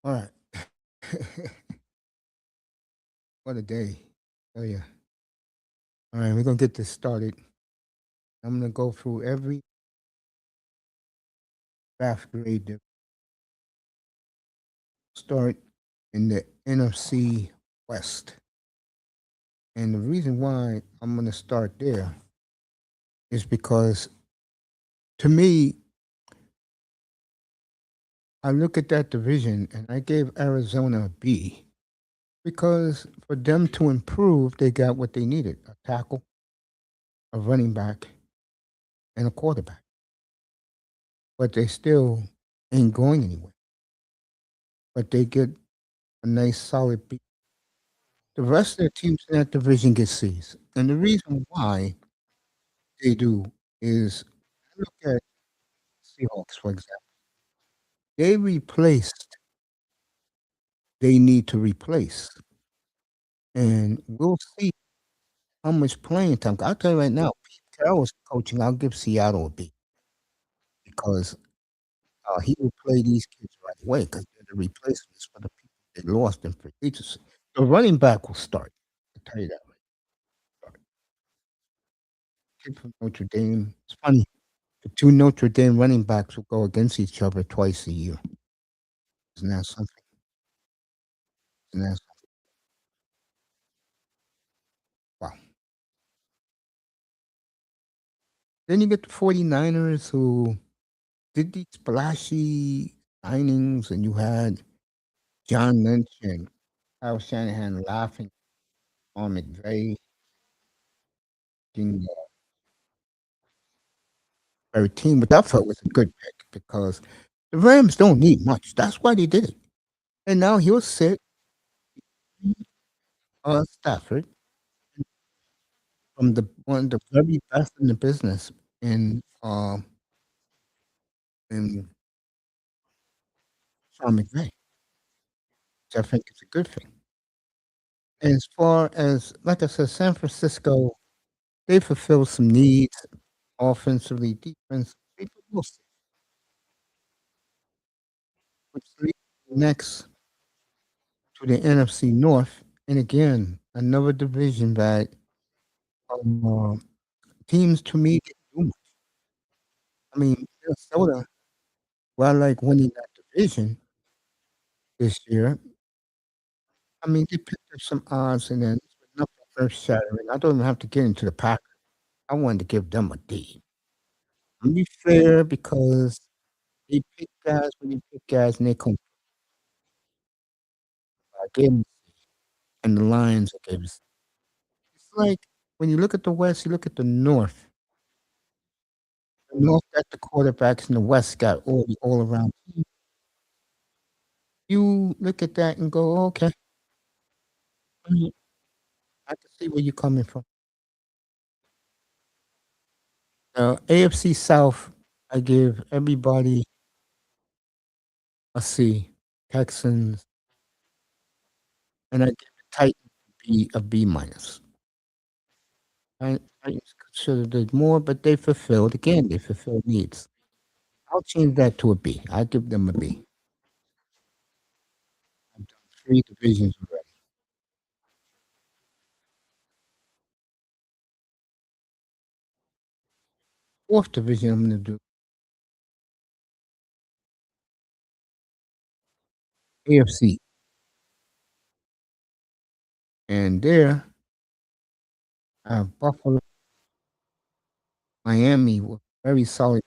All right. What a day. Oh, yeah. All right, we're going to get this started. I'm going to go through every draft grade that start in the NFC West. And the reason why I'm going to start there is because to me, I look at that division and I gave Arizona a B because for them to improve, they got what they needed: a tackle, a running back, and a quarterback. But they still ain't going anywhere. But they get a nice solid B. The rest of the teams in that division get C's. And the reason why they do is look at Seahawks, for example. They replaced, they need to replace. And we'll see how much playing time. I'll tell you right now, Pete Carroll's coaching, I'll give Seattle a B because he will play these kids right away because they're the replacements for the people they lost in free agency. The running back will start. I'll tell you that right. Start. Kid from Notre Dame. It's funny. The two Notre Dame running backs will go against each other twice a year. Isn't that something? Isn't that something? Wow. Then you get the 49ers who did these splashy signings, and you had John Lynch and Kyle Shanahan laughing on McVay being the very team, but that felt was a good pick because the Rams don't need much. That's why they did it. And now he'll sit Stafford from the one of the very best in the business in Sean McVay. So I think it's a good thing. And as far as like I said, San Francisco, they fulfill some needs offensively, defensively. But we'll see. Which leads next to the NFC North, and again, another division that teams to me didn't do much. I mean, Minnesota, while I like winning that division this year, I mean, they picked up some odds and then nothing earth shattering. I don't even have to get into the Packers. I wanted to give them a D. To be fair, because they pick guys when you pick guys and they come. I gave 'em, and the Lions, I gave us. It's like when you look at the West, you look at the North. The North got the quarterbacks, and the West got all around. You look at that and go, okay, mm, I can see where you're coming from. AFC South, I give everybody a C. Texans, and I give the Titans a B minus. Titans should have did more, but they fulfilled again. They fulfilled needs. I'll change that to a B. I'll give them a B. I've done three divisions already. Fourth division, I'm going to do AFC, and there I have Buffalo, Miami with very solid.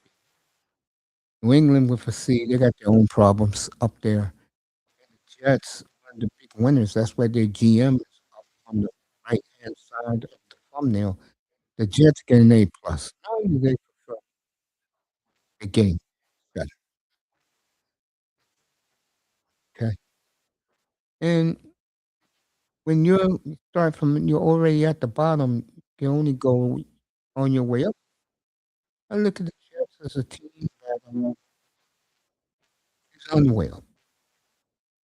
New England with a C. They got their own problems up there. Jets are the big winners. That's why their GM is up on the right hand side of the thumbnail. The Jets get an A plus. Not only they prefer the game better. Okay. And you start from you're already at the bottom, you can only go on your way up. I look at the Jets as a team that is unwell.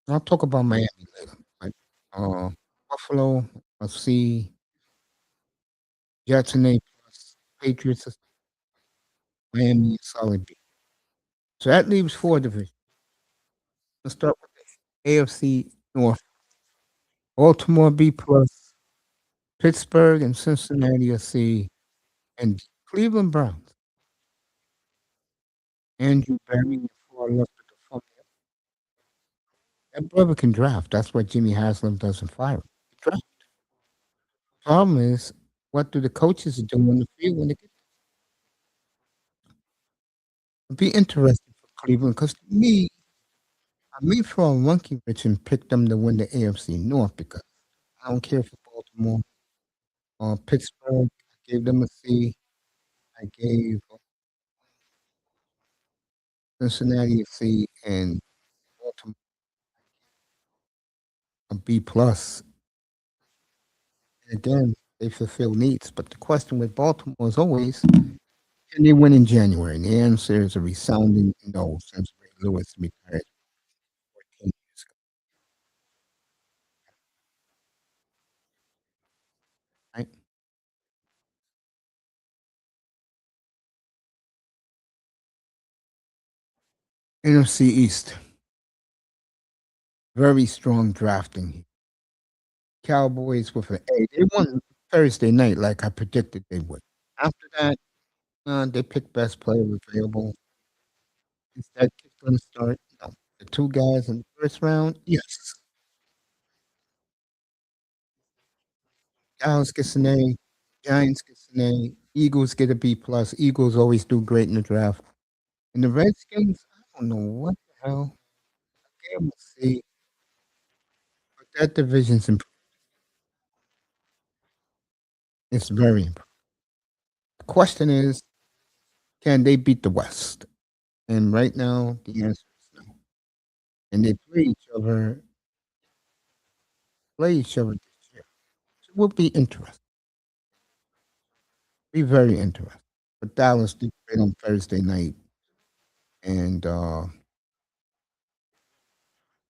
I'll talk about Miami later, but, uh, Buffalo, a C, Jets an A plus, Patriots a Miami a solid B. So that leaves 4 divisions. Let's start with the AFC North. Baltimore B plus, Pittsburgh and Cincinnati a C, and Cleveland Browns. Andrew Berry, the far left of the front. That brother can draft. That's what Jimmy Haslam doesn't fire him. Draft. Problem is, what do the coaches do on the field when they get it'd be interesting for Cleveland because to me, I may throw a monkey wrench and pick them to win the AFC North because I don't care for Baltimore or Pittsburgh. I gave them a C. I gave Cincinnati a C and Baltimore a B plus. And again, they fulfill needs. But the question with Baltimore is always, can they win in January? And the answer is a resounding no since Ray Lewis retired 14 years ago. Right? NFC East, very strong drafting. Cowboys with an A. They won Thursday night like I predicted they would. After that, they picked best player available. Is that kid going to start? No. The 2 guys in the first round? Yes. Dallas gets an A. Giants gets an A. Eagles get a B plus. Eagles always do great in the draft. And the Redskins, I don't know what the hell. I gave 'em a C, but that division's it's very improved. The question is, can they beat the West? And right now, the answer is no. And they play each other this year. So it will be interesting. Be very interesting. But Dallas did great on Thursday night, and I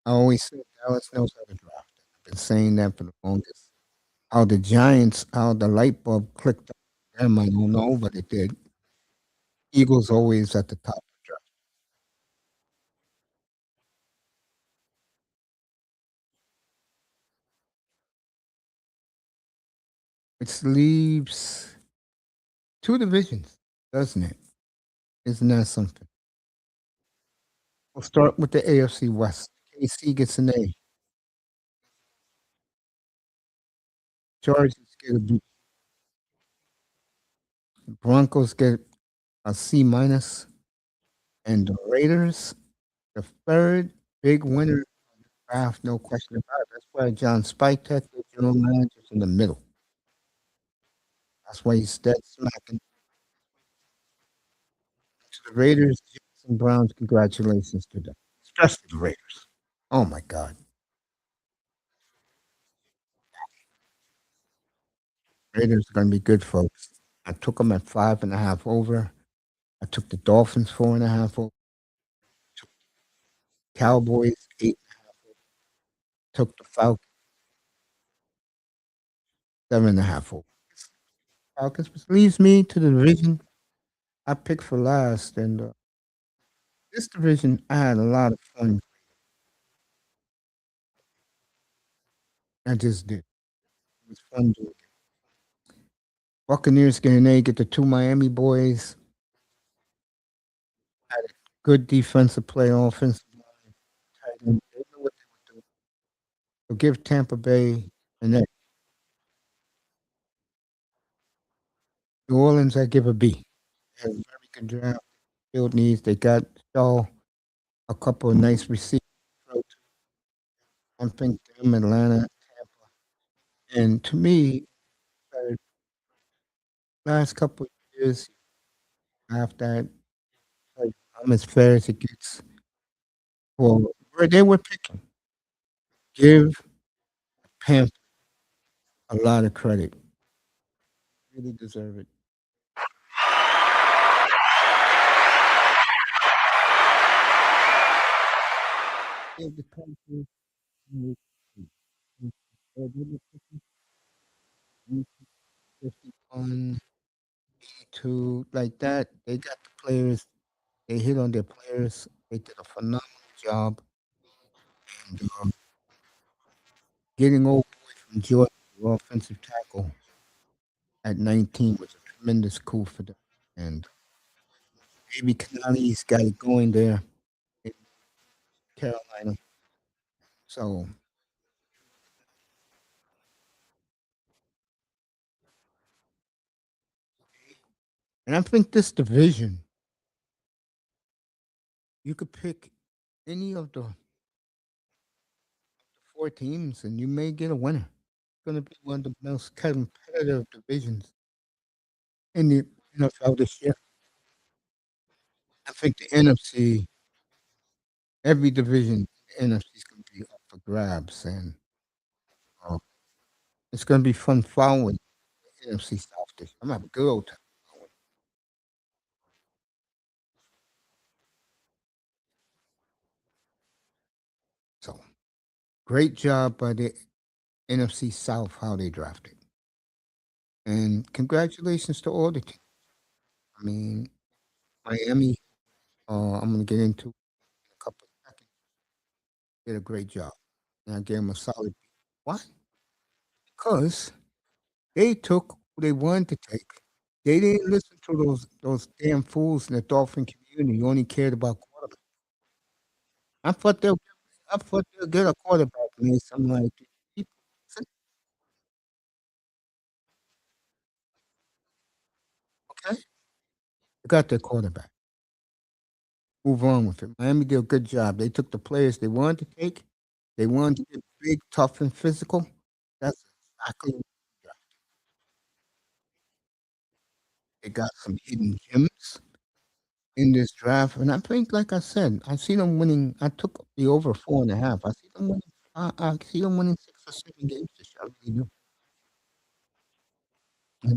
always say Dallas knows how to draft. I've been saying that for the longest. How the light bulb clicked on them, I don't know, but it did. Eagles always at the top of the draft. Which leaves 2 divisions, doesn't it? Isn't that something? We'll start with the AFC West. KC gets an A. Chargers get a B. Broncos get a C minus, and the Raiders, the third big winner draft, no question about it. That's why John Spytek, the general manager, is in the middle. That's why he's dead smacking to the Raiders, Jets, and Browns. Congratulations to them, especially the Raiders. Oh my God, Raiders are going to be good, folks. I took them at 5.5 over. I took the Dolphins 4.5 over. Took Cowboys 8. Took the Falcons 7.5 over. Falcons, which leaves me to the division I picked for last, and this division I had a lot of fun. I just did. It was fun doing it. Buccaneers get an A, get the 2 Miami boys. Had a good defensive play, offensive line, tight end. They know what they were doing. So give Tampa Bay an A. New Orleans, I give a B. They had a very good draft. Field needs. They got Shaw, a couple of nice receivers. I think them, Atlanta, and to me, uh, last couple of years after that, I'm as fair as it gets for where they were picking. Give Panthers. a lot of credit. Really deserve it. Yeah, the Panthers, mm, they were 51, 2 like that. They got the players. They hit on their players. They did a phenomenal job. And, getting old boy from Georgia, the offensive tackle, at 19 was a tremendous coup for them. And Baby Canali's got it going there in Carolina. So, and I think this division, you could pick any of the four teams, and you may get a winner. It's going to be one of the most competitive divisions in the NFL this year. I think the NFC, every division, the NFC is going to be up for grabs, and uh, it's going to be fun following the NFC South this year. I'm having a good old time. So, great job by the NFC South how they drafted, and congratulations to all the teams. I mean, Miami. I'm going to get into in a couple of seconds. Did a great job, and I gave them a solid. B. Why? Because they took who they wanted to take. They didn't listen to those damn fools in the Dolphin community who only cared about quarterback. I thought they'll get a quarterback, man. I'm like, people, okay, they got their quarterback. Move on with it. Miami did a good job. They took the players they wanted to take. They wanted to get big, tough, and physical. That's exactly what they got. They got some hidden gems in this draft. And I think, like I said, I see them winning. I took the over 4.5. I see them winning. I see them winning 6 or 7 games this year. I really do. I do.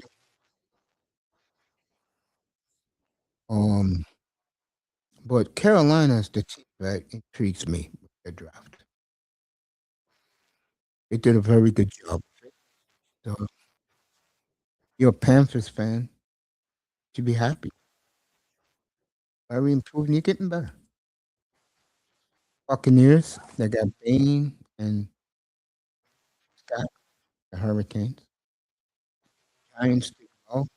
Um, but Carolina is the team that intrigues me with their draft. They did a very good job. So, you're a Panthers fan. You should be happy. Very improving. You're getting better. Buccaneers, they got Bain and Scott, the Hurricanes. Giants did well.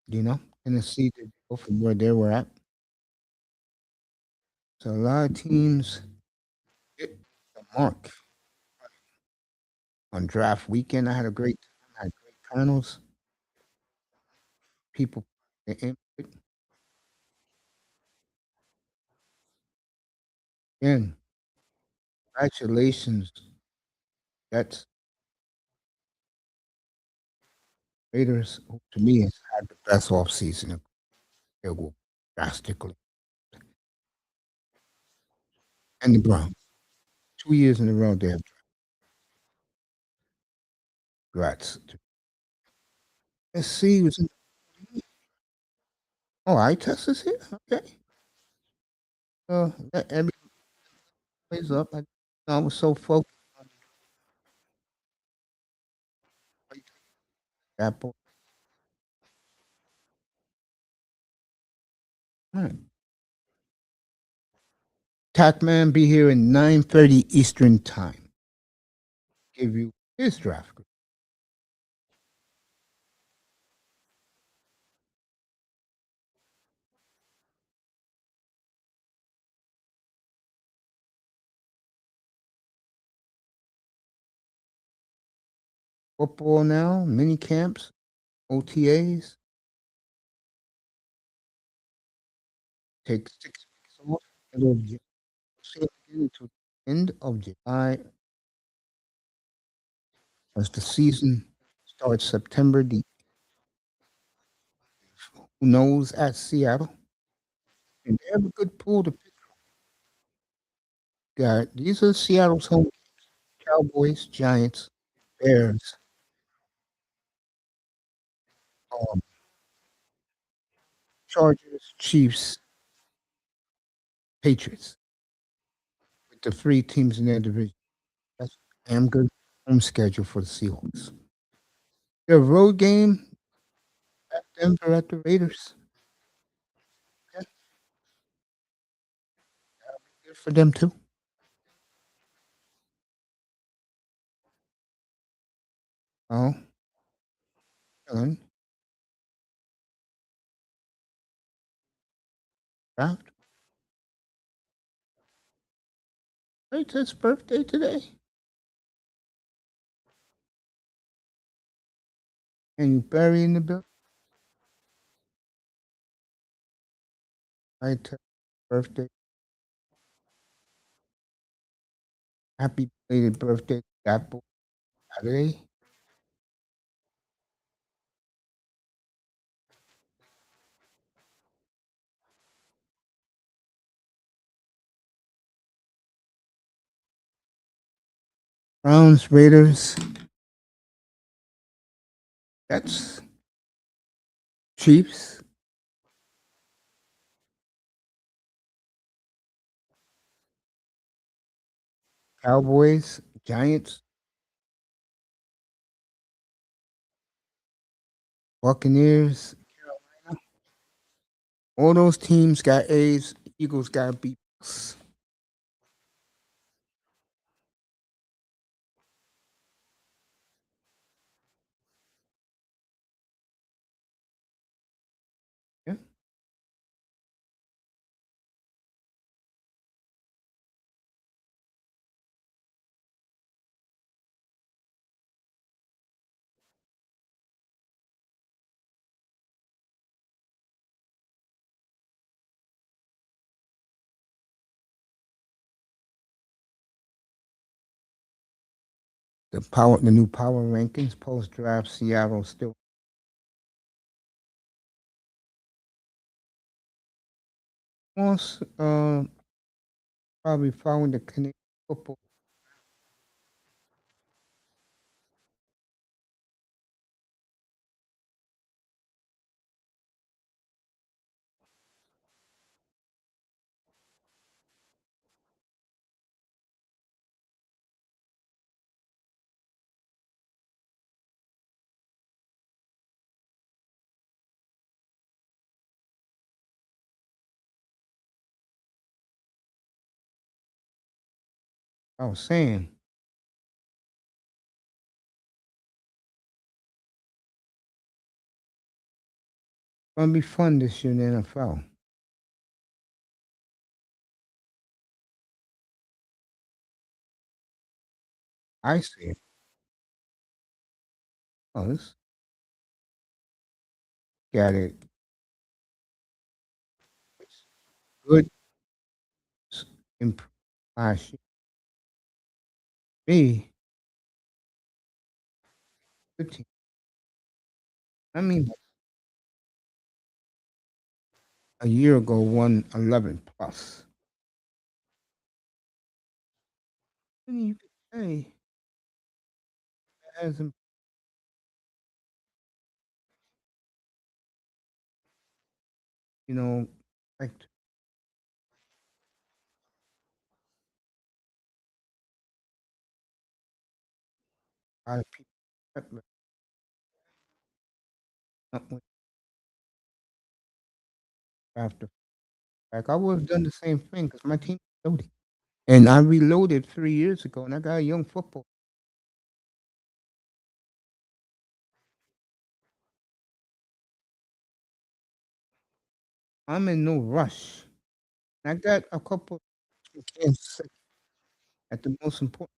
You know, Tennessee did go from where they were at. So a lot of teams hit the mark on draft weekend. I had a great time. I had great panels. People, the input. Again, congratulations. That's Raiders, who to me has had the best offseason. They will drastically. And the Browns. 2 years in a row they have congrats. Let's see who's in. Oh, I test is here? Okay. Everybody's up. I was so focused on Apple. All right. Tackman be here at 9:30 Eastern Time. Give you his draft. Football now, mini camps, OTAs. Take 6 weeks off. Middle of say it again to end of July as the season starts September. The who knows at Seattle. And they have a good pool to pick. got these are Seattle's home Cowboys, Giants, Bears, um, Chargers, Chiefs, Patriots with the three teams in their division. That's a damn good home schedule for the Seahawks. Their road game at Denver at the Raiders. That's good for them too. Oh, Allen, draft. It's his birthday today. And you bury in the bill. I tell birthday. Happy belated birthday, that boy Saturday. Browns, Raiders, Jets, Chiefs, Cowboys, Giants, Buccaneers. All those teams got A's. Eagles got B's. Yeah. The new power rankings post draft. Seattle still wants probably following the Canadian football. I was saying, it's gonna be fun this year in the NFL. I see it. Oh, this got it. It's good in last year. Me, good team. I mean, a year ago won 11 plus. I mean, you could say it hasn't, you know, like a lot of people that not went after. Like I would have done the same thing because my team loaded. And I reloaded 3 years ago, and I got a young football. I'm in no rush. I got a couple from Kansas City at the most important,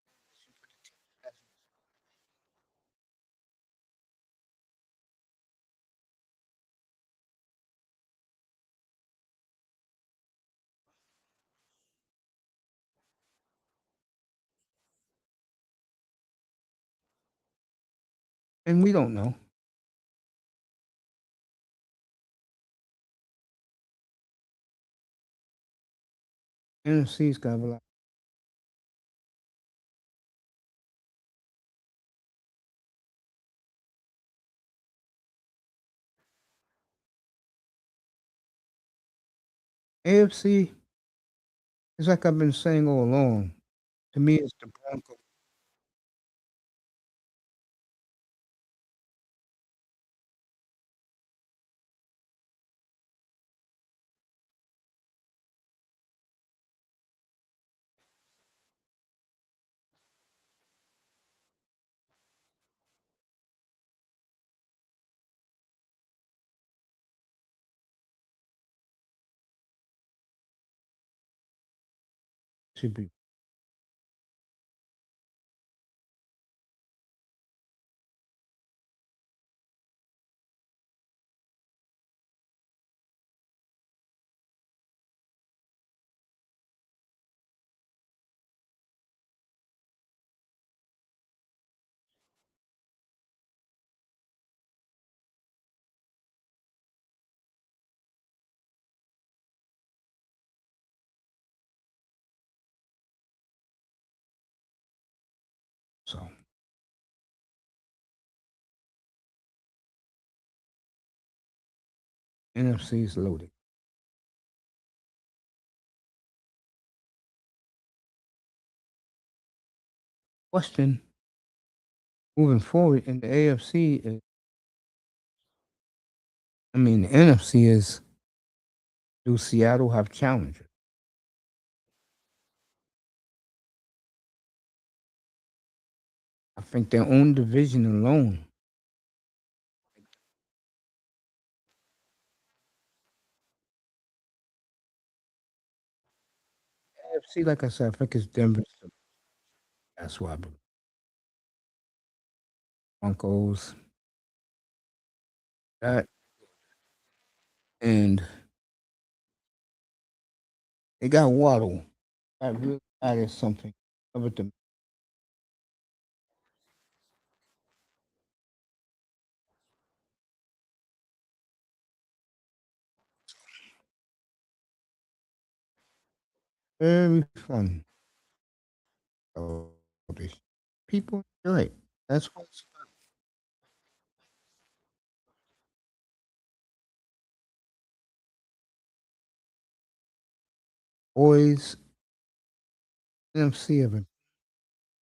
and we don't know. NFC's got a lot. AFC is like I've been saying all along. To me, it's the Broncos should be. So NFC is loaded. Question moving forward in the AFC is, I mean, the NFC is, do Seattle have challengers? I think their own division alone. AFC, like I said, I think it's Denver. So that's why I believe Broncos. That and they got Waddle. That really added something over them. Very fun. So people enjoy it. That's what it's boys. NFC of it.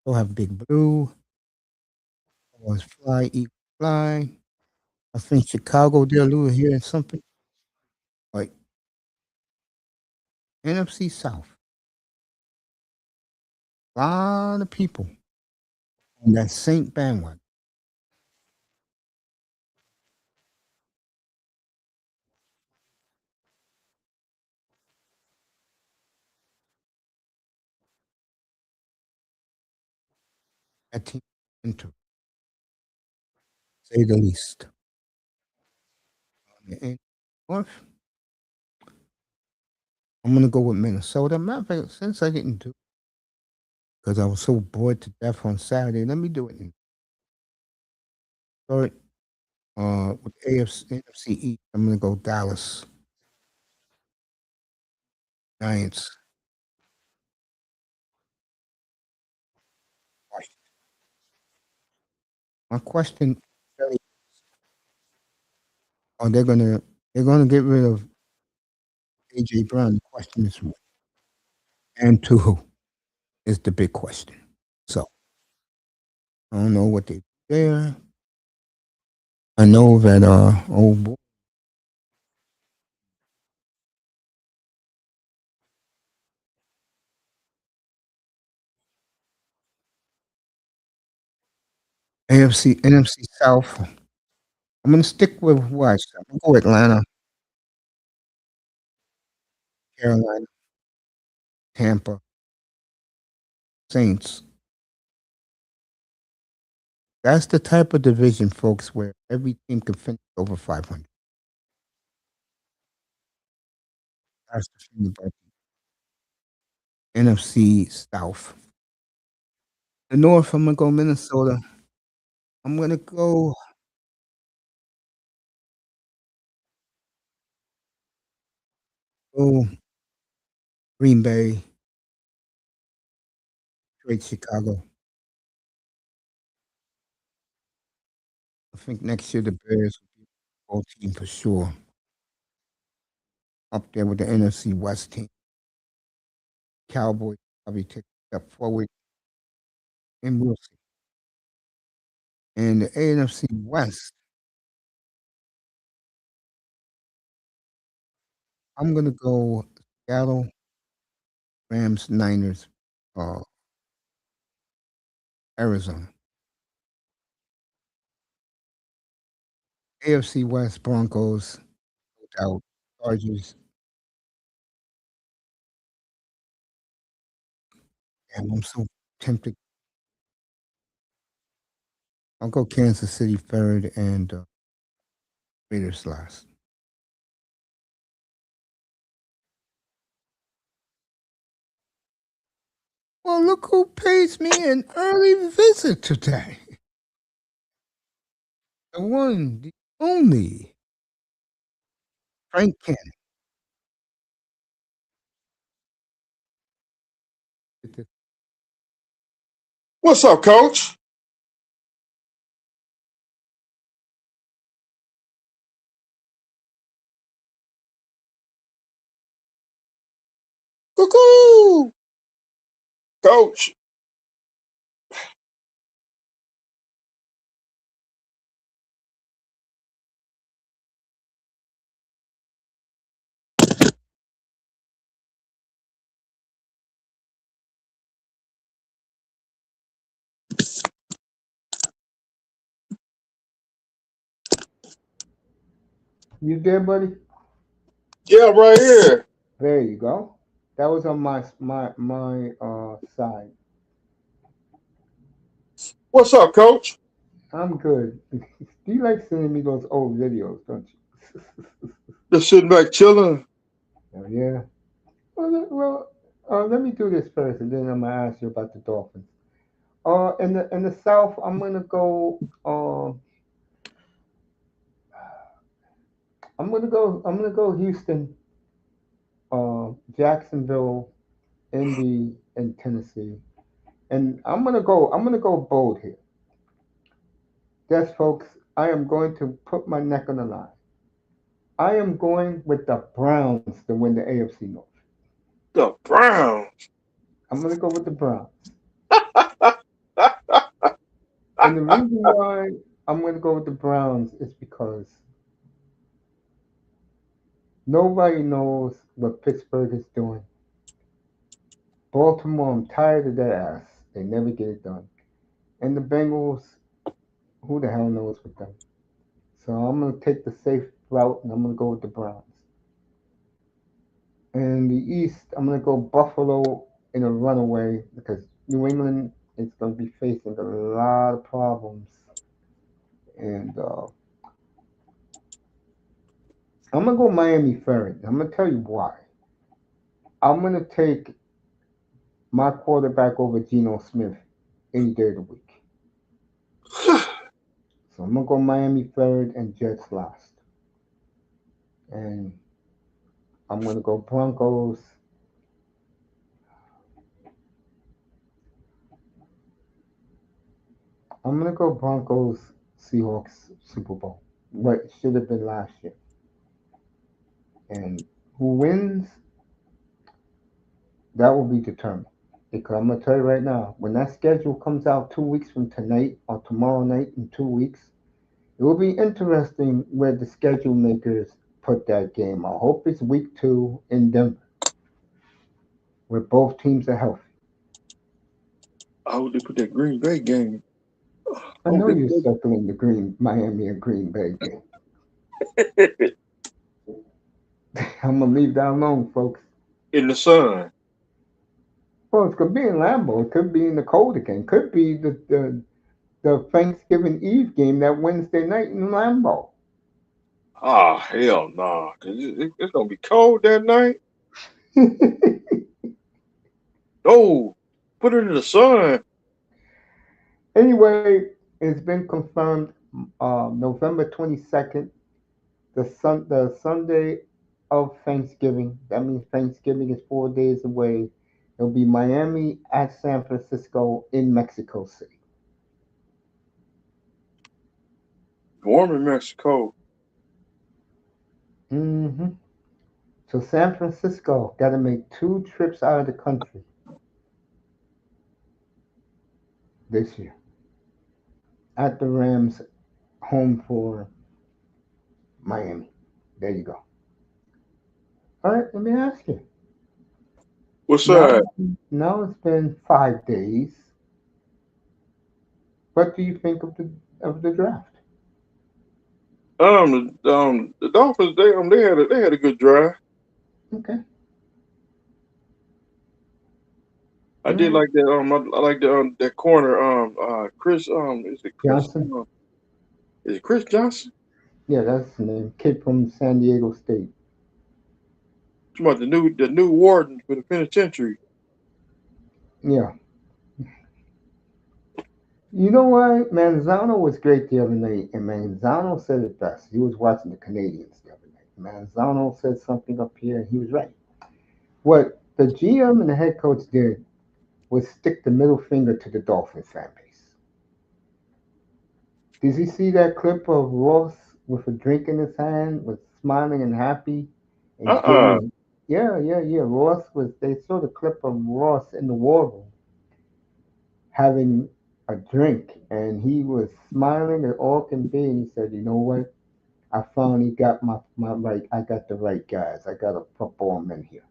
They'll have Big Blue. Was Fly, Eat, Fly. I think Chicago did a little here and something like NFC South. A lot of people on that Saint bandwagon. That team, to say the least. And North, I'm gonna go with Minnesota. Matter of fact, since I didn't do because I was so bored to death on Saturday, let me do it. Start with AFC, NFC East. I'm gonna go Dallas Giants. My question, are they're gonna get rid of AJ Brown? The question is, and to who is the big question. So I don't know what they there. I know that oh boy, AFC NFC South. I'm gonna stick with what I said. I'm gonna go Atlanta, Carolina, Tampa, Saints. That's the type of division, folks, where every team can finish over 500. That's the thing about the NFC South. The North, I'm gonna go Minnesota. I'm gonna go Green Bay, trade Chicago. I think next year the Bears will be a full team for sure. up there with the NFC West team. Cowboys probably take a step forward, and we'll see. And the NFC West, I'm gonna go Seattle, Rams, Niners, uh, Arizona. AFC West, Broncos, no doubt. Chargers, and I'm so tempted. I'll go Kansas City third and Raiders last. Well, look who pays me an early visit today. The one, the only Frank Cannon. What's up, Coach? Cuckoo, Coach. You there, buddy? Yeah, right here. There you go. That was on my side. What's up, Coach? I'm good. Do you like sending me those old videos, don't you? Just sitting back chilling. Oh, yeah. Let me do this first, and then I'm gonna ask you about the Dolphins. In the South, I'm gonna go. I'm gonna go Houston, Jacksonville, Indy, and Tennessee. And I'm gonna go bold here. Yes, folks, I am going to put my neck on the line. I am going with the Browns to win the AFC North. The Browns. I'm gonna go with the Browns. And the reason why I'm gonna go with the Browns is because nobody knows what Pittsburgh is doing. Baltimore, I'm tired of their ass. They never get it done. And the Bengals, who the hell knows with them? So I'm gonna take the safe route and I'm gonna go with the Browns. In the East, I'm going to go Buffalo in a runaway because New England is going to be facing a lot of problems. And I'm going to go Miami third. I'm going to tell you why. I'm going to take my quarterback over Geno Smith any day of the week. So I'm going to go Miami third and Jets last. And I'm going to go Broncos. I'm going to go Broncos Seahawks Super Bowl. What should have been last year. And who wins? That will be determined. Because I'm gonna tell you right now, when that schedule comes out 2 weeks from tonight or tomorrow night in 2 weeks, it will be interesting where the schedule makers put that game. I hope it's week 2 in Denver, where both teams are healthy. I hope they put that Green Bay game. I Oh, know you're circling the Green Miami and Green Bay game. I'm gonna leave that alone, folks. in the sun. Well, it could be in Lambeau. It could be in the cold again. Could be the Thanksgiving Eve game that Wednesday night in Lambeau. Ah, hell nah. 'Cause it's gonna be cold that night. No, put it in the sun. Anyway, it's been confirmed November 22nd, the Sunday of Thanksgiving. That means Thanksgiving is 4 days away. It'll be Miami at San Francisco in Mexico City. Warm in Mexico. Hmm. So San Francisco got to make two trips out of the country this year at the Rams home for Miami. There you go. All right, let me ask you. What's Now, that? now it's been 5 days. What do you think of the draft? The Dolphins they had a good drive. Okay, I all did right. like that. I like the that corner. Chris. Is it Chris? Johnson. Is it Chris Johnson? Yeah, that's his name. Kid from San Diego State. Talking about the new warden for the penitentiary. Yeah. You know what? Manzano was great the other night, and Manzano said it best. He was watching the Canadians the other night. Manzano said something up here, and he was right. What the GM and the head coach did was stick the middle finger to the Dolphins fan base. Did you see that clip of Ross with a drink in his hand, was smiling and happy, and Uh-uh. giving? Yeah, yeah, yeah. Ross was. They showed a clip of Ross in the war room having a drink, and he was smiling at all can be, and he said, "You know what? I finally got my right. I got the right guys. I got a football men here."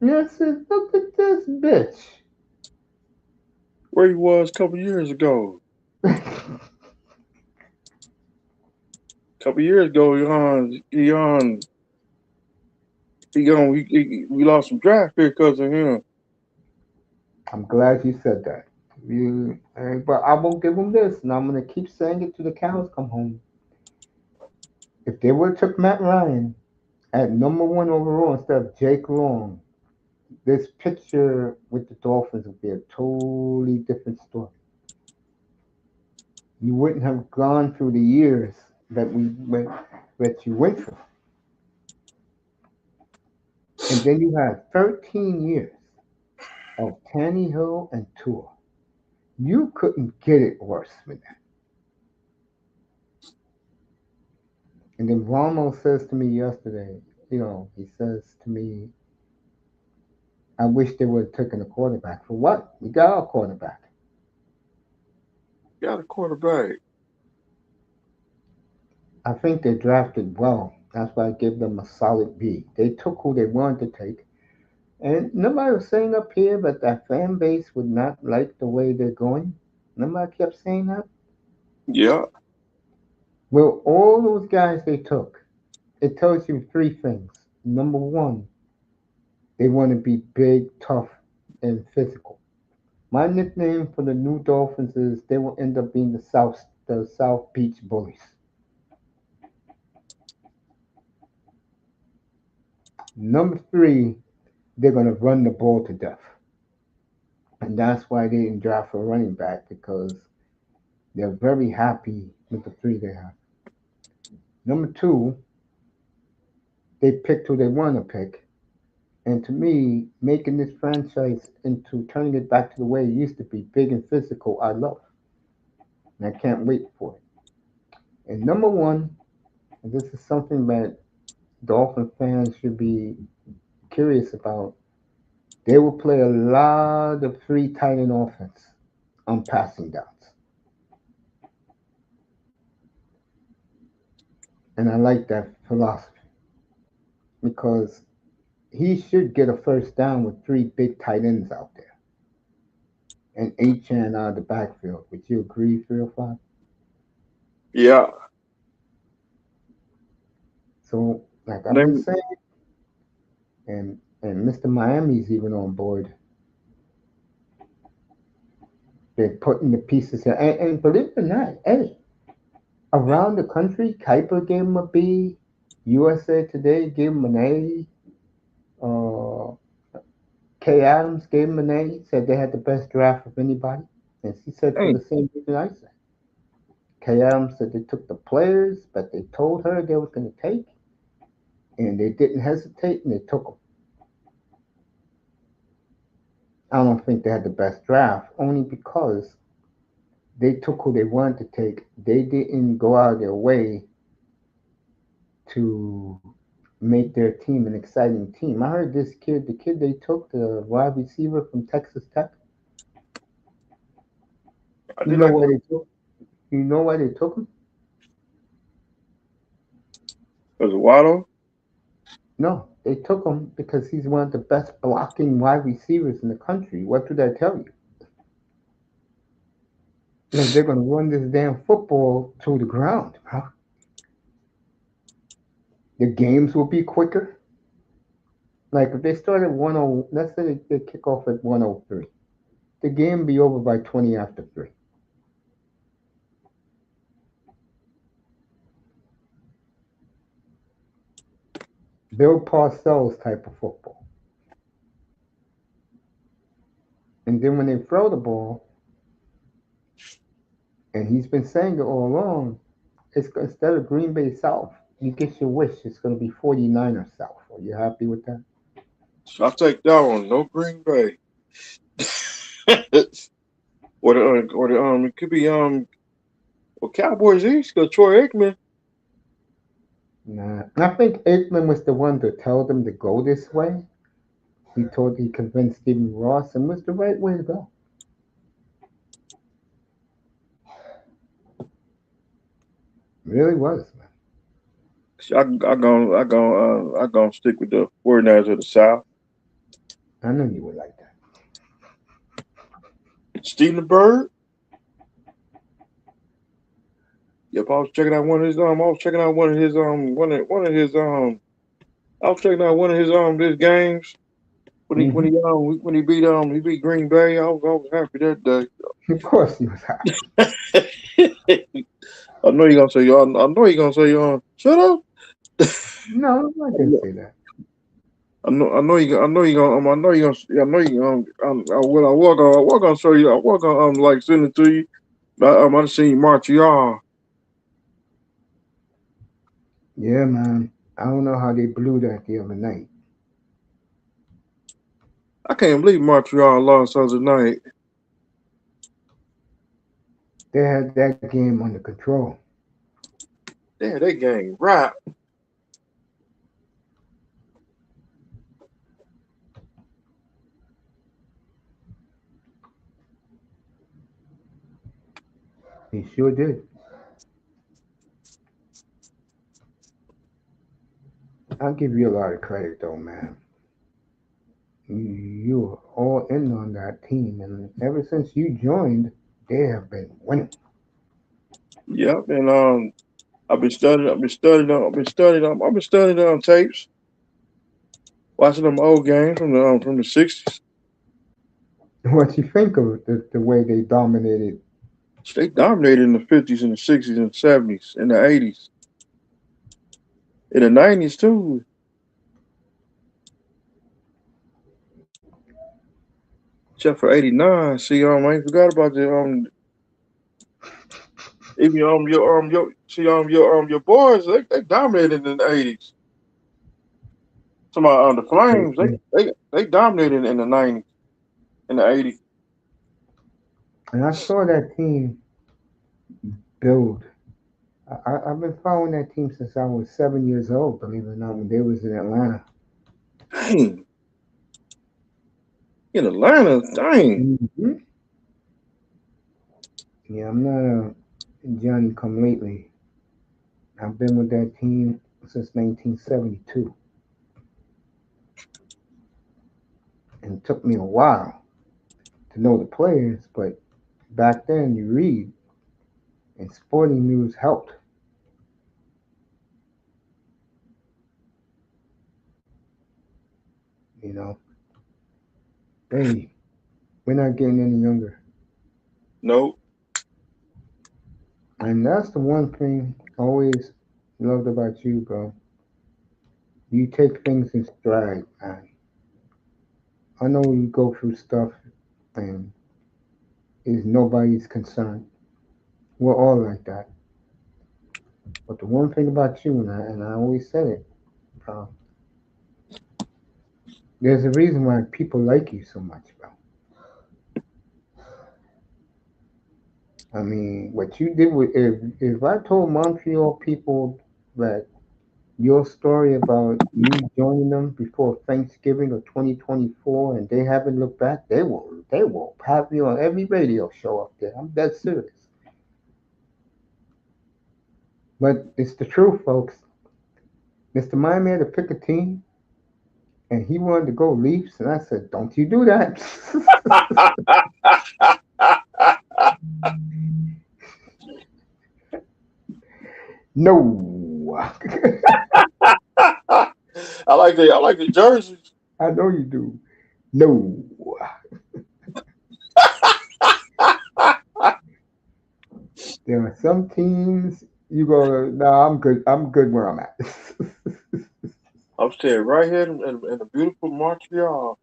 Yeah, I said, "Look at this bitch." Where he was a couple years ago. Couple years ago, we lost some draft pick because of him. I'm glad you said that. But I will give them this, and I'm gonna keep saying it till the cows come home. If they would have took Matt Ryan at number one overall instead of Jake Long, this picture with the Dolphins would be a totally different story. You wouldn't have gone through the years that you went through, and then you had 13 years of Tannehill and Tua. You couldn't get it worse than that. And then Romo says to me yesterday, he says to me, I wish they would have taken a quarterback. For what? We got our quarterback. Got a quarterback. I think they drafted well. That's why I give them a solid B. They took who they wanted to take. And nobody was saying up here that that fan base would not like the way they're going. Nobody kept saying that. Yeah. Well, all those guys they took, it tells you three things. Number one, they want to be big, tough, and physical. My nickname for the new Dolphins is they will end up being the South Beach Bullies. Number three, they're gonna run the ball to death. And that's why they didn't draft a running back because they're very happy with the three they have. Number two, they picked who they want to pick. And to me, making this franchise into turning it back to the way it used to be, big and physical, I love. And I can't wait for it. And number one, and this is something that Dolphin fans should be curious about, they will play a lot of three tight end offense on passing downs. And I like that philosophy because he should get a first down with three big tight ends out there and Chan out of the backfield. Would you agree, 305? Yeah. So, like I'm just Name saying, and Mr. Miami's even on board. They're putting the pieces here. And believe it or not, hey, around the country, Kuiper gave him a B. USA Today gave him an A. Uh, Kay Adams gave him an A. Said they had the best draft of anybody. And she said for hey, the same reason I said. Kay Adams said they took the players that they told her they was going to take, and they didn't hesitate, and they took them. I don't think they had the best draft, only because they took who they wanted to take. They didn't go out of their way to make their team an exciting team. I heard this kid, the kid they took, the wide receiver from Texas Tech. I You did know like why that they took? You know why they took him? because of Waddle. No, they took him because he's one of the best blocking wide receivers in the country. What did I tell you? Like they're gonna run this damn football to the ground, bro. The games will be quicker. Like if they start at 10, let's say they kick off at 103, the game be over by 20 after three. Bill Parcells type of football. And then when they throw the ball, and he's been saying it all along, it's instead of Green Bay South, you get your wish. It's going to be 49er South. Are you happy with that? So I'll take that one. No Green Bay. or the it could be well Cowboys East because Troy Aikman. Nah. I think Aikman was the one to tell them to go this way. He convinced Stephen Ross and was the right way to go. Really was, man. So I gonna stick with the 49ers of the South. I knew you would like that. Steven Bird. Yep, I was checking out one of his I was checking out one of his one of his I was checking out one of his games Hmm. when he beat Green Bay. I was happy that day. Of course he was happy. I know you're gonna say shut up. No, I'm not I gonna know say that. I know you gonna I know you gonna I was gonna show you I was gonna like send it to you. I seen Montreal. Yeah, man. I don't know how they blew that the other night. I can't believe Montreal lost the other night. They had that game under control. Damn, that game right. He sure did. I'll give you a lot of credit though, man. You were all in on that team, and ever since you joined, they have been winning. Yep, and I've been studying on tapes, watching them old games from the '60s. What you think of the way they dominated? They dominated in the '50s and the '60s and '70s and the '80s, in the '90s too. Except for '89. See, I ain't forgot about the even your boys they dominated in the '80s. Some the They Flames did. they dominated in the '90s and the '80s. And I saw that team build. I've been following that team since I was 7 years old. Believe it or not, when they was in Atlanta. Dang, in Atlanta, dang. Hmm. Yeah, I'm not a Johnny come lately. I've been with that team since 1972, and it took me a while to know the players, but back then you read, and sporting news helped. You know, hey, we're not getting any younger, No, and that's the one thing I always loved about you, bro. You take things in stride, man. I know you go through stuff, and is nobody's concern. We're all like that. But the one thing about you, and I always said it, uh, there's a reason why people like you so much, bro. I mean, what you did with if I told Montreal people that your story about you joining them before Thanksgiving of 2024 and they haven't looked back, they will have you on every radio show up there. I'm dead serious. But it's the truth, folks. Mr. Miami had to pick a team and he wanted to go Leafs, and I said, don't you do that. No. I like the jerseys. I know you do. No. There are some teams you go, nah, I'm good. I'm good where I'm at. I'm staying right here in the beautiful Montreal.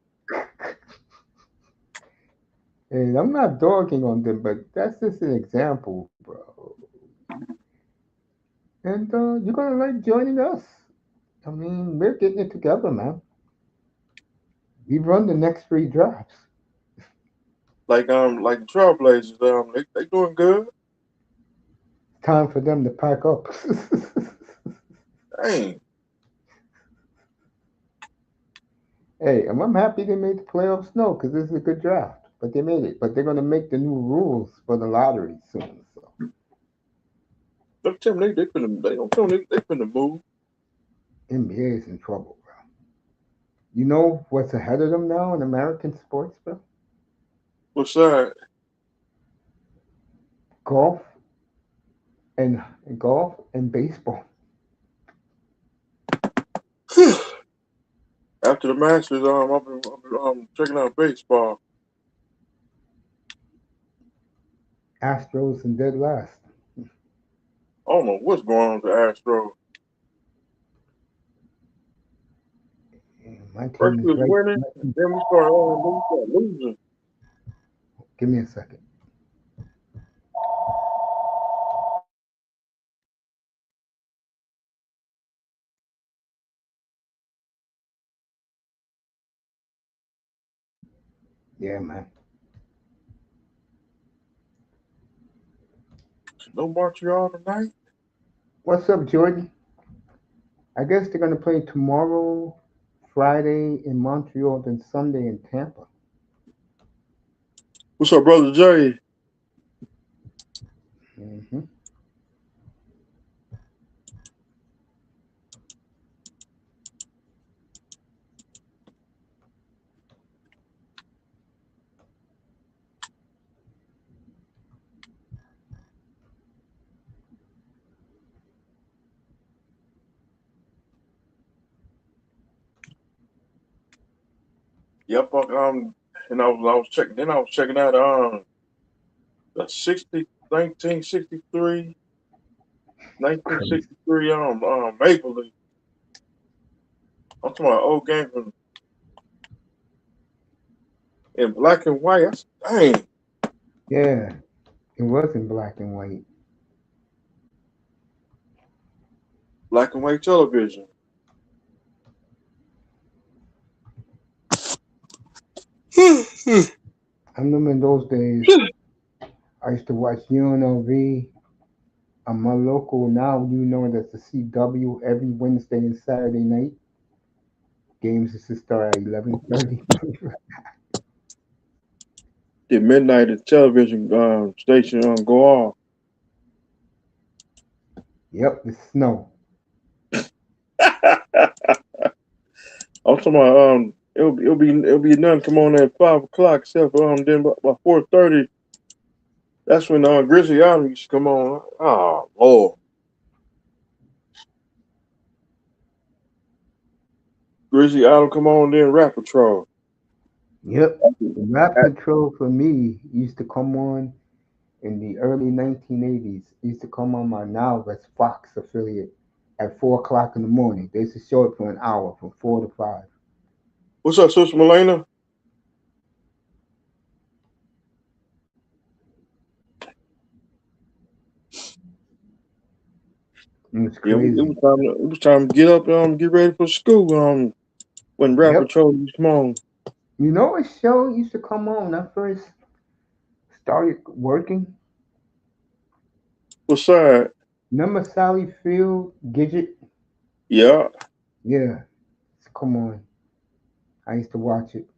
And I'm not dogging on them, but that's just an example, bro. And you're gonna like joining us. I mean, we're getting it together, man. We run the next three drafts. Like the Trailblazers. They doing good. Time for them to pack up. Dang. Hey, I'm happy they made the playoffs. No, because this is a good draft. But they made it. But they're gonna make the new rules for the lottery soon. So Don't tell me they don't tell me they finna move. NBA is in trouble, bro. You know what's ahead of them now in American sports, bro? What's that? Golf and golf and baseball. After the Masters, I've been checking out baseball. Astros in dead last. I don't know what's going on with the Astros. My First team we is was right. winning, and then we start losing. Give me a second. Yeah, man. No Montreal tonight. What's up, Jordan? I guess they're gonna play tomorrow, Friday in Montreal, then Sunday in Tampa. What's up, brother Jay? Hmm. Yep. And I was checking out the 1963, Crazy. 1963 Maple Leaf. I'm talking about old game from in black and white. Dang, Yeah, it was in black and white. black and white television. I remember in those days, I used to watch UNLV. On my local now, you know it as the CW every Wednesday and Saturday night. Games used to start at 11:30. The midnight television station go off. Yep, the snow. I'm talking about it'll be done. Come on at 5 o'clock. Except then by 4:30. That's when Grizzly Adams used to come on. Oh Lord, Grizzly Adams come on then Rap Patrol. Yep. The Rap Patrol for me used to come on in the early 1980s. It used to come on my Now That's Fox affiliate at 4 o'clock in the morning. They used to show it for an hour from 4 to 5. What's up, Sister Melena? It was Yeah, it crazy. was time. It was time to get up, get ready for school. When Rap Yep. Patrol used to come on. You know what show used to come on when I first started working? What's that? Remember Sally Field, Gidget? Yeah. Yeah, come on. I used to watch it.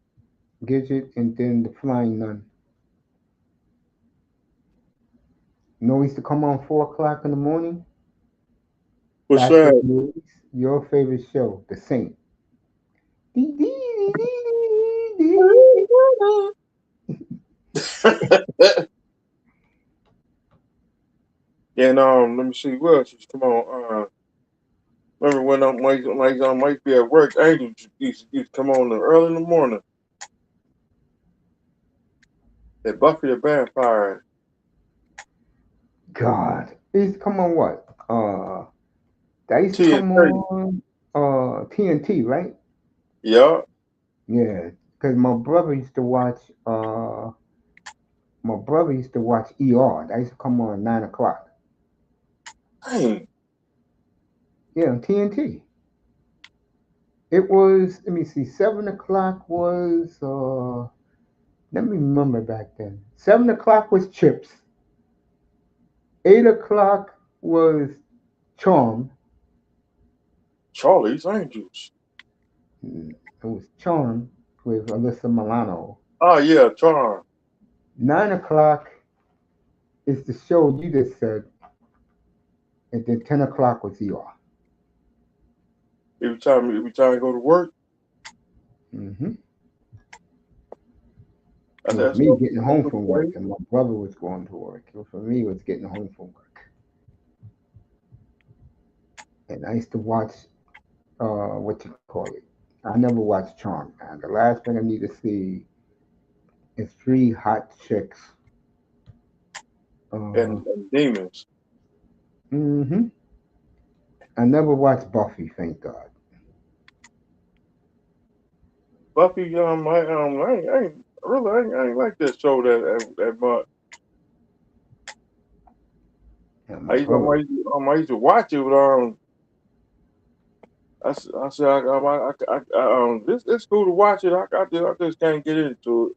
Gidget and then the Flying Nun. You know, it used to come on 4 o'clock in the morning. What's Patrick that? Lewis, your favorite show, The Saint. And let me see what else. Come on. Remember when I might be at work, Angel used to come on early in the morning. That Buffy the Vampire. God, it used to come on what? That used to come TNT. on TNT, right? Yeah. Yeah, because my brother used to watch ER. That used to come on 9 o'clock. Dang. Yeah, on TNT. It was, let me see, 7 o'clock was let me remember back then. 7 o'clock was Chips. 8 o'clock was Charm. Charlie's Angels. It was Charm with Alyssa Milano. Oh yeah, Charm. 9 o'clock is the show you just said, and then 10 o'clock was ER. Every time I go to work, Hmm. It that's was that's me what getting that's home what from work, you and my brother was going to work. For me, it was getting home from work, and I used to watch what you call it. I never watched Charm. Man, the last thing I need to see is three hot chicks. Uh, and demons. hmm. I never watched Buffy. Thank God. Buffy, I ain't like that show that much. And my brother. I used to watch it, but I said, this it's cool to watch it. I just can't get into it.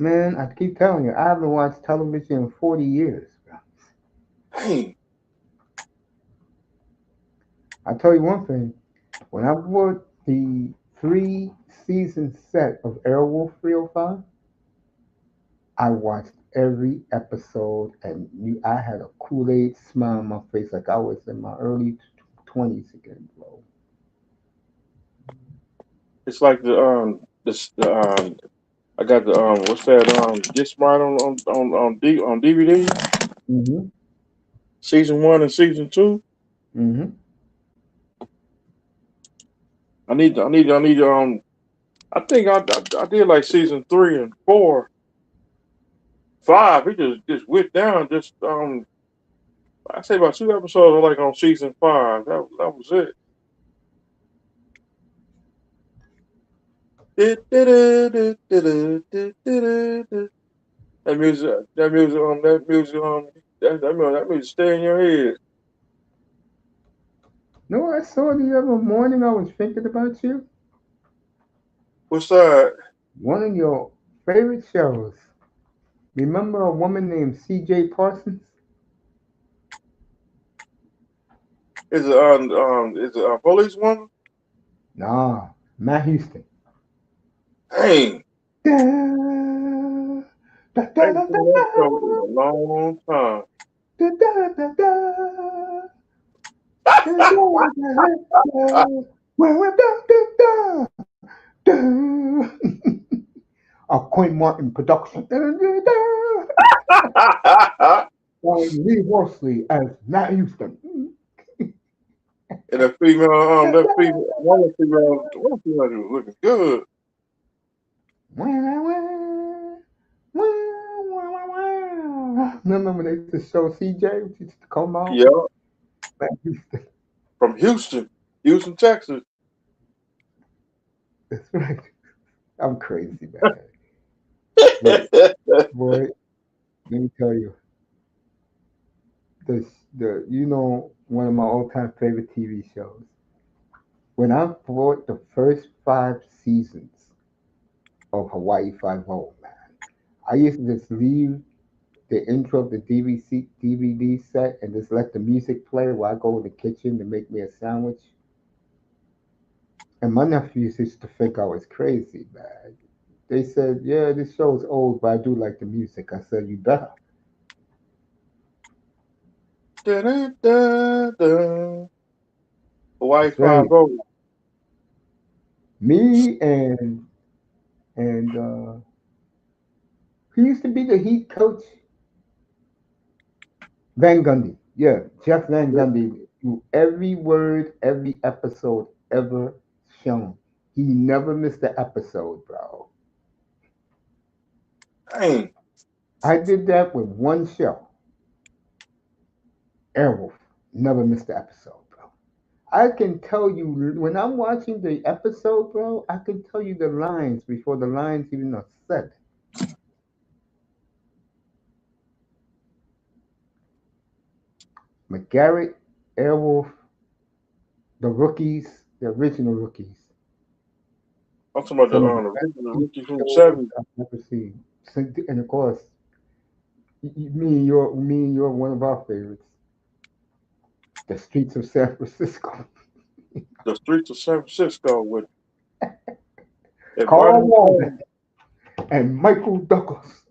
Man, I keep telling you, I haven't watched television in 40 years. Dang, I tell you one thing. When I bought the 3 season set of Airwolf 305, I watched every episode, and I had a Kool-Aid smile on my face like I was in my early 20s again, bro. it's like the I got the what's that Get Smart on DVD Mm-hmm. season one and season two. Mm-hmm. I need I think I did like season three and four, five. It just went down. Just I say about two episodes like on season five. That was it. That music stay in your head. No, I saw the other morning I was thinking about you. What's that? One of your favorite shows. Remember a woman named C.J. Parsons? Is it police woman? Nah, Matt Houston. Dang, Da, da, I da, ain't da, seen that show in a long time. da, da, da, da, da, da, da, da, well, da, da, da, da. A Quinn Martin production. Da, da, da. Lee Worsley as Matt Houston. And one female was looking good. Remember when they used to show CJ, which used to come out? Yeah, Matt Houston. from Houston, Texas. That's right. I'm crazy, man. But boy, let me tell you, the one of my all-time favorite TV shows. When I bought the first 5 seasons of Hawaii Five O, man, I used to just leave the intro of the DVD set and just let the music play while I go to the kitchen to make me a sandwich. And my nephews used to think I was crazy, man. They said, "Yeah, this show's old, but I do like the music." I said, "You better." Da-da-da-da. Hawaii That's right. 5-0. Me and he used to be the Heat coach, Van Gundy. Yeah, Jeff Van Gundy. Through every word, every episode ever shown, he never missed an episode, bro. Dang. I did that with one show, Airwolf. Never missed an episode, bro. I can tell you when I'm watching the episode, bro. I can tell you the lines before the lines even are said. McGarrett, Airwolf, the rookies, the original rookies. I'm talking about the Some of the best original TV Rookie from shows 7. I've ever seen. And of course, me and you're one of our favorites. The Streets of San Francisco. The Streets of San Francisco with and Carl Martin Walden and Michael Douglas.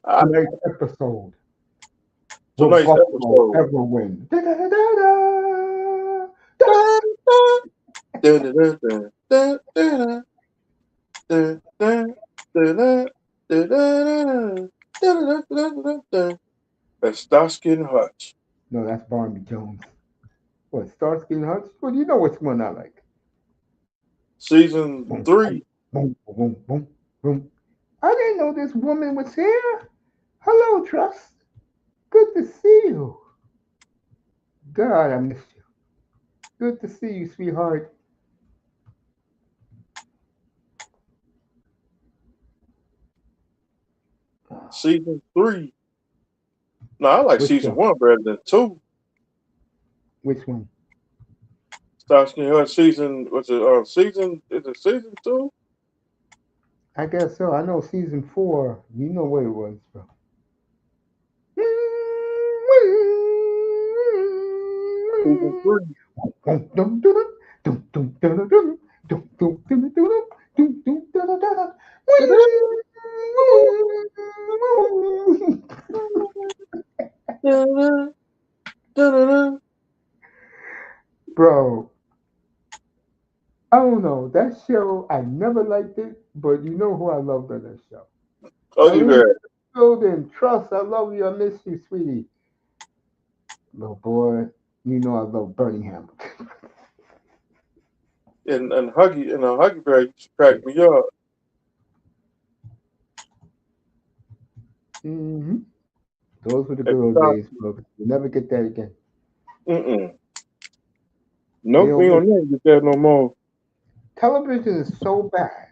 Tonight's episode. Will Tonight's Buffalo episode. ever win? Da, da, da, da, da. That's Starsky and Hutch. No, that's Barnaby Jones. What, Starsky and Hutch? Well, you know which one I like. Season Boom, boom, 3. boom, boom, boom, boom. I didn't know this woman was here. Hello, Trust. Good to see you. God, I missed you. Good to see you, sweetheart. Season 3. No, I like Which season show? 1 better than 2. Which one? Starsky and Hutch season, was it season, is it season 2? I guess so. I know season 4. You know what it was, bro. Season 3. Bro, I don't know. That show, I never liked it, but you know who I loved on that show? Oh, you Elise got Golden, Trust, I love you. I miss you, sweetie. Little boy, you know I love Bernie Hamilton. and Huggy and a Huggy Bear used to crack me up. hmm Those were the And good old stop. days, folks. You'll never get that again. Mm-mm. They Nope, we don't make don't never get that no more. television is so bad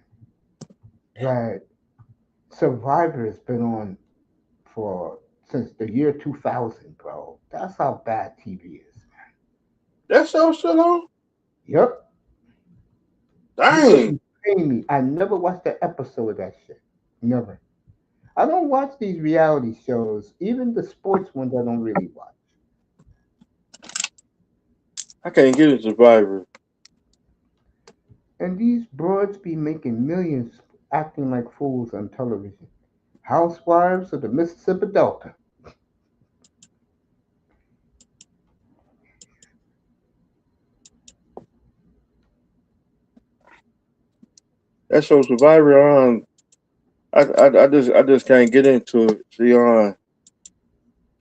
that Survivor has been on for since the year 2000, bro. That's how bad TV is. That show still on? Yep. You Dang. couldn't pay me. I never watched an episode of that shit. Never. I don't watch these reality shows, even the sports ones. I don't really watch. I can't get a Survivor. And these broads be making millions acting like fools on television. Housewives of the Mississippi Delta. That show Survivor on. I just can't get into it. See on.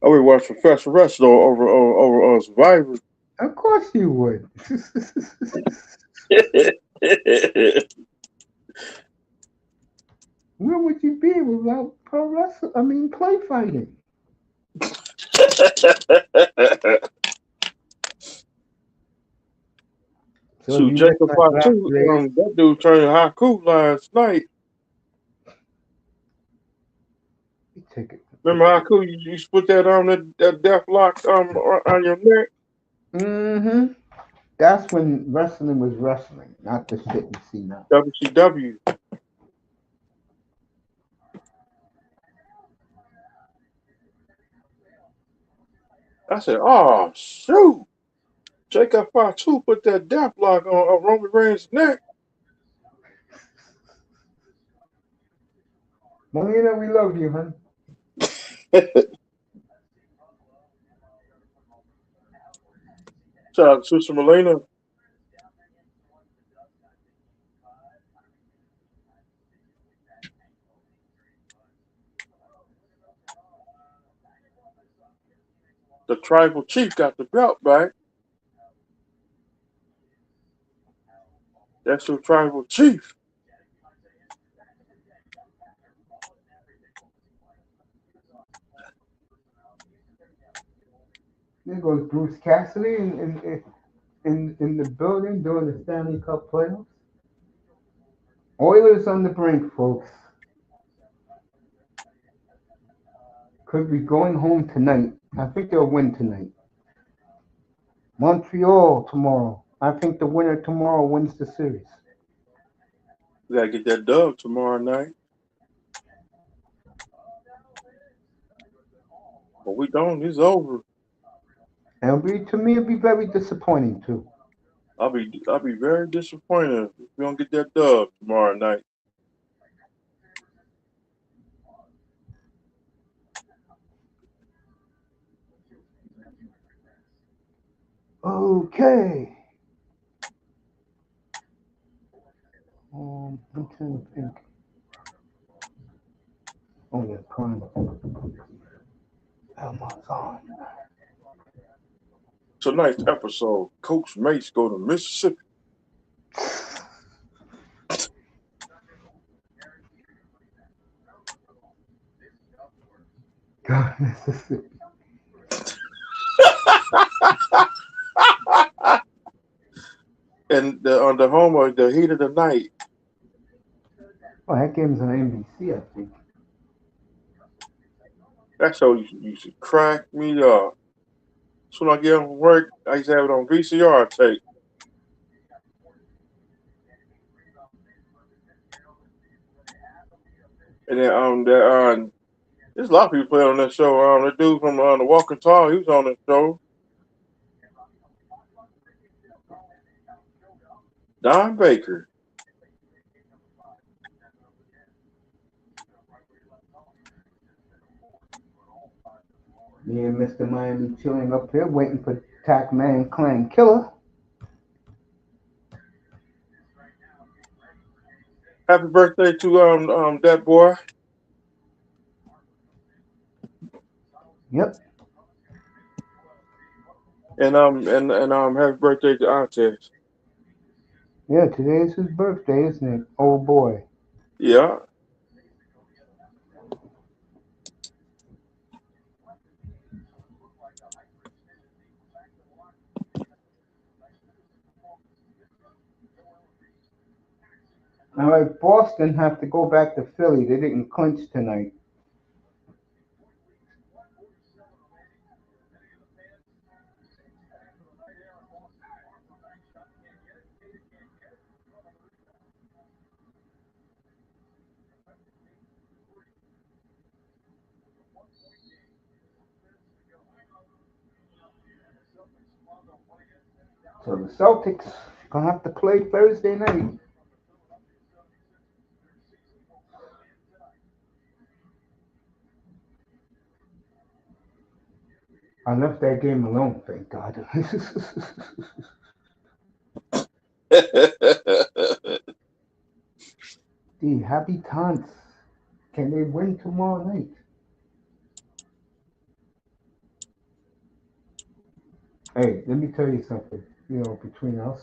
I would watch Professor Rush though over Survivor. Of course you would. Where would you be without pro wrestling? I mean, play fighting. So Shoot, you met Jacob my draft Fatu, grade. that dude turned haiku last night. You take it. Remember haiku? You used to put that on that death lock on your neck. Mm-hmm. That's when wrestling was wrestling, not the shit you see now. WCW. I said, "Oh shoot!" Jacob 5-2 put that death block on Roman Reigns' neck. Melina, we love you, hon. Shout out to Sister Melina. The tribal chief got the belt back. That's your tribal chief. There goes Bruce Cassidy in the building during the Stanley Cup playoffs. Oilers on the brink, folks. Could be going home tonight. I think they'll win tonight. Montreal tomorrow. I think the winner tomorrow wins the series. We gotta get that dub tomorrow night. But we don't. It's over. To me, it'll be very disappointing too. I'll be very disappointed if we don't get that dub tomorrow night. Okay. I'm trying to think. Oh yeah, Prime. Amazon. Tonight's episode, Coach Mace go to Mississippi. God, Mississippi. And on the home of the heat of the night. Oh, that game's on NBC, I think. That show used to crack me up. Soon I get home from work, I used to have it on VCR tape. And then there's a lot of people playing on that show. The dude from The Walking Tall, he was on that show. Don Baker. Me and Mr. Miami chilling up here, waiting for Tac Man Clan Killer. Happy birthday to that boy. Yep. And happy birthday to Antes. Yeah, today's his birthday, isn't it? Oh boy. Yeah. All right, Boston have to go back to Philly. They didn't clinch tonight. So the Celtics gonna have to play Thursday night. I left that game alone, thank God. The Habitants. Can they win tomorrow night? Hey, let me tell you something. You know, between us,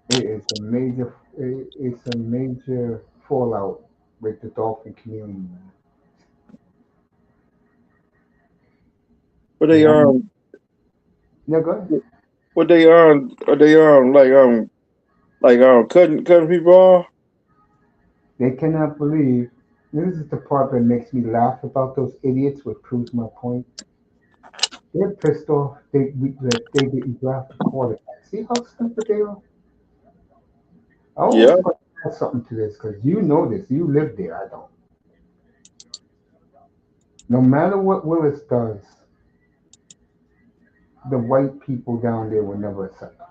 it's a major fallout with the Dolphin community, man. What they Yeah, I mean, no, go ahead. what they are they cutting people off? They cannot believe. This is the part that makes me laugh about those idiots, what proves my point. They're pissed off that they didn't draft a quarterback. See how stupid they are? I Yeah. always want to add something to this because you know this. You live there. I don't. No matter what Willis does, the white people down there were never accepted.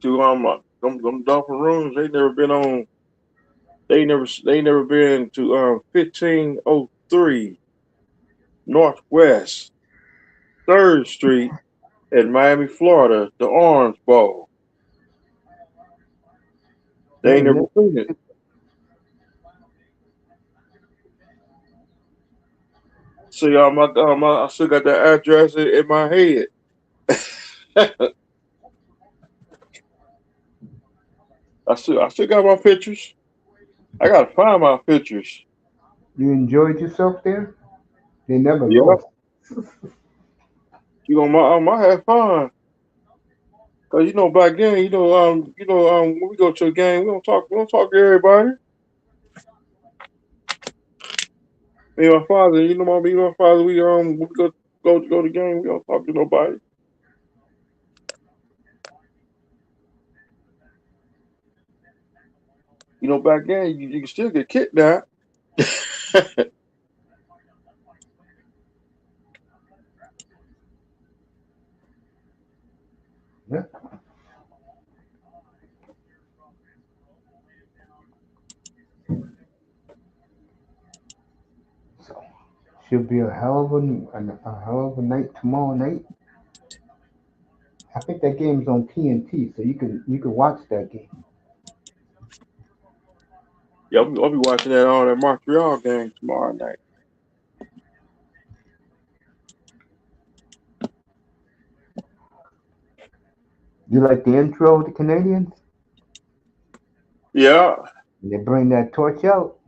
To them Dolphin rooms, they never been on. They never been to 1503 Northwest Third Street in Miami, Florida, the Orange Bowl. They They ain't never never, seen it. See, I still got that address in my head. I still got my pictures. I gotta find my pictures. you enjoyed yourself there. They never Yeah, lost. you know, I have fun. Cause back then, when we go to a game, we don't talk to everybody. Me and my father, me and my father, when we go to the game, we don't talk to nobody. Back then you can still get kidnapped. Yeah. So should be a hell of a night tomorrow night. I think that game's on TNT, so you can watch that game. Yeah, I'll be watching that Montreal game tomorrow night. You like the intro of the Canadians? Yeah, They bring that torch out.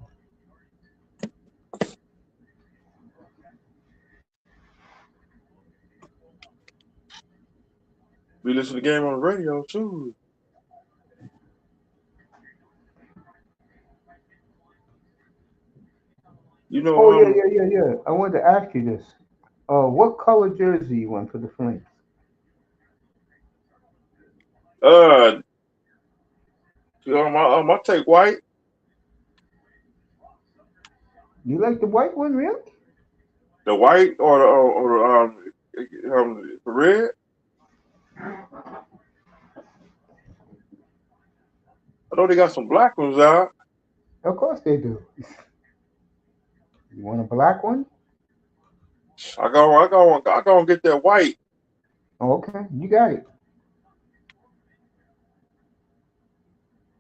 we listen to the game on the radio too. You know, Oh yeah, yeah, yeah, yeah. I wanted to ask you this. What color jersey you want for the Flames? uh, I take white, You like the white one, really? the white the red. I know they got some black ones out. Of course they do. You want a black one? I go and get that white. Oh, okay, you got it.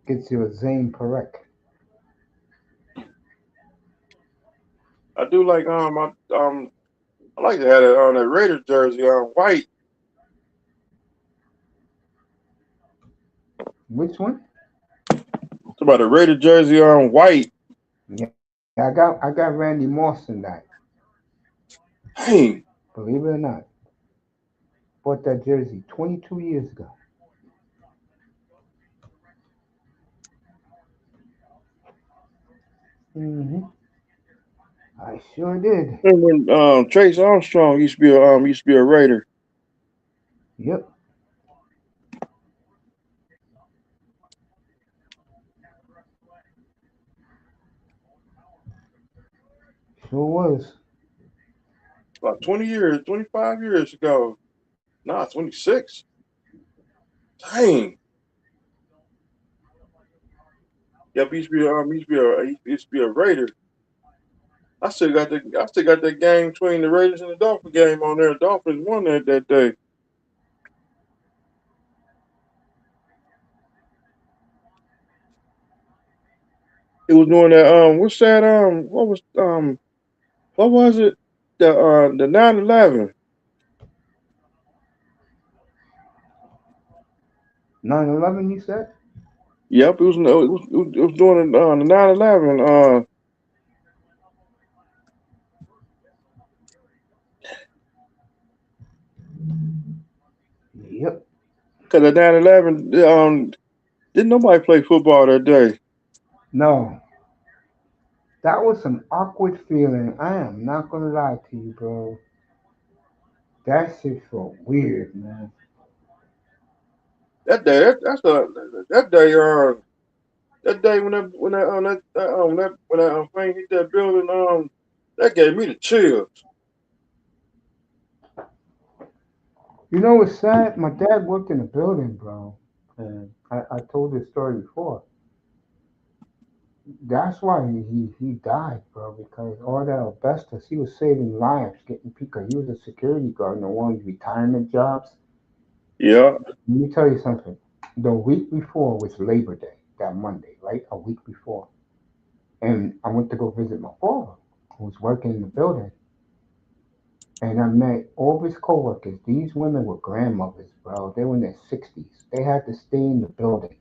Gets you a Zane Perek. I do like I like to have that on that Raiders jersey on white. Which one? It's about the Raider jersey on white. Yeah, I got Randy Moss in that. Dang, Believe it or not, bought that jersey 22 years ago. Hmm. I sure did. remember when Trace Armstrong used to be a Raider. Yep, sure was. About 20 years, 25 years ago. Nah, 26. Dang. Yep, he used to be a Raider. I still got that game between the Raiders and the Dolphins game on there. The Dolphins won that day. It was doing that what's that what was it? The 9/11. 9/11, you said? Yep, it was doing the 9/11. Yep. Cause the 9/11 didn't nobody play football that day. No, that was an awkward feeling. I am not gonna lie to you, bro. That shit felt weird, man. That day, that day, that day when that plane hit that building, that gave me the chills. You know what's sad? My dad worked in a building, bro. And I told this story before. That's why he died, bro, because all that asbestos, he was saving lives, getting people. He was a security guard in one of these retirement jobs. Yeah, Let me tell you something. The week before was Labor Day, that Monday, right? A week before. And I went to go visit my father, who was working in the building. And I met all of his coworkers. These women were grandmothers, bro. They were in their 60s. They had to stay in the building.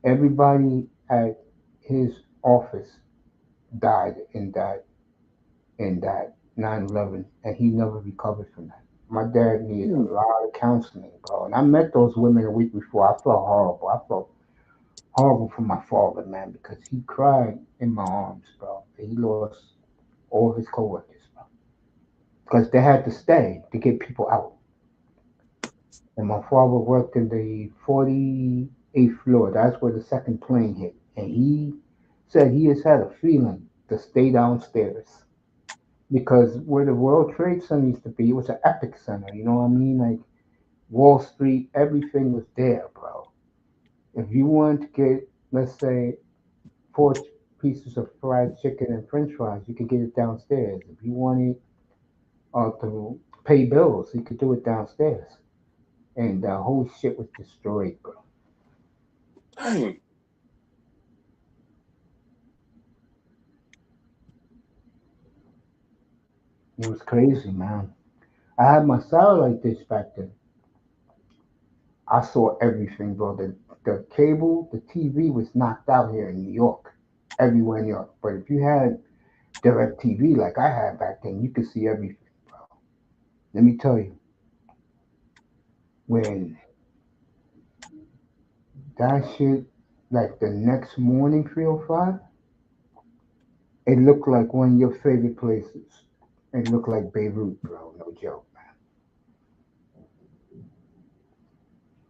Everybody at his office died in that 9/11, and he never recovered from that. My dad needed a mm, lot of counseling, bro. And I met those women a week before. I felt horrible. I felt horrible for my father, man, because he cried in my arms, bro. He lost all his coworkers, bro, because they had to stay to get people out. And my father worked in the 48th floor. That's where the second plane hit. And he said he has had a feeling to stay downstairs because where the World Trade Center used to be, it was an epic center. You know what I mean? Like Wall Street, everything was there, bro. If you wanted to get, let's say, four pieces of fried chicken and French fries, you could get it downstairs. If you wanted to pay bills, you could do it downstairs. And the whole shit was destroyed, bro. dang. It was crazy, man. I had my satellite dish back then. I saw everything, bro. The cable, the TV was knocked out here in New York, everywhere in New York. But if you had direct TV like I had back then, you could see everything, bro. Let me tell you, when that shit, like the next morning, 3:05, it looked like one of your favorite places. It looked like Beirut, bro. No joke, man.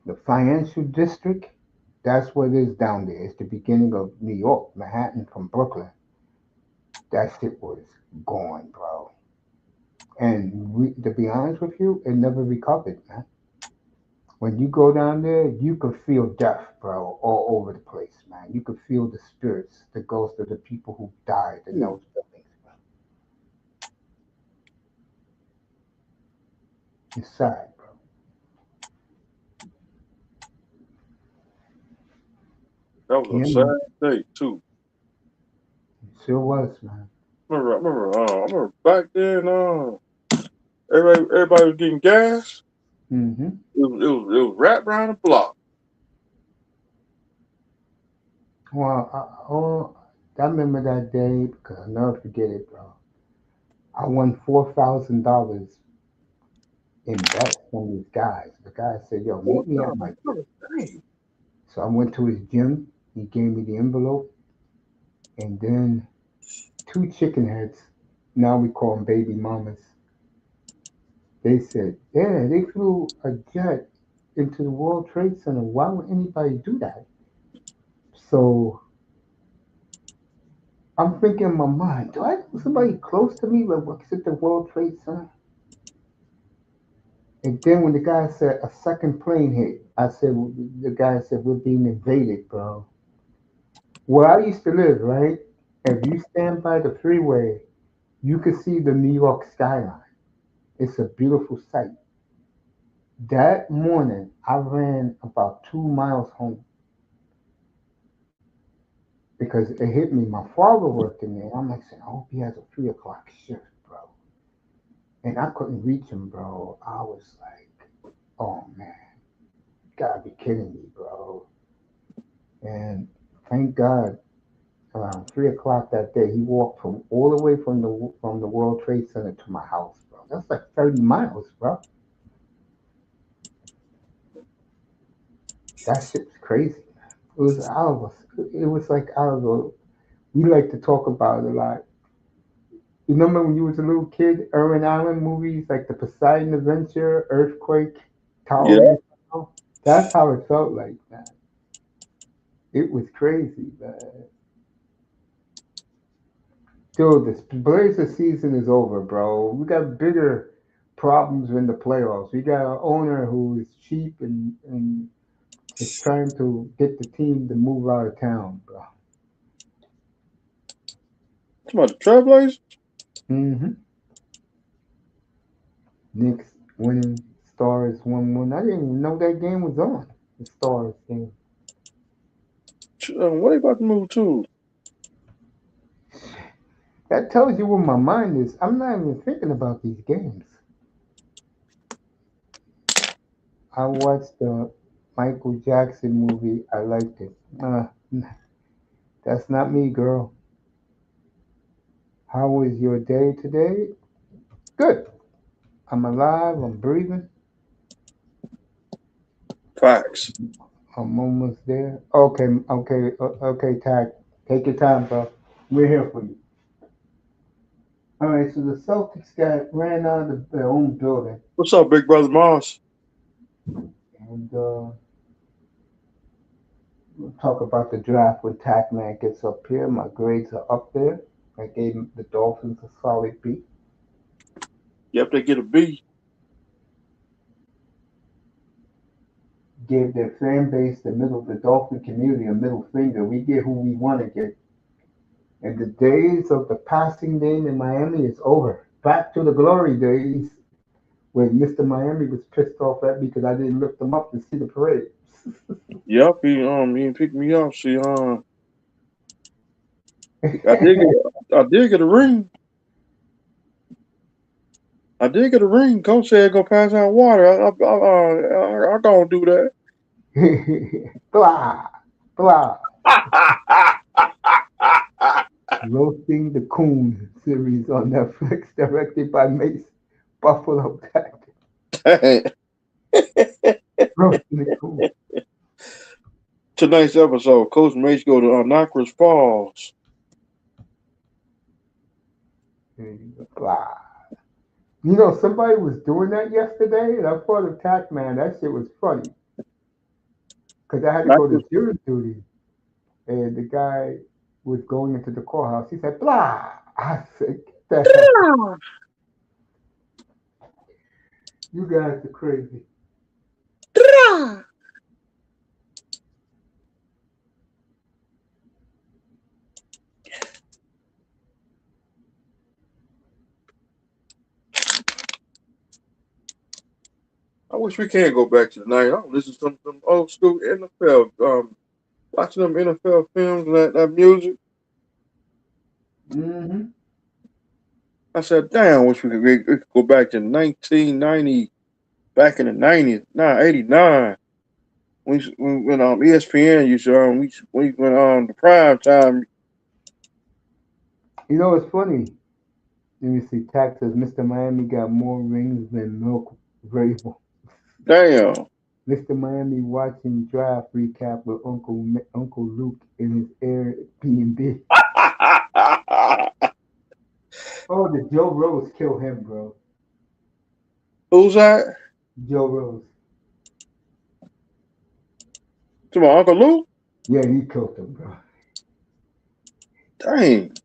The financial district, that's what it is down there. It's the beginning of New York, Manhattan from Brooklyn. That shit was gone, bro. And to be honest with you, it never recovered, man. When you go down there, you could feel death, bro, all over the place, man. You could feel the spirits, the ghosts of the people who died in Mm, those buildings, bro. It's sad, bro. that was Yeah, a man. sad day too. It sure was, man. I remember back then. Everybody was getting gas. Hmm. It was wrapped around the block. Well, I remember that day because I'll never forget it, bro. I won $4,000 in bets from these guys. The guy said, "Yo, Four meet me at my thousand gym." dollars. Dang. So I went to his gym. He gave me the envelope, and then two chicken heads. Now we call them baby mamas. They said, "Yeah, they flew a jet into the World Trade Center. Why would anybody do that?" So I'm thinking in my mind, do I know somebody close to me that works at the World Trade Center? And then when the guy said a second plane hit, I said, the guy said, we're being invaded, bro. Where I used to live, right? If you stand by the freeway, you can see the New York skyline. It's a beautiful sight. That morning, I ran about 2 miles home because it hit me. My father worked in there. I'm like saying, I hope he has a 3 o'clock shift, bro. And I couldn't reach him, bro. I was like, oh man, you gotta be kidding me, bro. And thank God, around 3 o'clock that day, he walked from all the way from the World Trade Center to my house, bro. That's like 30 miles, bro. That shit was crazy, man. It was out of us. It was like out of a. We like to talk about it a lot. You remember when you was a little kid, Irwin Allen movies like the Poseidon Adventure, Earthquake, Tower of Yeah. the That's how it felt like, man. It was crazy, man. Dude, this Blazer season is over, bro. We got bigger problems in the playoffs. We got an owner who is cheap and is trying to get the team to move out of town, bro. Come on, the Trailblazers. hmm Knicks winning, Stars 1-1. I didn't even know that game was on. The Stars game. What they about to move to? That tells you where my mind is. I'm not even thinking about these games. I watched the Michael Jackson movie. I liked it. That's not me, girl. How was your day today? Good. I'm alive. I'm breathing. Facts. I'm almost there. Okay, Tag. Take your time, bro. We're here for you. All right, so the Celtics got ran out of their own building, What's up, Big Brother Moss? and we'll talk about the draft when Tacman gets up here. My grades are up there. I gave the Dolphins a solid B. Yep, they get a B. Gave their fan base, the Dolphin community, a middle finger. We get who we want to get. And the days of the passing game in Miami is over. Back to the glory days when Mr. Miami was pissed off at me because I didn't lift him up to see the parade. Yep, he picked me up. See, I did get I did get a ring. I did get a ring. Coach said go pass out water. I gonna do that. Blah, blah. Roasting the Coon series on Netflix, directed by Mace Buffalo Tactics. Roasting the Coon. Tonight's episode, Coach Mace go to Niagara Falls. Blah. You know, somebody was doing that yesterday, and I thought of Tac Man. That shit was funny. Because I had to go to Niagara. jury duty, and the guy was going into the courthouse. He said, blah. I said, get the heck. You guys are crazy. I wish we can go back to the night. I listen to some old school NFL. Watching them NFL films and that music. hmm I said, damn, wish we could go back to 1990, back in the 90s, 89. When ESPN used to we went on the prime time. You know, it's funny. Let me see. Tax says Mr. Miami got more rings than Milk Vrabel. Damn. Mr. Miami watching draft recap with Uncle Luke in his Airbnb. Oh, the Joe Rose kill him, bro. Who's that? Joe Rose. To my Uncle Lou? Yeah, he killed him, bro. Dang.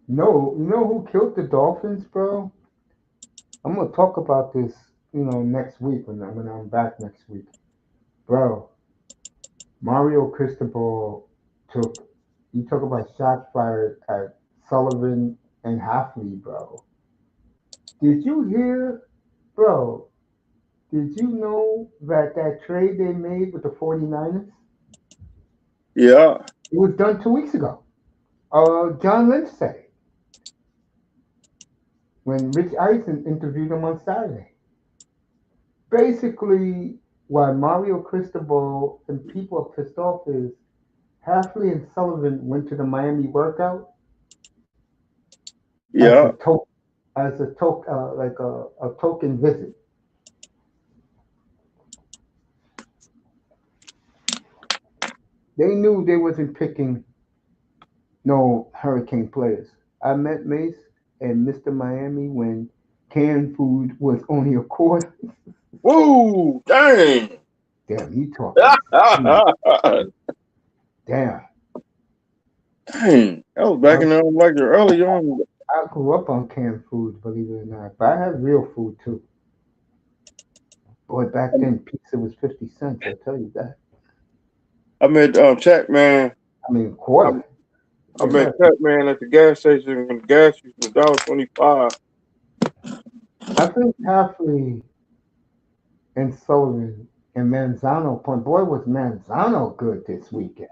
No, you know who killed the Dolphins, bro? I'm gonna talk about this, next week when I'm back next week, bro. Mario Cristobal took. You talk about shots fired at Sullivan and Halfley, bro. Did you hear, bro? Did you know that trade they made with the 49ers? Yeah. It was done 2 weeks ago. John Lynch said it when Rich Eisen interviewed him on Saturday. Basically, why Mario Cristobal and people are pissed off is Halfley and Sullivan went to the Miami workout as a Yeah. token, like a token visit. They knew they wasn't picking no Hurricane players. I met Mace and Mr. Miami when canned food was only a quarter. Woo! Dang. Damn, you talking sweet. Damn. Dang, that was back I, in like the early on. I grew up on canned foods, believe it or not, but I had real food too. Boy, back then pizza was 50 cents. I'll tell you that. I met Chat Man. I mean, a I, quarter. I They met left. Chat Man at the gas station when the gas used to be $1.25. I think Halfley and Sullivan and Manzano point. Boy, was Manzano good this weekend.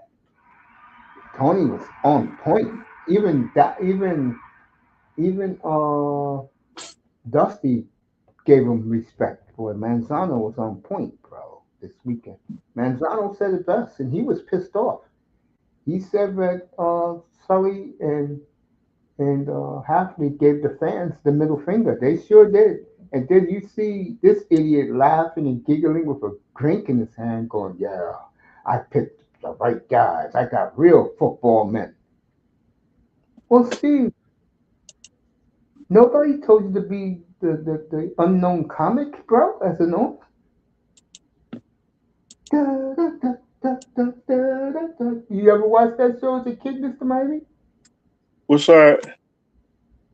Tony was on point. Even that, even Dusty gave him respect. Boy, Manzano was on point, bro, this weekend. Manzano said it best, and he was pissed off. He said that Sully and Halfley gave the fans the middle finger. They sure did. And then you see this idiot laughing and giggling with a drink in his hand, going, "Yeah, I picked the right guys. I got real football men." Well, Steve, nobody told you to be the unknown comic, bro, as an owner. You ever watch that show as a kid, Mr. Miley? What's that?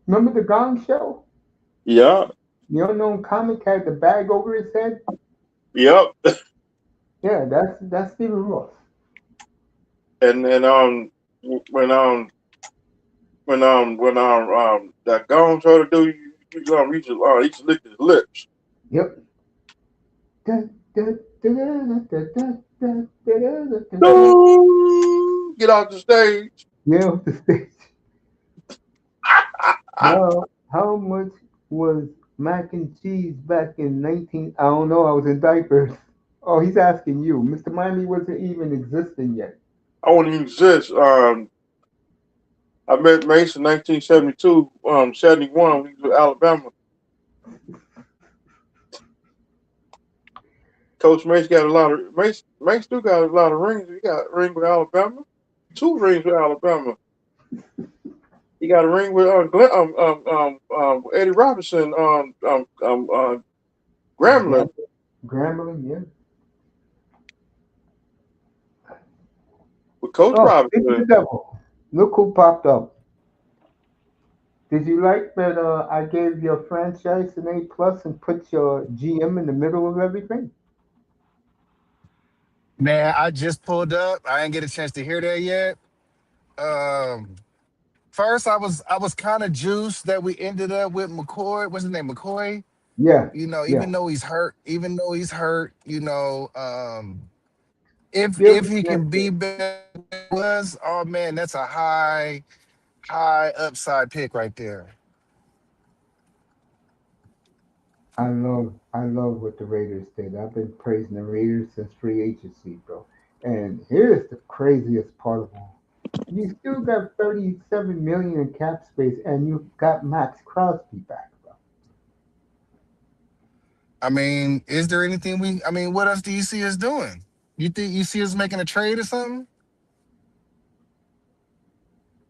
Remember the Gong Show? Yeah, The unknown comic had the bag over his head. yep. Yeah, that's Stephen Ross. And when that gone try to do you he just licked his lips. Yep. No, get off the stage. Yeah, the stage. How much was mac and cheese back in 19? I don't know. I was in diapers. Oh, he's asking you. Mr. Miami wasn't even existing yet. I won't even exist. I met Mason 1972, 71 when he was at Alabama. Coach Mace got a lot of Mace still got a lot of rings. He got a ring with Alabama, two rings with Alabama. He got a ring with Eddie Robinson, Grambling Grambling, yeah. with Coach Oh, speak of the Robinson. devil. Look who popped up. Did you like that I gave your franchise an A plus and put your GM in the middle of everything? Man, I just pulled up. I didn't get a chance to hear that yet. Um, First, I was kind of juiced that we ended up with McCoy. What's his name? McCoy. Yeah, yeah. If Give he me can a be better than he was, oh man, that's a high upside pick right there. I love what the Raiders did. I've been praising the Raiders since free agency, bro. And here's the craziest part of all. You still got 37 million in cap space and you got Max Crosby back, bro. I mean, is there anything we? I mean, what else do you see us doing? You think you see us making a trade or something?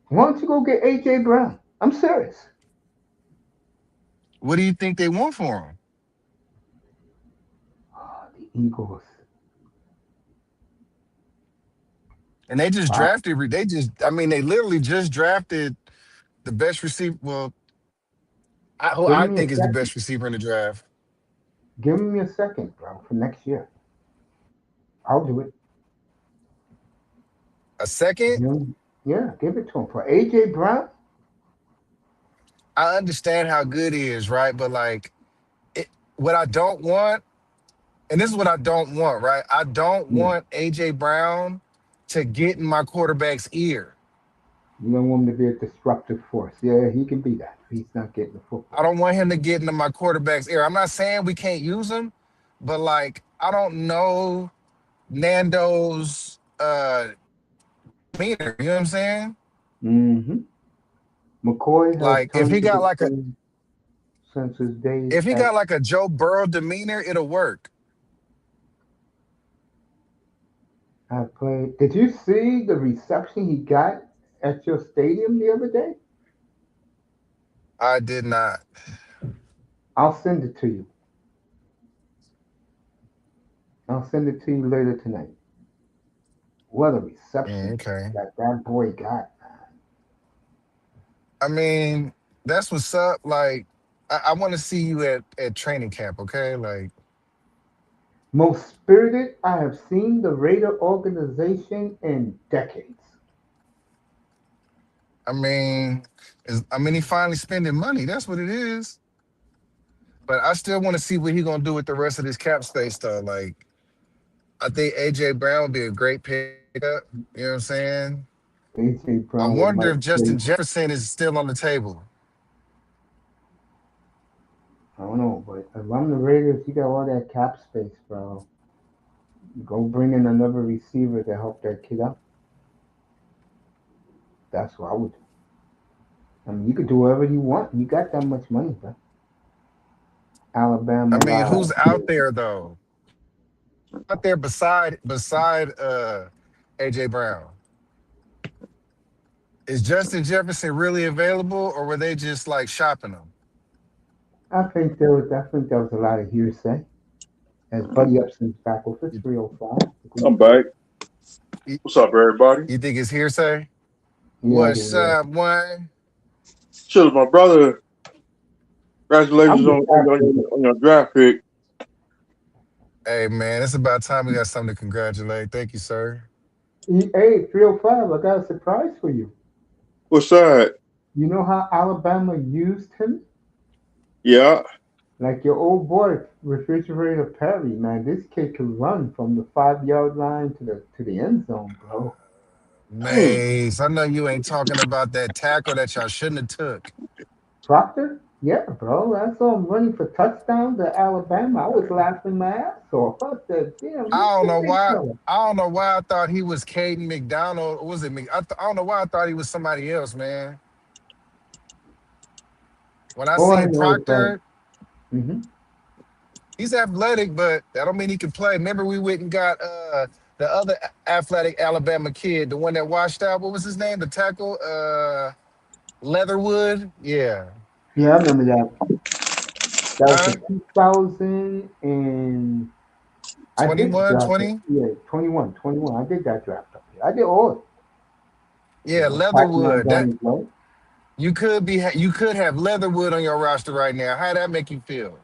Why don't you go get AJ Brown? I'm serious. What do you think they want for him? Oh, the Eagles. And they just Wow. drafted. They just. I mean, they literally just drafted the best receiver. Well, who Give I me a think is the second. best receiver in the draft. Give me a second, bro, for next year. I'll do it. A second. Yeah, give it to him. For AJ Brown? I understand how good he is, right? But like, it, what I don't want, and this is what I don't want, right? I don't Yeah. want AJ Brown to get in my quarterback's ear. You don't want him to be a disruptive force. Yeah, he can be that. He's not getting the I football. don't want him to get into my quarterback's ear. I'm not saying we can't use him, but like, I don't know Nando's demeanor. You know what I'm saying? Hmm. McCoy has Like, turned to the same since his days if he at got like a Joe Burrow demeanor, it'll work. play. Did you see the reception he got at your stadium the other day? I did not. I'll send it to you. I'll send it to you later tonight. What a reception Okay. that boy got. I mean, that's what's up. Like, I want to see you at training camp. Okay. Like, Most spirited I have seen the Raider organization in decades. he finally spending money. That's what it is. But I still want to see what he gonna do with the rest of this cap space, though. Like, I think AJ Brown would be a great pickup. You know what I'm saying? AJ I Brown with wonder Mike if Justin Chase. Jefferson is still on the table. I don't know, but if I'm the Raiders, you got all that cap space, bro. Go bring in another receiver to help that kid out. That's what I would do. I mean, you could do whatever you want. You got that much money, bro. I Alabama mean, got who's out there though? Out there beside AJ Brown? Is Justin Jefferson really available, or were they just like shopping him? I think there was a lot of hearsay. As Buddy Upson's back with us, You, 305. I'm back. you What's up, everybody? you think it's hearsay? Yeah, What's yeah. up, one? Chill, my brother. I'm Congratulations just asking. on your draft pick. Hey man, it's about time we got something to congratulate. Thank you, sir. Hey, 305, I got a surprise for you. What's that? You know how Alabama used him? Yeah. Like your old boy, Refrigerator Perry, man. This kid can run from the 5 yard line to the end zone, bro. Dang. Mace, I know you ain't talking about that tackle that y'all shouldn't have took. Proctor? Yeah, bro. I saw him running for touchdowns at Alabama. I was laughing my ass off. I said, damn, look I don't at know big why. fella. I don't know why I thought he was Caden McDonald. Or was it me? I don't know why I thought he was somebody else, man. When I All I seen know is that, Proctor, hmm he's athletic, but that don't mean he can play. Remember, we went and got the other athletic Alabama kid, the one that washed out. What was his name? The tackle, Leatherwood. Yeah, yeah, I remember that. That was the huh? 2000 and I did 21, draft it. 20. Yeah, 21, 21. I did that draft up here. I did all it. Yeah, Pac-Man Leatherwood. down That his way. you could have Leatherwood on your roster right now. How that make you feel?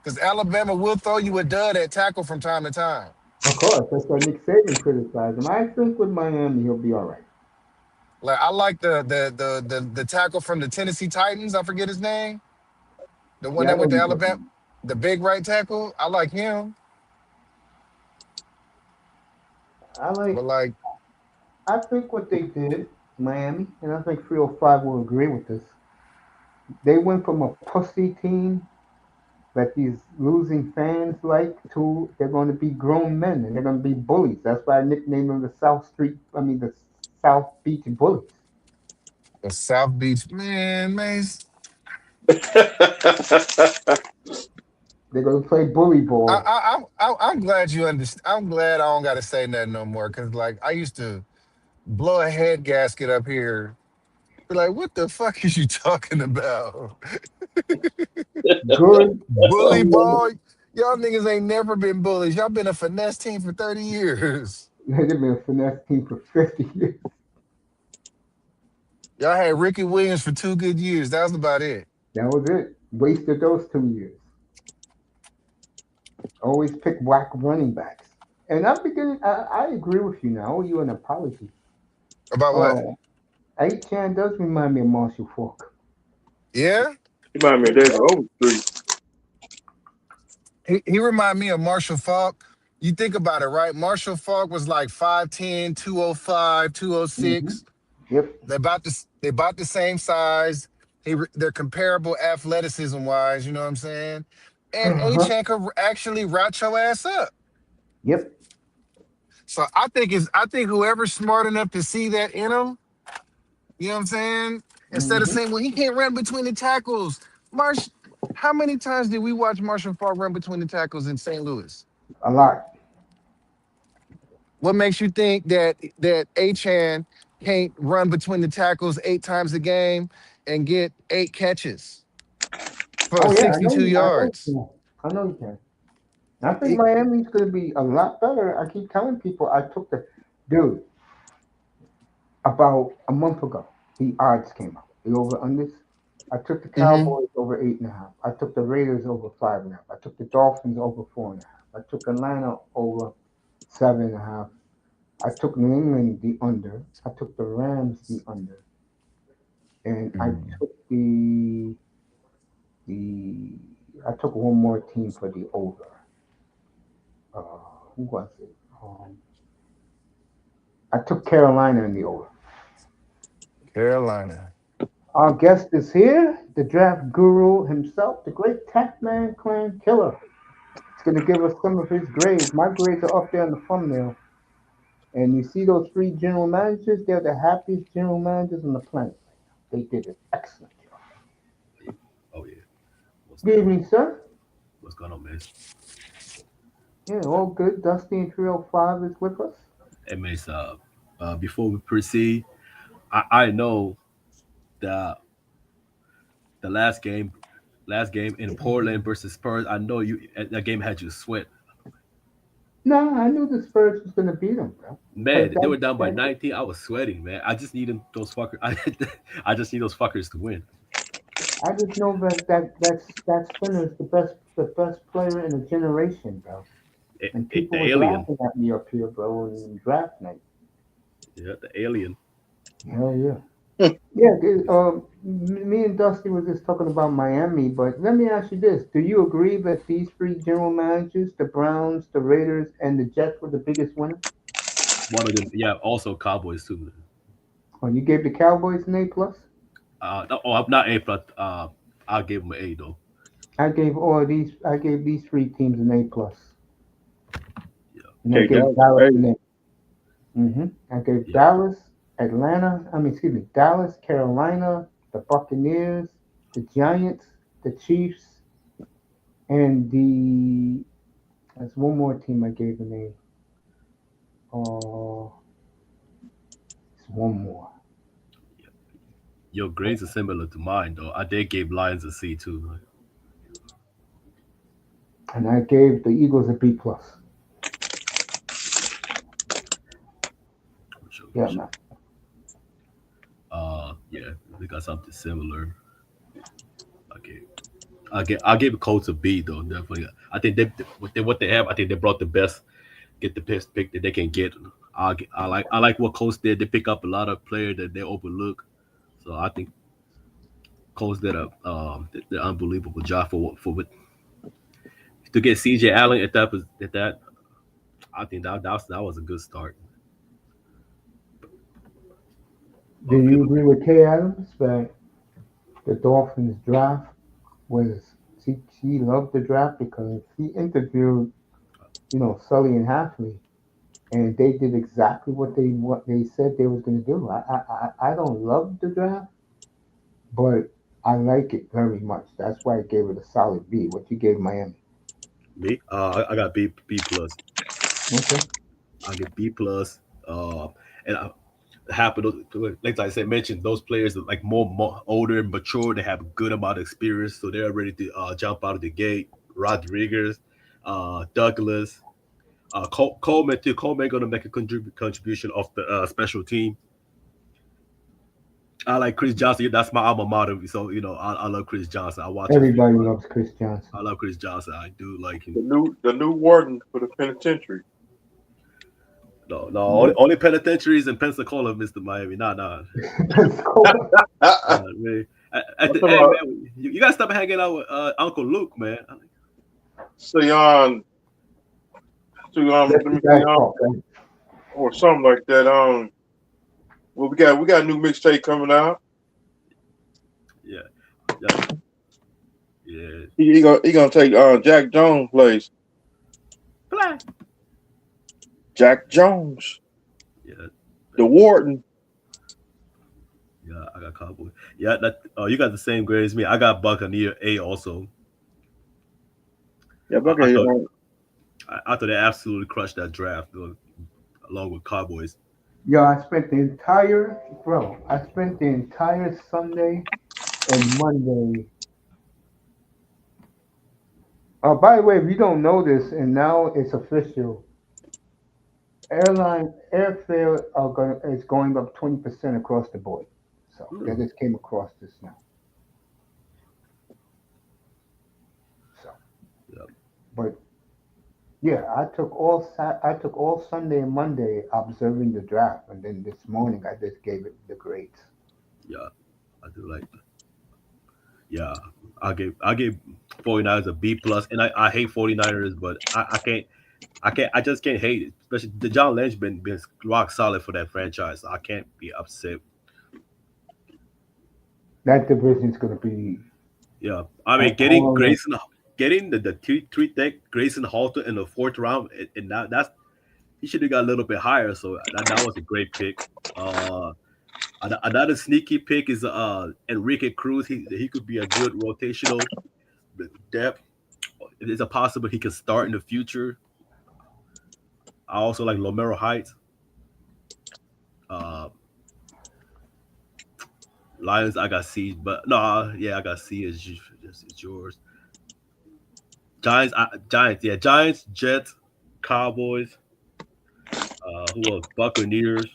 Because Alabama will throw you a dud at tackle from time to time. Of course, that's what Nick Saban criticized him. I think with Miami, he'll be all right. Like I like the tackle from the Tennessee Titans. I forget his name. The one Yeah, I that know went to you Alabama. talking. The big right tackle. I like him. I But like. like, I think what they did, Miami, and I think 305 will agree with this. They went from a pussy team that these losing fans like to they're going to be grown men and they're going to be bullies. That's why I nicknamed them the South Street. I mean the South Beach Bullies. the South Beach man, Mace. They're going to play bully ball. I'm glad you understand. I'm glad I don't got to say nothing no more. Cause like I used to blow a head gasket up here. Be like, what the fuck is you talking about? Good. Bully ball. Y'all niggas ain't never been bullies. Y'all been a finesse team for 30 years. They've been a finesse team for 50 years. Y'all had Ricky Williams for 2 good years. That was about it. That was it. Wasted those 2 years. Always pick whack running backs. And I'm beginning. I agree with you now. I owe you an apology. About what? Uh, 8chan does remind me of Marshall Falk. Yeah? You remind me of David Overstreet. He remind me of Marshall Falk. You think about it, right? Marshall Falk was like 5'10", 205, Mm-hmm. 206. Yep. They about the same size. They're comparable athleticism wise, you know what I'm saying? And Uh-huh. A-Chan could actually route your ass up. Yep. So I think whoever's smart enough to see that in him, you know what I'm saying? Instead of Mm-hmm. saying, well, he can't run between the tackles. Marsh, how many times did we watch Marshall Falk run between the tackles in St. Louis? A lot. What makes you think that Achan can't run between the tackles 8 times a game and get 8 catches for Oh yeah, I know 62 you. I know you yards? can. I know you can. I think Miami's going to be a lot better. I keep telling people I took the dude about a month ago. The odds came out. The over unders. I took the Mm-hmm. Cowboys over 8.5. I took the Raiders over 5.5. I took the Dolphins over 4.5. I took Atlanta over 7.5. I took New England the under. I took the Rams the under, and I Mm. took the I took one more team for the over. Who was it? I took Carolina in the over. Carolina. Our guest is here, the draft guru himself, the great Tackman Clan Killer. He's going to give us some of his grades. My grades are up there on the thumbnail. And you see those three general managers? They're the happiest general managers on the planet right now. They did an excellent job. Oh yeah. What's Good good? evening, sir. What's going on, man? Yeah, all good. Dusty in 305 is with us. Hey, man. Before we proceed, I know that the last game in Portland versus Spurs. I know that game had you sweat. No, I knew the Spurs was going to beat them, bro. But Man, they were down by 19. I was sweating, man. I just needed those fuckers. I just need those fuckers to win. I just know that Spinner is the best player in a generation, bro. And people The was alien, laughing at me up here, bro, in draft night. yeah, the alien. Hell yeah. Yeah, me and Dusty were just talking about Miami, but let me ask you this. Do you agree that these three general managers, the Browns, the Raiders, and the Jets were the biggest winners? One of them, yeah. Also Cowboys too. Oh, you gave the Cowboys an A plus? No, oh, I'm not A, but I'll give them an A though. I gave these three teams an A plus. Yeah, And I Okay, gave Dallas. Dallas Hey, an A. I gave yeah, Dallas, Atlanta, excuse me, Dallas, Carolina, the Buccaneers, the Giants, the Chiefs, and there's one more team I gave a name. Oh, it's one more. yeah. Your grades are similar to mine though. I did give Lions a C too. Like, And I gave the Eagles a B plus. for sure, for Yeah, sure. man. Yeah, we got something similar. Okay, I gave Colts a B though. Definitely, I think what they have. I think they brought the best, get the best pick that they can get. I like what Colts did. They pick up a lot of players that they overlook. So I think Colts did the unbelievable job to get CJ Allen at that. I think that was a good start. Do But you people, agree with Kay Adams that the Dolphins draft was she loved the draft because he interviewed, Sully and Halfley, and they did exactly what they said they was going to do. I don't love the draft, but I like it very much. That's why I gave it a solid B. What you gave Miami? me, I got B plus. Okay. I get B plus. And happen to, like I said, mentioned those players are like more older and mature. They have a good amount of experience, so they're ready to jump out of the gate. Rodriguez, Douglas, Coleman too. Coleman going to make a contribution off the special team. I like Chris Johnson. That's my alma mater. So I love Chris Johnson. I watch his Everybody film. loves Chris Johnson. I love Chris Johnson. I do like him. the new warden for the penitentiary. No, no, only, Yeah. only penitentiaries in Pensacola, Mister Miami. Nah, nah. Pensacola. Man. I'm talking Hey about man, you gotta stop hanging out with Uncle Luke, man. Sion, Let let you me see guys talk. Right? or something like that. Well, we got a new mixtape coming out. Yeah, yeah, yeah. He gonna take Jack Jones' place. Black. Jack Jones, Yeah, the warden. yeah. I got Cowboy. Yeah, that. You got the same grade as me. I got Buccaneer A also. Yeah, I okay. thought I thought they absolutely crushed that draft along with Cowboys. Yo, I spent the entire Sunday and Monday By the way, if you don't know this, and now it's official, airfare is going up 20% across the board. So I Hmm. just came across this now. So, Yeah, but yeah, I took all Sunday and Monday observing the draft, and then this morning I just gave it the grades. yeah, I do like that. Yeah, I gave 49ers a B plus, and I hate 49ers, but I just can't hate it. Especially the John Lynch been rock solid for that franchise. So I can't be upset. That division is going to be Yeah, I a mean getting the three tech Grayson Halter in the fourth round, and that's he should have got a little bit higher. So that was a great pick. Uh, another sneaky pick is Enrique Cruz. He could be a good rotational depth. It is a possible he can start in the future. I also like Lomero Heights. Uh, Lions, I got C, but no, yeah, I got C. It's yours. Giants, yeah, Giants, Jets, Cowboys. Who else? Buccaneers.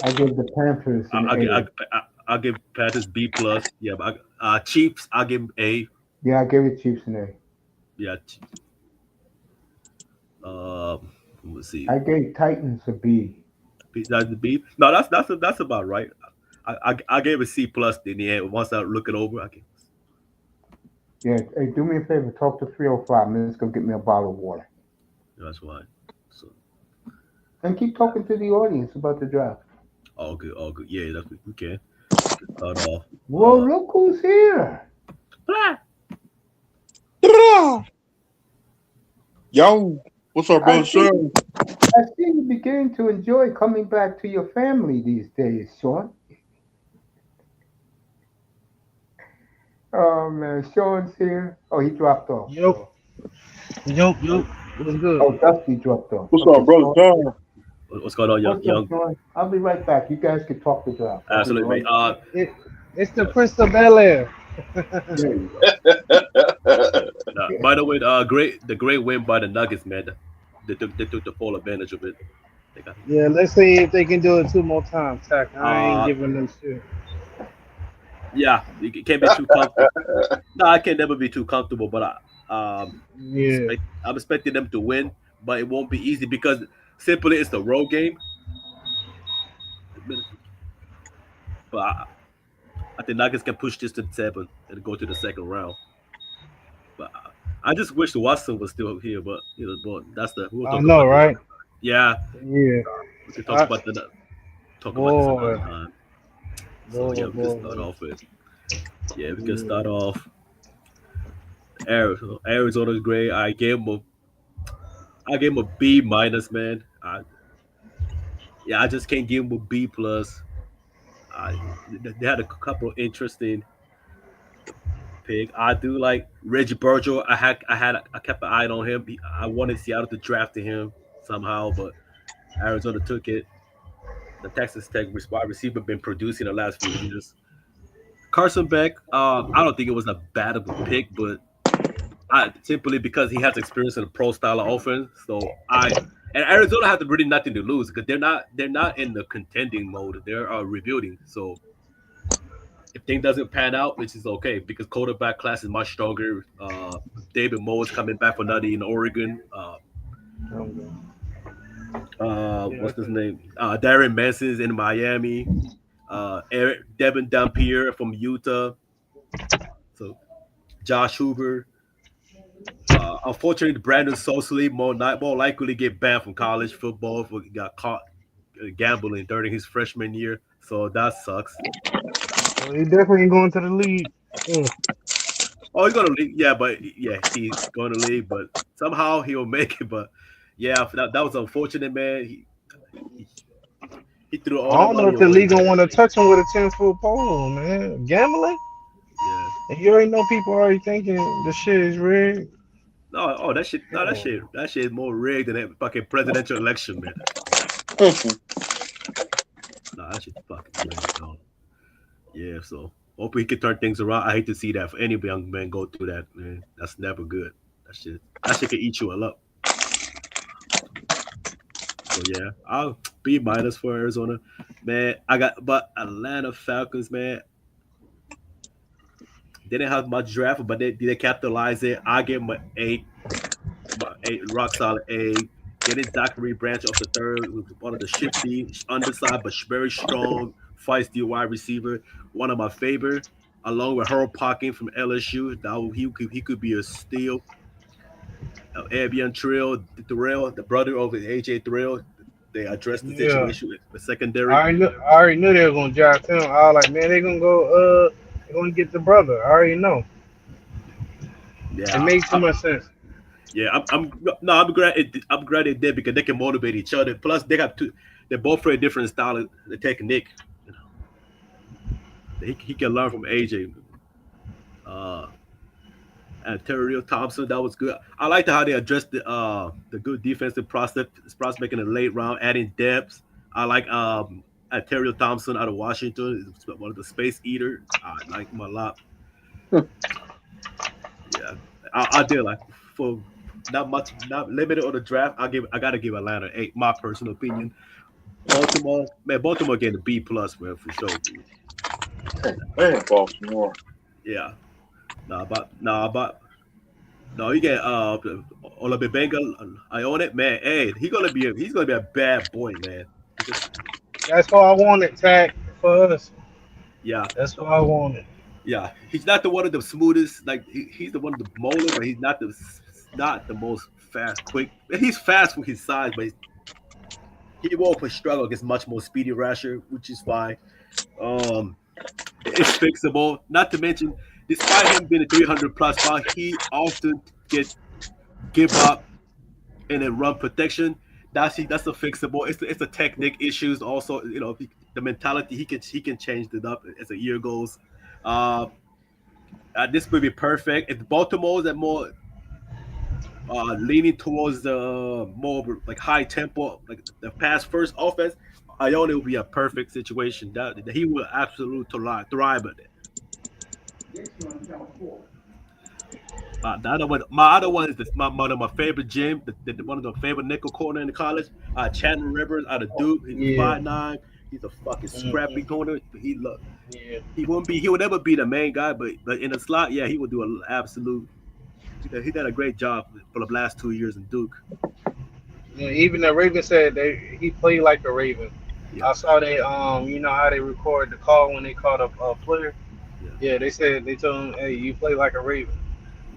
I give the Panthers I, an I, A. I, I give Panthers B plus. Yeah, but Chiefs. I give 'em A. Yeah, I give the Chiefs an A. Yeah. Let's see. I gave Titans a B. That's the B. No, that's about right. I gave a C plus in the end. Once I look it over, I can. Yeah, hey, do me a favor, talk to 305 minutes, go get me a bottle of water. That's why. So And keep talking to the audience about the draft. all good, all good. Yeah, that's we can. We can start off. Well, look who's here. Blah. Yo, what's up, I brother see, Sean? I see you beginning to enjoy coming back to your family these days, Sean. Oh, man, Sean's here. Oh, he dropped off. Yup, So. yup, yup. What's good? Oh, Dusty dropped off. What's Okay, up, brother Sean. Sean? What's going on, What's up, young? Sean? I'll be right back. You guys can talk the draft. I'll be Absolutely, right mate. back. It's the Prince of Bel Air. There you go. Yeah. By the way, the great win by the Nuggets, man. They took the full advantage of it. They got Yeah, let's see if they can do it two more times. Tack. I ain't uh giving them shit. yeah, you can't be too comfortable. No, I can never be too comfortable, but Yeah. I'm expecting them to win, but it won't be easy because simply it's the road game. But I think Nuggets can push this to 7 and go to the second round. But I just wish Watson was still here, but but that's the we'll I talk know, about this. right? Yeah, Yeah. we can I, talk about this another boy, time. So boy, yeah, we can boy, start boy. off with we can Yeah. start off Arizona. Arizona's great. I gave him a B minus, man. I just can't give him a B plus. I they had a couple of interesting pick. I do like Reggie Burgess. I kept an eye on him. I wanted Seattle to draft him somehow, but Arizona took it. The Texas Tech wide receiver been producing the last few years. Carson Beck, I don't think it was a bad of a pick, but I simply because he has experience in a pro style of offense. So and Arizona has really nothing to lose because they're not in the contending mode. They're rebuilding. So if things doesn't pan out, which is okay because quarterback class is much stronger. David Moe is coming back for Nutty in Oregon. Okay. Yeah, What's his okay. name? Darren Manson's in Miami. Devin Dampier from Utah. So Josh Hoover. Unfortunately, Brandon Sosley more likely get banned from college football for he got caught gambling during his freshman year. So that sucks. Well, he definitely ain't going to the league. Mm. Oh, he's gonna leave. Yeah, but yeah, he's going to leave. But somehow he'll make it. But yeah, that was unfortunate, man. He, he threw all I that don't know money if the away, league gonna man. want to touch him with a 10-foot pole, man. Gambling? Yeah. And you already know people already thinking the shit is rigged. No, oh that shit. No, Come on. that shit is more rigged than that fucking presidential election, man. No, that shit's fucking rigged. No. Yeah. So Hope he can turn things around. I hate to see that for any young man go through that, man. That's never good. That shit can eat you up. So yeah, I'll be minus for Arizona, man. But Atlanta Falcons, man. They didn't have much draft, but they capitalize it. I give them an eight, rock solid A. Getting Zachary Branch off the third was one of the shifty, undersized but very strong, feisty wide receiver. One of my favorite, along with Harold Parkin from LSU. He could be a steal. Abian Terrell, the brother of AJ Terrell. They addressed the Yeah. situation with the secondary. I already knew they were gonna draft him. I was like, man, they gonna go. They gonna get the brother. I already know. It Yeah, makes too much sense. yeah. I'm no, I'm glad. I'm glad they did because they can motivate each other. Plus, they got two. They're both very different style of the technique. You know, he can learn from AJ. Uh, and Terry Thompson, that was good. I liked how they addressed the good defensive prospect in the late round, adding depth. I like Terry Thompson out of Washington, is one of the space eaters. I like him a lot. Yeah, I did like for not much, not limited on the draft. I gotta give Atlanta eight. My personal opinion. Baltimore, man, Baltimore getting a B plus, man, for sure. Dude. Man, Baltimore. Yeah, nah, but no, you get Olabibenga. I own it, man. Hey, he's gonna be a bad boy, man. He just That's what I wanted, Tag, for us. yeah, That's what I wanted. yeah. He's not the one of the smoothest. Like he's the one of the molar, but he's not the most fast, quick. He's fast for his size, but he won't push struggle against much more speedy rusher, which is fine. Um, it's fixable. Not to mention, despite him being a 300 plus pound, he often get give up and then run protection. That's a fixable. It's a technique issues also. The mentality he can change it up as the year goes. Uh, this would be perfect if Baltimore's at more leaning towards the more like high tempo, like the pass first offense. Ione will be a perfect situation. That he will absolutely thrive at it. My other one is one of my favorite Jim, one of the favorite nickel corner in the college. Chandler Rivers out of Duke. He's Yeah. 5'9". He's a fucking Hmm. scrappy corner. He look. Yeah. He would never be the main guy, but in the slot, yeah, he would do an absolute. He did a great job for the last 2 years in Duke. Yeah, even the Raven said he played like a Raven. Yeah, I saw they you know how they record the call when they called a player. yeah, Yeah, they said they told him, hey, you play like a Raven.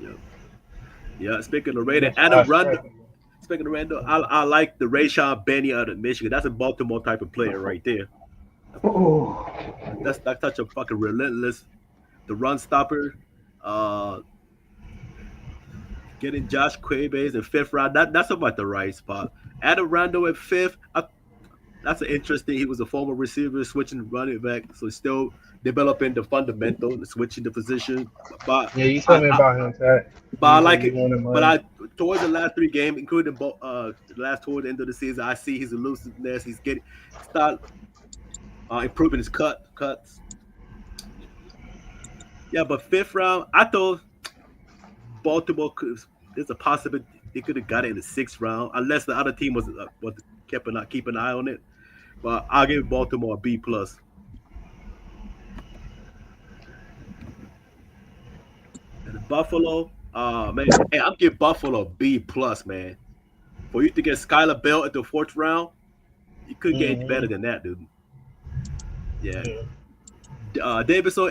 yeah, yeah. Speaking of Raiders, That's why I Adam Randall. strike him. Speaking of Randall, I like the Rayshawn Benny out of Michigan. That's a Baltimore type of player right there. Oh, That's such a fucking relentless, the run stopper. Uh, Getting Josh Quaybase in fifth round. That's about the right spot. Adam Randall at fifth. That's an interesting. He was a former receiver, switching running back, so still developing the fundamental, and switching the position. But Yeah, you told I, me I about him, Tat. but I You said like you it. wanted But money. I towards the last three games, including the last toward the end of the season, I see his elusiveness. He's getting start improving his cuts. Yeah, but fifth round, I thought Baltimore could. There's a possibility they could have got it in the sixth round, unless the other team was keep an eye on it. But I'll give Baltimore a B plus. And Buffalo, man, hey, I'm giving Buffalo a B plus, man. For you to get Skylar Bell at the fourth round, you couldn't get any Hmm. better than that, dude. Yeah, Yeah. Davidson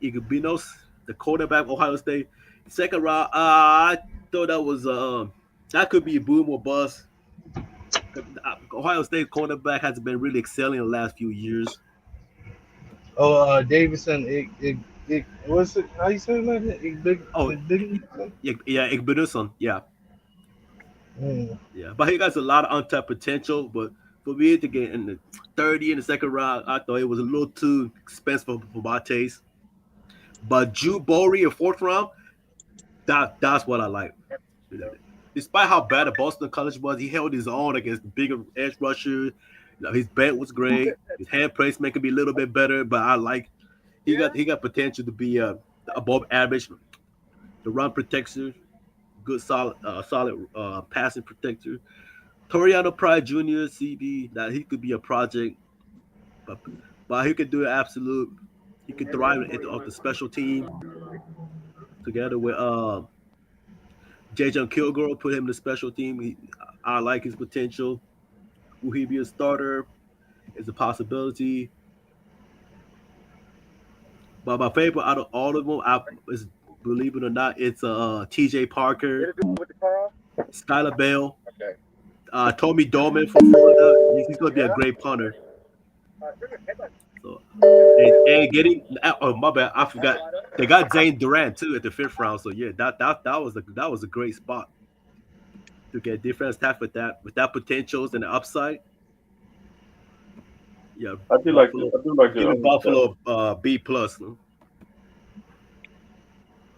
Igubinos, the quarterback, Ohio State, second round. I thought that could be a boom or bust. Ohio State cornerback has been really excelling in the last few years. Oh, Davidson, what's it? How you say it like that? Oh, Ignition? yeah, Igbenusson, yeah, Mm. yeah. But he got a lot of untapped potential. But for me to get in the 30 in the second round, I thought it was a little too expensive for my taste. But Drew Bowery in fourth round, that's what I like. Despite how bad the Boston College was, he held his own against the bigger edge rusher. His bent was great. His hand placement could be a little bit better, but I like he got potential to be above average. The run protector, good solid passing protector. Toriano Pride Jr. CB that he could be a project, but he could do absolute. He could thrive off the special team together with J. Kilgore. Put him in the special team. I like his potential. Will he be a starter? Is a possibility. But my favorite out of all of them, is believe it or not, it's T.J. Parker, Skylar Bell, Tommy Dolman from Florida. He's going to be a great punter. So, and getting oh my bad, I forgot they got Zane Durant too at the 5th round. So yeah, that was a great spot to get defense staff with that potentials and the upside. Yeah, I do like Buffalo. I do like Give me Buffalo B plus.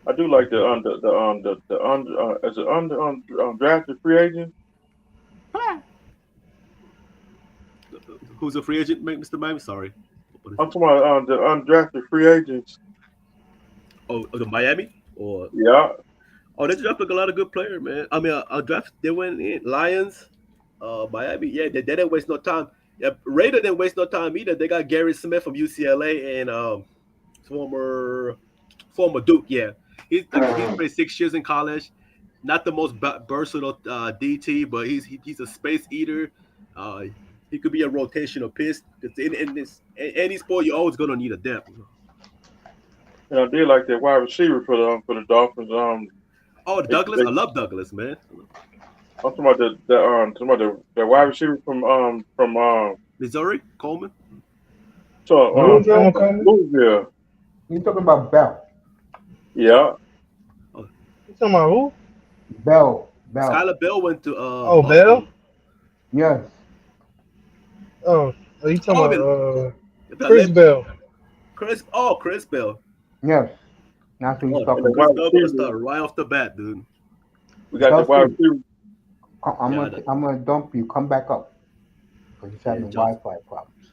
I do like the as an drafted free agent. Who's a free agent, Mr. Miami? Sorry. I'm talking about the undrafted free agents. Oh, the Miami or Yeah, they drafted a lot of good players, man. I mean, draft they went in Lions, Miami. Yeah, they didn't waste no time. Yeah, Raider didn't waste no time either. They got Gary Smith from UCLA and former Duke. Yeah, he's played 6 years in college. Not the most versatile DT, but he's a space eater. Uh, he could be a rotational piece. In any sport, you're always gonna need a depth. and I did like that wide receiver for the Dolphins. Oh, Douglas, I love Douglas, man. I'm talking about the wide receiver from Missouri, Coleman. Louisville. You talking about Bell? Yeah, Oh, You talking about who? Bell. Skylar Bell went to Oh, Buffalo. Bell. Yes. Oh, you talking Oh, I about mean, Chris Bell? Chris Bell. Yes. That's what he's Oh, talking the Chris about. wide Bell gonna receiver. start right off the bat, dude. We got the wide Dusty, receiver. Yeah, I'm gonna dump you. Come back up because he's having Josh. Wi-Fi problems.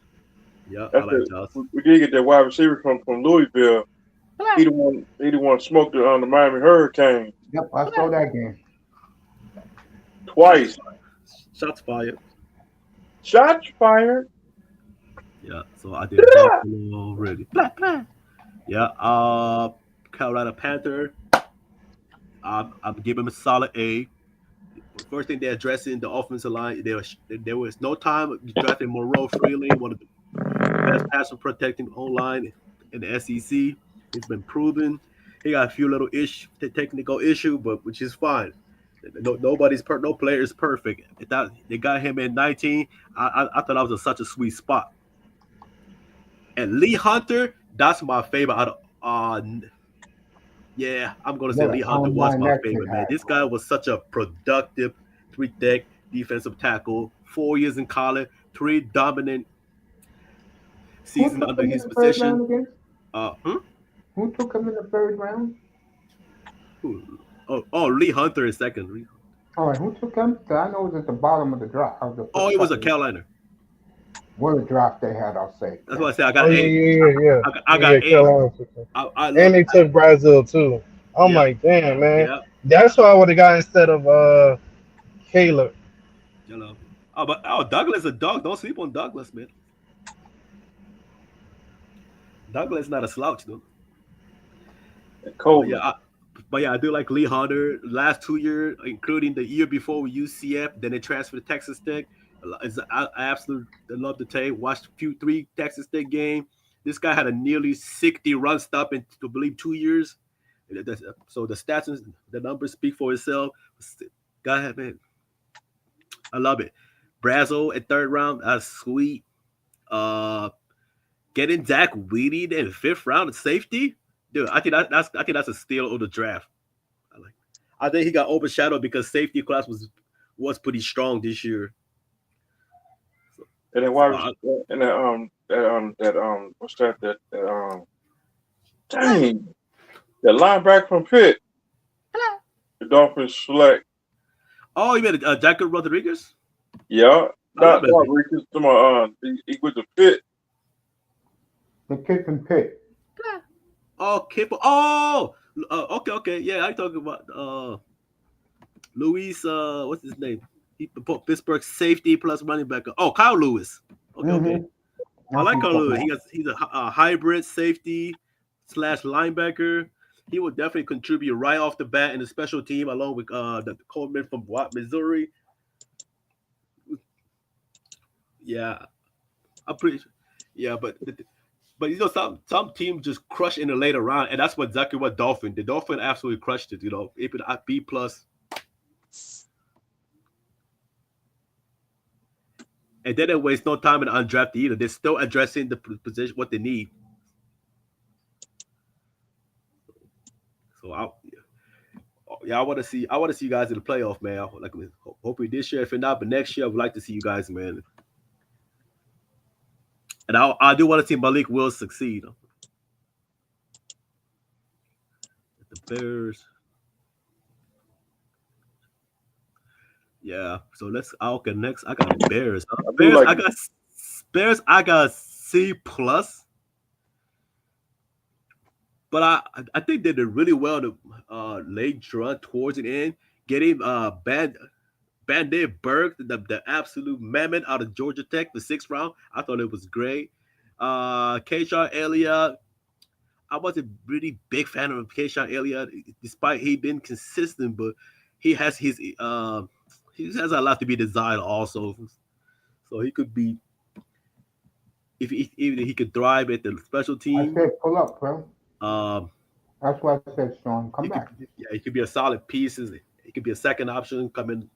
Yeah, I That's like it. Josh. We did get that wide receiver from Louisville. He the one smoked the Miami Hurricane Yep, I saw that game. twice. Shots fired. Shots fired. Yeah, so I did Buffalo already. Yeah, Carolina Panther. I'm giving him a solid A. First thing they're addressing the offensive line. There was no time drafting Moreau Freeling, one of the best passer protecting online in the SEC. It's been proven. He got a few little technical issue, but which is fine. No player is perfect. They got him in 19. I thought that was such a sweet spot. And Lee Hunter, that's my favorite. Yeah, I'm gonna say What Lee an Hunter was online my that kid favorite, man. had. This guy was such a productive three-tech defensive tackle. 4 years in college, 3 dominant Who seasons took under him in his the third position. round again? Uh, hmm? Who took him in the third round? Lee Hunter is second. All right, who took him? 'Cause I know it was at the bottom of the draft of the Oh, first it was a couple. Carolina. What a draft they had, I'll say. That's why I say I Oh got yeah, A. yeah, yeah, yeah. I Yeah, got A. Carolina took him. I And love. they took Brazil too. I'm Yeah, like, damn, man. yeah. That's what I would have got instead of Caleb. You know. But Douglas a dog. Don't sleep on Douglas, man. Douglas not a slouch, though. And But Coleman. yeah, I do like Lee Hunter. Last 2 years, including the year before with UCF, then they transferred to Texas Tech. I absolutely love the tape. Watched three Texas Tech game. This guy had a nearly 60 run stop in, to believe, 2 years. So the stats and the numbers speak for itself. Go ahead, man. I love it. Brazo at 3rd round, that's sweet. Uh, Getting Zach Weedy in 5th round at safety, dude. I think that's a steal of the draft. I think he got overshadowed because safety class was pretty strong this year. And then So, and what's dang, the linebacker from Pitt. The Dolphins select. you mean Jacob Rodriguez? Yeah, I love not Leslie. Ricky. To my he with the Pitt. The kid from Pitt. Oh, Kipper. Oh, okay. Yeah, I talking about Luis. What's his name? He Pittsburgh safety plus running back. Oh, Kyle Lewis. Okay. Mm-hmm. I That's what like he's Kyle talking Lewis. about. He's a hybrid safety slash linebacker. He will definitely contribute right off the bat in the special team, along with the Coleman from Missouri. Yeah, I'm pretty sure. Yeah, but some teams just crush in the later round, and that's what exactly what Dolphin. The Dolphin absolutely crushed it. Even at B plus, and they didn't waste no time in undrafted either. They're still addressing the position what they need. So yeah, I want to see you guys in the playoff, man. Like hopefully this year, if not, but next year I would like to see you guys, man. And I do want to see Malik Willis succeed. The Bears, yeah. So let's okay. Next, I got Bears. Huh? I do like Bears. I got C plus, but I think they did really well to late draw towards the end, getting Bandit Berg, the absolute mammoth out of Georgia Tech, the sixth round. I thought it was great. Keyshawn Elliott, I wasn't really big fan of Keyshawn Elliott, despite he been consistent, but he has his he has a lot to be desired also. So he could be even if he could thrive at the special I team. said pull up, bro. Um, That's why I said, Sean, come he could back. yeah he could be a solid piece. He could be a second option coming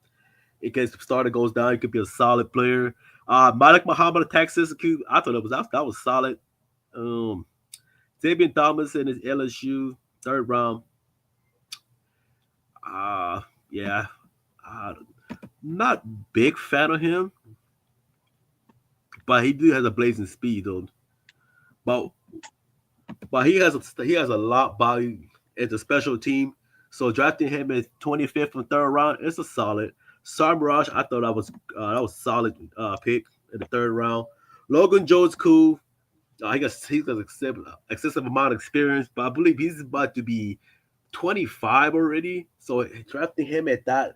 in case the starter goes down. He could be a solid player. Malik Muhammad of Texas, I thought that was solid. Um, Xavier Thomas in his LSU third round. Uh yeah, uh, not big fan of him, but he do has a blazing speed though. But he has a lot body as a special team. So drafting him in 25th and third round, it's a solid. Sarmaraj, I thought that was solid pick in the third round. Logan Jones cool. He's got excessive amount of experience, but I believe he's about to be 25 already. So drafting him at that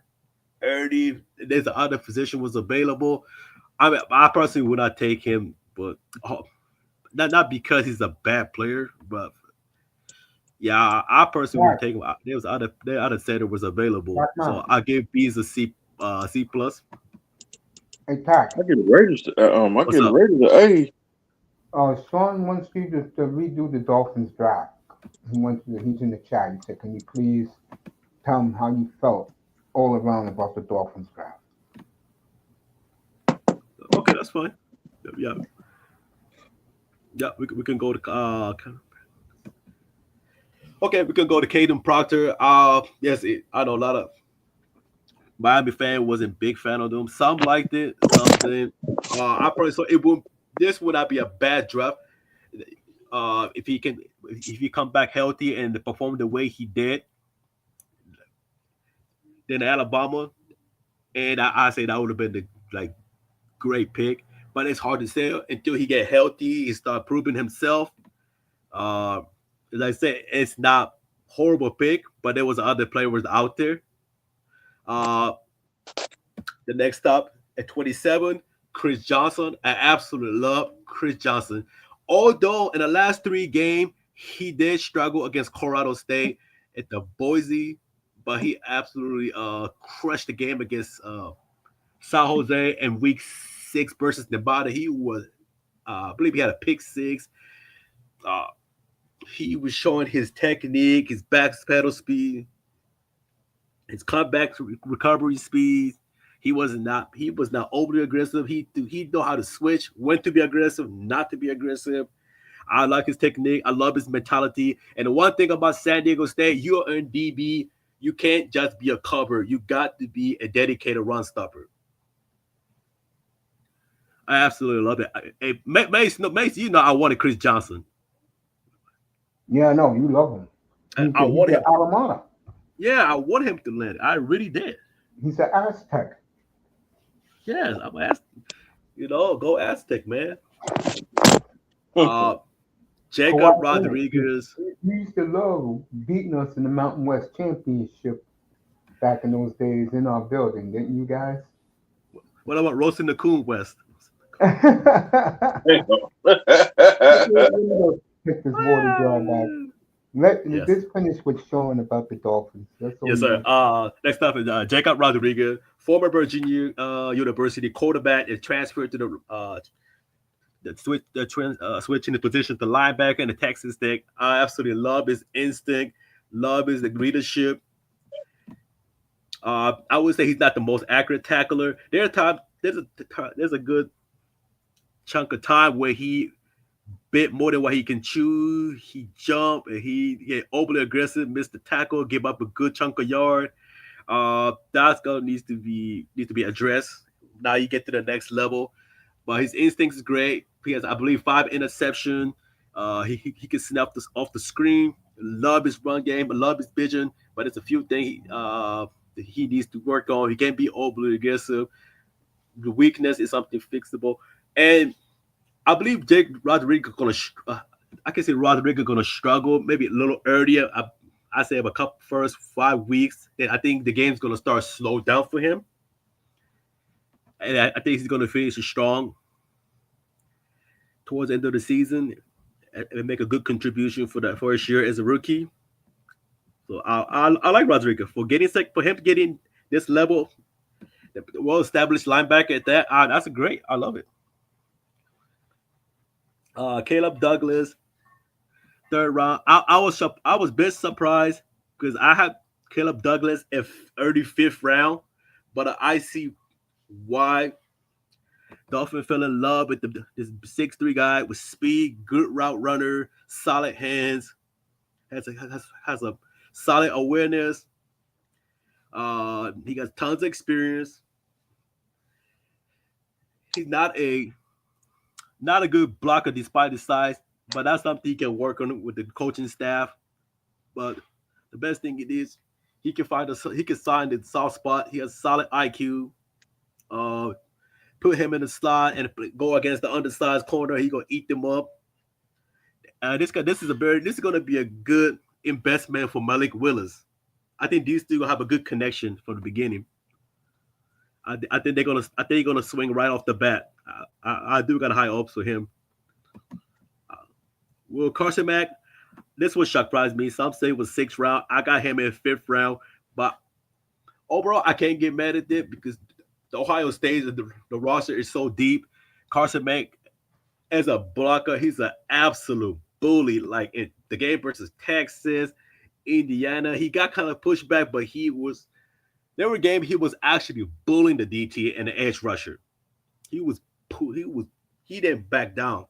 early, there's the other position was available. I personally would not take him, but not because he's a bad player, but yeah, I personally Right. wouldn't take him. The other center was available, That's so mine. I give B's a C plus. Hey, Tack. I get the Raiders. I What's get the up? Raiders to A. Sean wants you to redo the Dolphins draft. He's in the chat. He said, can you please tell him how you felt all around about the Dolphins draft? Okay, that's fine. Yeah, yeah, we can go to okay, we can go to Caden Proctor. Yes, I know a lot of Miami fan wasn't big fan of them. Some liked it, some didn't. I probably so it would this would not be a bad draft if he come back healthy and perform the way he did. Then Alabama, and I say that would have been the like great pick. But it's hard to say until he get healthy, he start proving himself. Uh, as I said, it's not horrible pick, but there was other players out there. Uh, the next stop at 27, Chris Johnson. I absolutely love Chris Johnson. Although in the last three games, he did struggle against Colorado State at the Boise, but he absolutely crushed the game against San Jose in week 6 versus Nevada. He was, I believe he had a pick six. Uh, he was showing his technique, his back pedal speed, his comeback recovery speed. He was not overly aggressive. He know how to switch, when to be aggressive, not to be aggressive. I like his technique. I love his mentality. And the one thing about San Diego State, you're in DB. You can't just be a cover. You got to be a dedicated run stopper. I absolutely love it. Hey, Mace, no, Mace, you know I wanted Chris Johnson. Yeah, no, you love him. I He's wanted an him. Alamana. Yeah, I wanted him to land. I really did. He's an Aztec. Yes, I'm asking. Go Aztec, man. Uh, Jacob Kawhi Leonard, Rodriguez. he used to love beating us in the Mountain West Championship back in those days in our building, didn't you guys? What about roasting the Coon West? Let Damn. me go pick this water jar back. Let Yes. this finish with Sean about the Dolphins. That's all Yes, you sir. want. Next up is Jacob Rodriguez, former Virginia University quarterback, is transferred to switching the position to linebacker in the Texas Tech. I absolutely love his instinct, love his leadership. I would say he's not the most accurate tackler. There's a good chunk of time where he bit more than what he can chew. He jumped and he get overly aggressive, missed the tackle, give up a good chunk of yard. That's gonna needs to be addressed. Now you get to the next level, but his instincts is great. He has, I believe, 5 interception. He can snap this off the screen. Love his run game, love his vision, but it's a few things that he needs to work on. He can't be overly aggressive. The weakness is something fixable, and I believe Jake Rodriguez gonna. I can say Rodriguez gonna struggle maybe a little earlier. I say a couple first 5 weeks. Then I think the game's gonna start slow down for him, and I think he's gonna finish strong towards the end of the season and make a good contribution for that first year as a rookie. So I like Rodriguez for him getting this level, well established linebacker at that. That's great. I love it. Caleb Douglas, third round. I was best surprised because I had Caleb Douglas at early fifth round, but I see why Dolphin fell in love with this 6'3" guy with speed, good route runner, solid hands, has a solid awareness. He got tons of experience. He's not a good blocker despite his size, but that's something he can work on with the coaching staff. But the best thing it is he can sign the soft spot. He has solid IQ. Uh, Put him in the slot and go against the undersized corner. He gonna eat them up. This is gonna be a good investment for Malik Willis. I think these two gonna have a good connection from the beginning. I think they're gonna swing right off the bat. I do got high hopes for him. Will Carson Mack, this one surprised me. Some say it was sixth round. I got him in fifth round, but overall I can't get mad at it because the Ohio State the roster is so deep. Carson Mack as a blocker, he's an absolute bully. Like in the game versus Texas, Indiana, he got kind of pushed back, but there were games he was actually bullying the DT and the edge rusher. He was he was he didn't back down.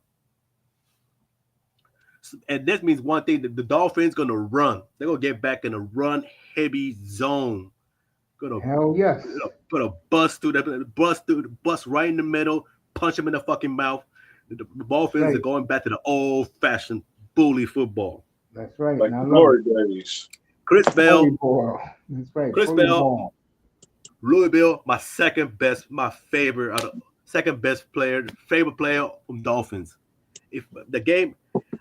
And this means one thing: that the Dolphins gonna run. They're gonna get back in a run heavy zone. Gonna Hell yes. gonna bust right in the middle, punch him in the fucking mouth. The That's Dolphins are right. going back to the old fashioned bully football. That's right. Like And I love glory it. days. Chris Bully Bell, ball. That's right. Chris Bully Bell, ball. Louisville, my favorite player from Dolphins. If the game,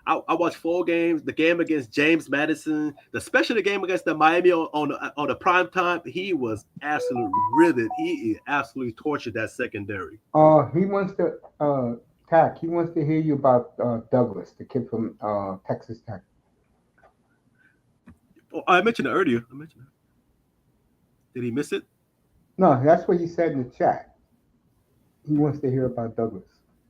I watched 4 games. The game against James Madison, especially the game against the Miami on the prime time, he was absolutely riveted. He absolutely tortured that secondary. He wants to Tack. He wants to hear you about Douglas, the kid from Texas Tech. Oh, I mentioned it earlier. Did he miss it? No, that's what he said in the chat. He wants to hear about Douglas.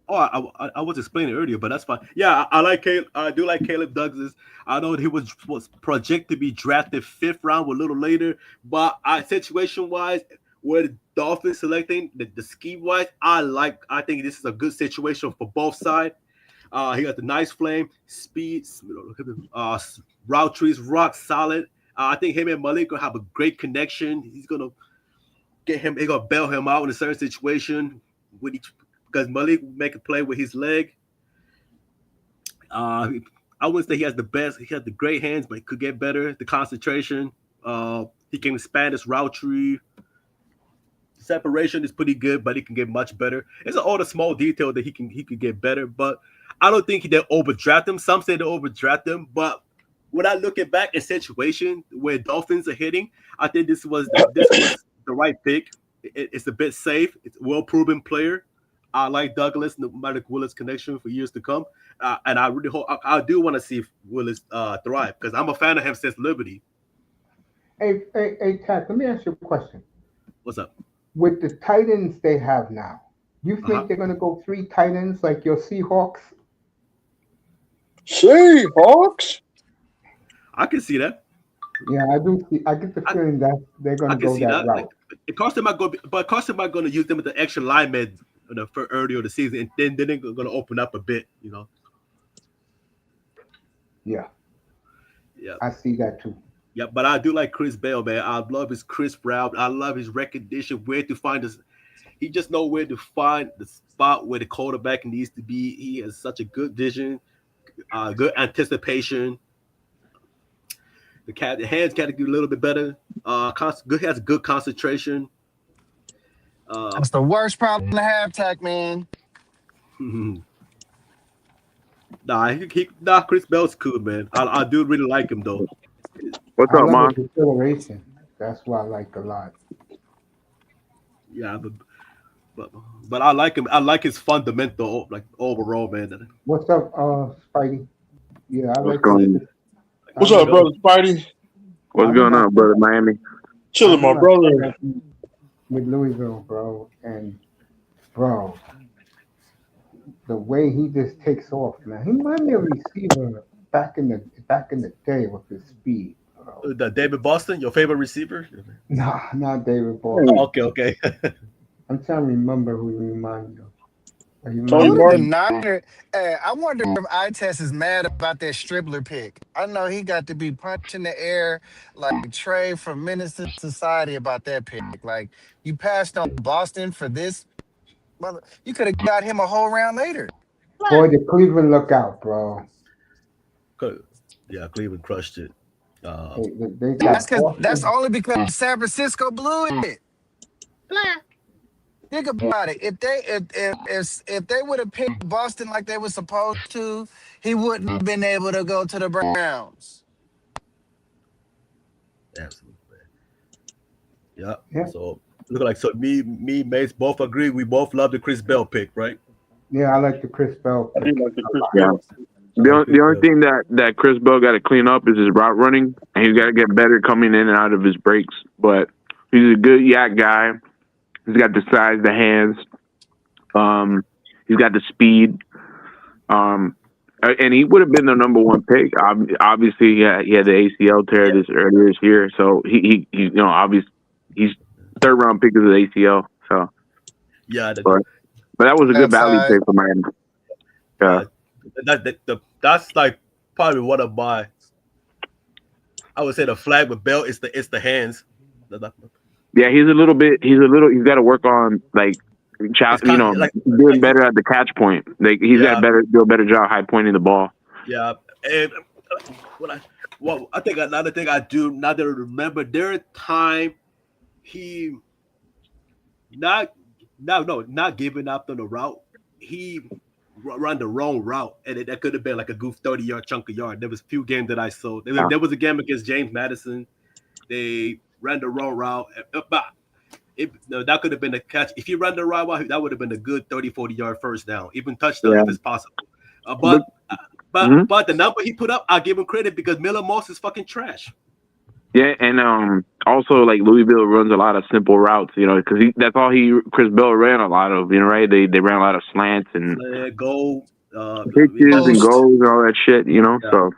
Oh, I was explaining earlier, but that's fine. Yeah, I like Caleb. I do like Caleb Douglas. I know he was projected to be drafted fifth round, a little later, but situation wise, where the Dolphins selecting the scheme wise, I think this is a good situation for both sides. He got the nice flame, speed, route trees, rock solid. I think him and Malik gonna have a great connection. He's gonna get him. He's gonna bail him out in a certain situation with each because Malik make a play with his leg. Uh, I wouldn't say he has the best. He has the great hands, but he could get better. The concentration. He can expand his route tree. separation is pretty good, but he can get much better. It's all the small detail that he can get better, but I don't think they overdraft him. Some say they overdraft him, but when I look at back in situation where Dolphins are hitting, I think this was the right pick. It's a bit safe. It's a well proven player. I like Douglas and the Mike Willis connection for years to come, and I really hope I do want to see Willis thrive because I'm a fan of him since Liberty. Hey, Tat, let me ask you a question. What's up? With the tight ends they have now, you Uh-huh. think they're going to go 3 tight ends like your Seahawks? Seahawks. I can see that. Yeah, I do. I get the feeling that they're going I to can go see that that. route. Carson might go, but Carson might going to use them with the extra linemen for earlier of the season, and then they're going to open up a bit. Yeah, Yeah. I see that too. Yeah, but I do like Chris Bell, man. I love his crisp route. I love his recognition, where to find this. He just know where to find the spot where the quarterback needs to be. He has such a good vision, good anticipation. The hands got to do a little bit better. Has good concentration. That's the worst problem to have, Tack man. Chris Bell's cool, man. I do really like him though. What's I up, love man? his acceleration. That's what I like a lot. Yeah, but I like him. I like his fundamental, like overall, man. What's up, Spidey? Yeah, I What's like going his. What's up, brother Spidey? I What's going on, brother Miami? I Chilling, my brother. with Louisville, bro, and bro, the way he just takes off, man. He reminds me of a receiver back in the day with his speed, bro. The David Boston, your favorite receiver? Nah, not David Ball. Okay. I'm trying to remember who he reminds me of. He Tony reminds Who me did the Martin. Niner? Hey, I wonder if Itest is mad about that Stribbler pick. I know he got to be punching the air like Trey from Menace to Society about that pick. Like, you passed on Boston for this. You could have got him a whole round later. boy, the Cleveland lookout, bro. Yeah, Cleveland crushed it. They That's got because that's Boston. only because San Francisco blew it. Think about it. If they would have picked Boston like they were supposed to, he wouldn't have been able to go to the Browns. Absolutely. Yeah. Yeah, So look like me, Mace both agree. We both love the Chris Bell pick, right? yeah, I like the Chris Bell I pick. do like the Chris a lot. Bell. The only thing that Chris Bell got to clean up is his route running, and he's got to get better coming in and out of his breaks. But he's a good yak guy. He's got the size, the hands. He's got the speed. And he would have been the number 1 pick. Obviously, he had the ACL tear earlier this year, so he obviously he's 3rd round pick of the ACL. So Yeah. but that was a good value Upside. pick for Miami. Yeah. That's like probably one of my. I would say the flag with Bell is the hands. Yeah, he's got to work on like doing better at the catch point. Like he's got to do a better job high pointing the ball. Yeah, and I think another thing I do now that I remember, there a time he not giving up on the route. He run the wrong route, and that could have been like a goof 30-yard chunk of yard. There was a few games that I saw. There was a game against James Madison. They ran the wrong route. But that could have been a catch. If you run the right route, that would have been a good 30, 40-yard first down, even touchdown if it's possible. But the number he put up, I'll give him credit because Miller Moss is fucking trash. Yeah, and also like Louisville runs a lot of simple routes, because that's all Chris Bell ran a lot of, right? They ran a lot of slants and goal, pitches and goals and all that shit, Yeah. So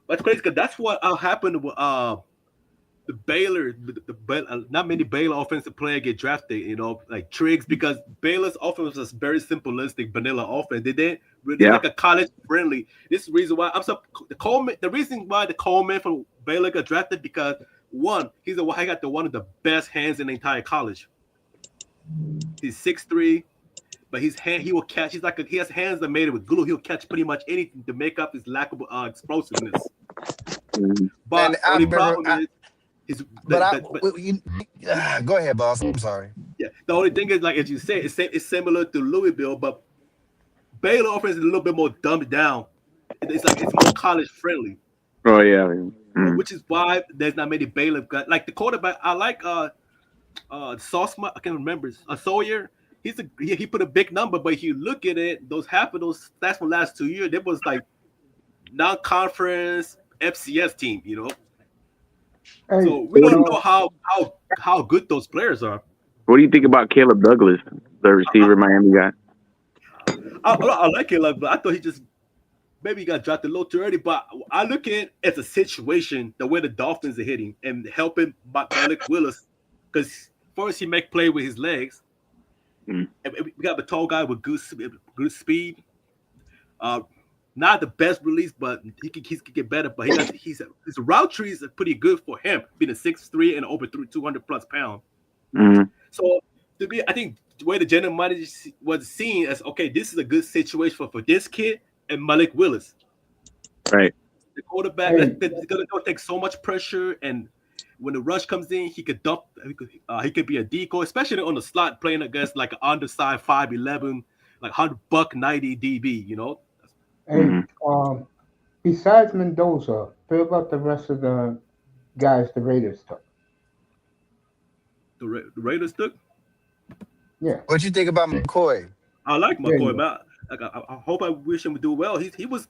that's crazy because that's what happened with the Baylor. Not many Baylor offensive players get drafted, like Triggs, because Baylor's offense was very simplistic, vanilla offense. They didn't really like a college friendly. This is the reason why the reason why the Coleman from Baylor got drafted, because one, he got one of the best hands in the entire college. He's 6'3", but he will catch. He has hands that made it with glue. He'll catch pretty much anything to make up his lack of explosiveness. mm-hmm. But the only problem is His But but go ahead, boss. I'm sorry. yeah, the only thing is like as you said, it's similar to Louisville, but Baylor offense is a little bit more dumbed down. It's like it's more college friendly, Oh yeah. Mm. which is why there's not many Baylor guys. Like the quarterback, I like Sauce. I can't remember Sawyer. He put a big number, but if you look at it, those half of those stats from last 2 years, there was like non-conference FCS team, Hey, So we So what do don't you, know how good those players are. what do you think about Caleb Douglas, the receiver Miami got? I like it, but I thought he just maybe he got drafted a little too early. But I look at it as a situation, the way the Dolphins are hitting and helping Malik Willis, because first he make play with his legs. Mm. And we got a tall guy with good speed. Uh, not the best release, but he can get better. But his route trees are pretty good for him, being a 6'3" and over 200+ pounds. Mm. So to me, I think the way the general manager was seen as okay, this is a good situation for this kid and Malik Willis, Right. the quarterback. hey, That's gonna take so much pressure, and when the rush comes in, he could dump. He could be a decoy, especially on the slot, playing against like an undersized 5'11", like 190 DB. hey. Mm. Besides Mendoza, what about the rest of the guys the Raiders took? The Raiders took. Yeah, What you think about McCoy? I like yeah, McCoy, yeah. man. Like, I hope I wish him would do well. He was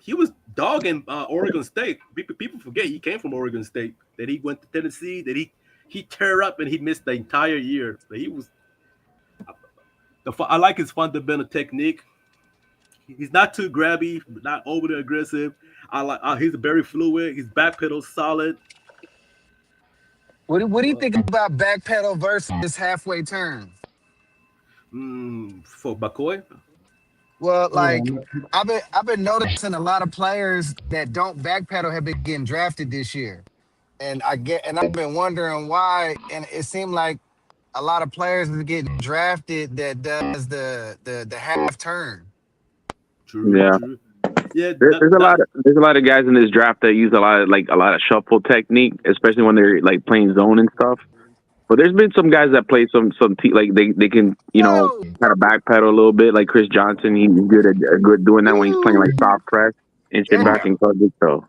dogging Oregon State. People forget he came from Oregon State. That he went to Tennessee. That he tear up and he missed the entire year. But he was. I like his fundamental technique. He's not too grabby, not overly aggressive. I like. He's very fluid. His back pedal solid. What do you Uh, think about backpedal versus halfway turn? for McCoy, Well, Yeah, like I've been noticing a lot of players that don't backpedal have been getting drafted this year, and I've been wondering why. And it seemed like a lot of players are getting drafted that does the half turn. true, Yeah. true. Yeah, There's a lot of guys in this draft that use a lot of shuffle technique, especially when they're like playing zone and stuff. But there's been some guys that play like they can Whoa, kind of backpedal a little bit. Like Chris Johnson, he's good doing that when he's playing like ooh, soft press and shit yeah. back in coverage. So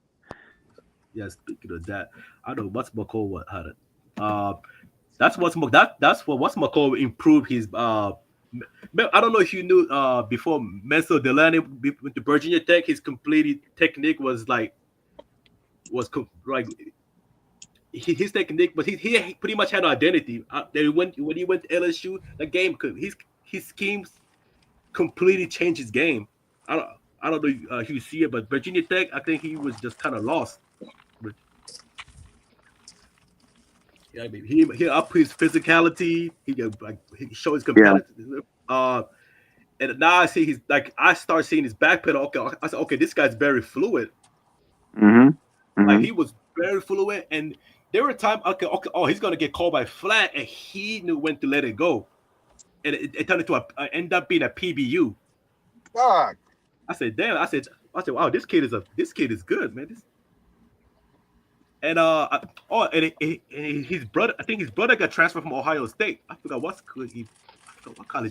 yeah. Speaking of that, I don't know what's McCoy what had it. Uh, that's what what's McCoy improved his. I don't know if you knew before Menso Delany went to Virginia Tech, his complete technique like his technique, but he pretty much had an identity. When he went to LSU, the game his schemes completely changed his game. I don't I don't know if you see it, but Virginia Tech, I think he was just kind of lost. But, yeah, I mean, he up his physicality. He showed his yeah. competitiveness. And now I start seeing his back pedal. Okay, I said, okay, this guy's very fluid. Mhm. Like Mhm. he was very fluid, and there were times, okay, oh, he's gonna get called by flat, and he knew when to let it go, and it turned into end up being a PBU. Fuck. I said, damn. Wow, this kid is good, man. And his brother, I think his brother got transferred from Ohio State. I forgot what college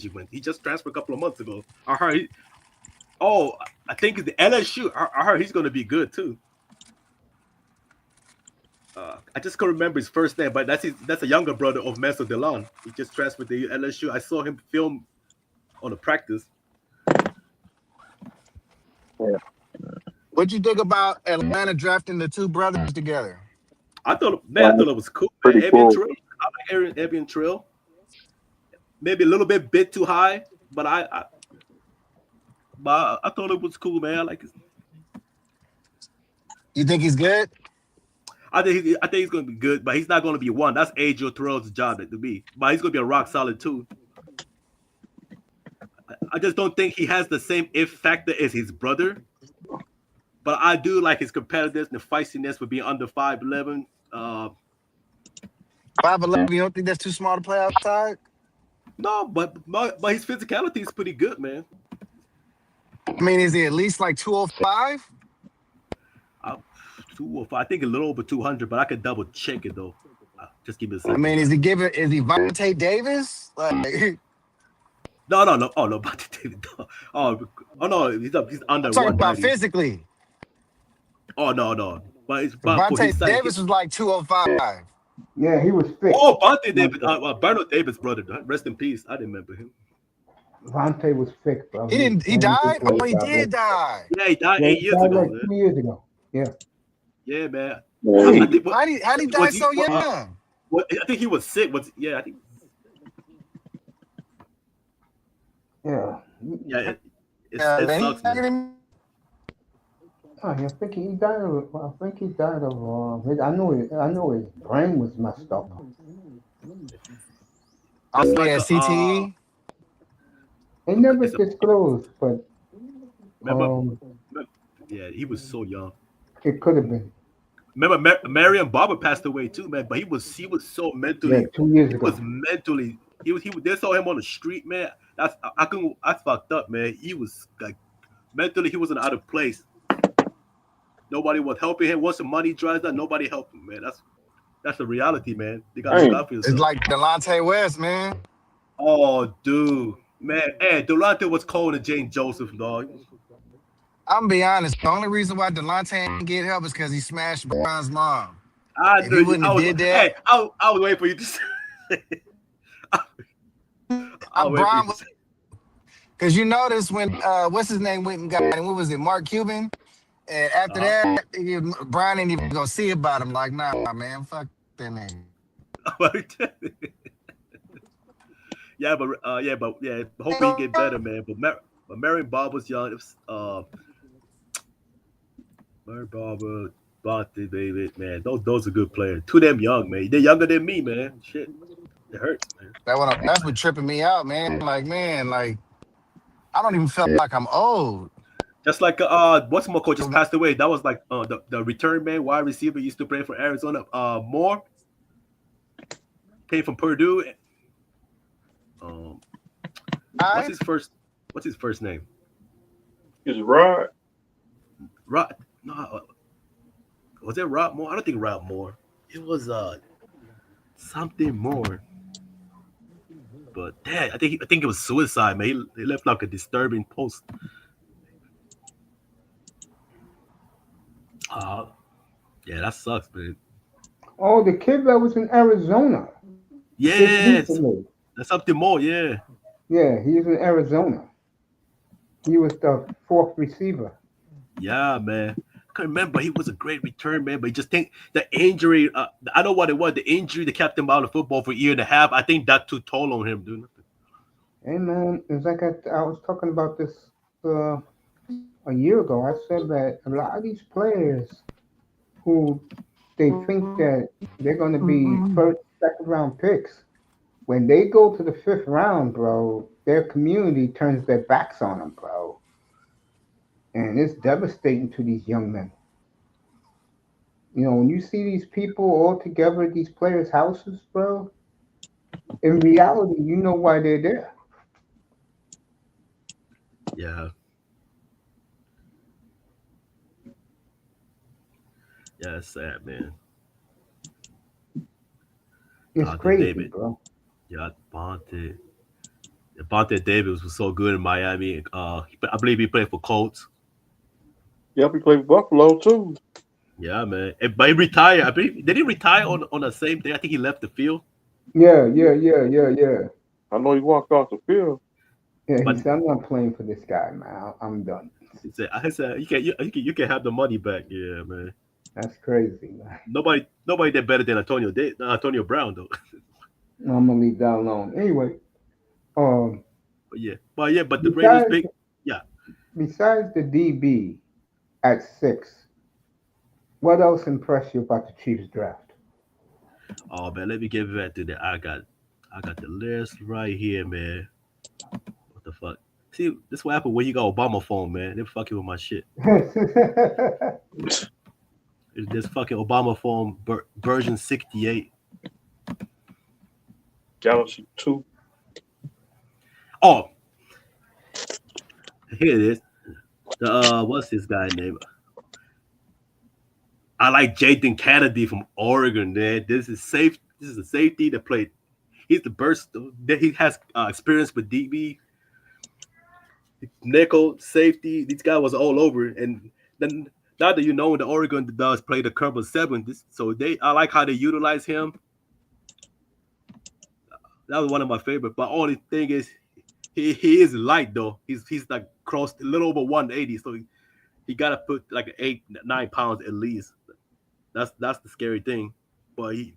he went. He just transferred a couple of months ago. I think it's the LSU. I heard he's gonna be good too. I just can't remember his first name, but that's a younger brother of Menso Delon. He just transferred to LSU. I saw him film on the practice. Yeah. What'd you think about Atlanta drafting the two brothers together? I thought Well, it was cool, man. pretty Evian cool. Trail. I like Evian Trail. Maybe a little bit too high, but I thought it was cool, man. I like it. You think he's good? I think he's gonna be good, but he's not gonna be one. That's AJ Terrell's job to be. But he's gonna be a rock solid too. I just don't think he has the same if factor as his brother. But I do like his competitiveness and feistiness for being under 5'11". 5'11". You don't think that's too small to play outside? No, but his physicality is pretty good, man. I mean, is he at least like 205? 205, I think a little over 200, but I could double check it though. Just give me a I second. mean, is he Vontae Davis? Like, No. Oh no, but no. Oh no, he's I'm under talking about 190. physically. Oh no. But for Vontae his size, Davis was like 205. Yeah, he was thick. Bonte Davis, Bernard Davis' brother. Rest in peace. I didn't remember him. Vontae was thick, bro. He didn't. He And he died. did great Oh, he job. did die. Yeah, he died Yeah, he 8 years died ago, like man. 2 years ago. Yeah. Yeah, man. I Hey, think How did he die was he so young? I think he was sick. I think Yeah. yeah. It Man, sucks, man. Oh, I think he died of. I think he died of. I know his brain was messed up. Just Oh like yeah, CTE. They never it's a disclosed, but remember, um, yeah, he was so young. it could have been. Remember, Marion Barber passed away too, man. But he was so Yeah, mentally. 2 years He ago. was mentally. He. They saw him on the street, man. I couldn't. That's fucked up, man. He was like mentally. He wasn't out of place. Nobody was helping him. Once the money dries up, nobody helped him, man. That's the reality, man. You gotta look dang. out for It's yourself. like Delonte West, man. Oh, dude, man. Hey, Durante was cold and Jane Joseph, dog. I'm gonna be honest. The only reason why Delonte ain't get help is because he smashed Brian's mom. I If knew he you. wouldn't have did that, Hey, I was waiting for you to say. I'll wait for you Brian to was say. because you notice when what's his name went and got him. What was it, Mark Cuban? And after Uh that, Brian ain't even gonna see about him. Like, nah, man, fuck that nigga. huh. yeah. Hopefully he get better, man. But Marion Bob was young. It was, Marion Barber, Bonte David, man. Those are good players. Too damn young, man. They're younger than me, man. Shit, it hurts, man. That's what tripping me out, man. Like, man, like I don't even feel like I'm old. Just like what's my coach just passed away. That was like the return man, wide receiver used to play for Arizona. Moore came from Purdue. Um, what's I his first? What's his first name? Is Rod? Rod? No, was it Rob Moore? I don't think Rob Moore. It was something more. But dad, I think it was suicide, man. He left like a disturbing post. Uh, yeah, that sucks, man. Oh, the kid that was in Arizona just Yes, recently. that's something more. Yeah, Yeah, he's in Arizona. He was the fourth receiver. yeah, man. I can remember he was a great return man, but just think the injury. I know what it was. The injury that kept him out of football for a year and a half. I think that took toll on him, dude. Hey man, it's like I was talking about this uh, a year ago. I said that a lot of these players who they think that they're going to be first, second round picks, when they go to the fifth round, bro, their community turns their backs on them, bro, and it's devastating to these young men. You know, when you see these people all together at these players' houses, bro, in reality, you know why they're there. Yeah, yeah, it's sad, man. It's crazy, David, bro. yeah, Bonte Davis was so good in Miami. I believe he played for Colts. Yep, he played for Buffalo too. Yeah, man. But he retired. I believe did he retire on the same day? I think he left the field. Yeah. I know he walked off the field. Yeah, he But said, I'm not playing for this guy, man. I'm done. I said you can have the money back. Yeah, man. That's crazy, man. Nobody did better than Antonio Brown though. I'm gonna leave that alone. Anyway, um, But the Raiders besides big. Yeah. besides the DB at 6, what else impressed you about the Chiefs draft? Oh man, let me get back to that. I got the list right here, man. What the fuck? See, this what happened when you got Obama phone, man. They fucking with my shit. It's this fucking Obama phone version 68. Galaxy 2. Oh, here it is. The what's this guy name? I like Jathan Kennedy from Oregon, man. This is safe. This is a safety that played. He's the burst that he has experience with DB, nickel, safety. This guy was all over. And then now that you know the Oregon does play the cover seven, so I like how they utilize him. That was one of my favorite. But only thing is, he is light though. He's like crossed a little over 180, so he got to put like 8-9 pounds at least. That's the scary thing. But he's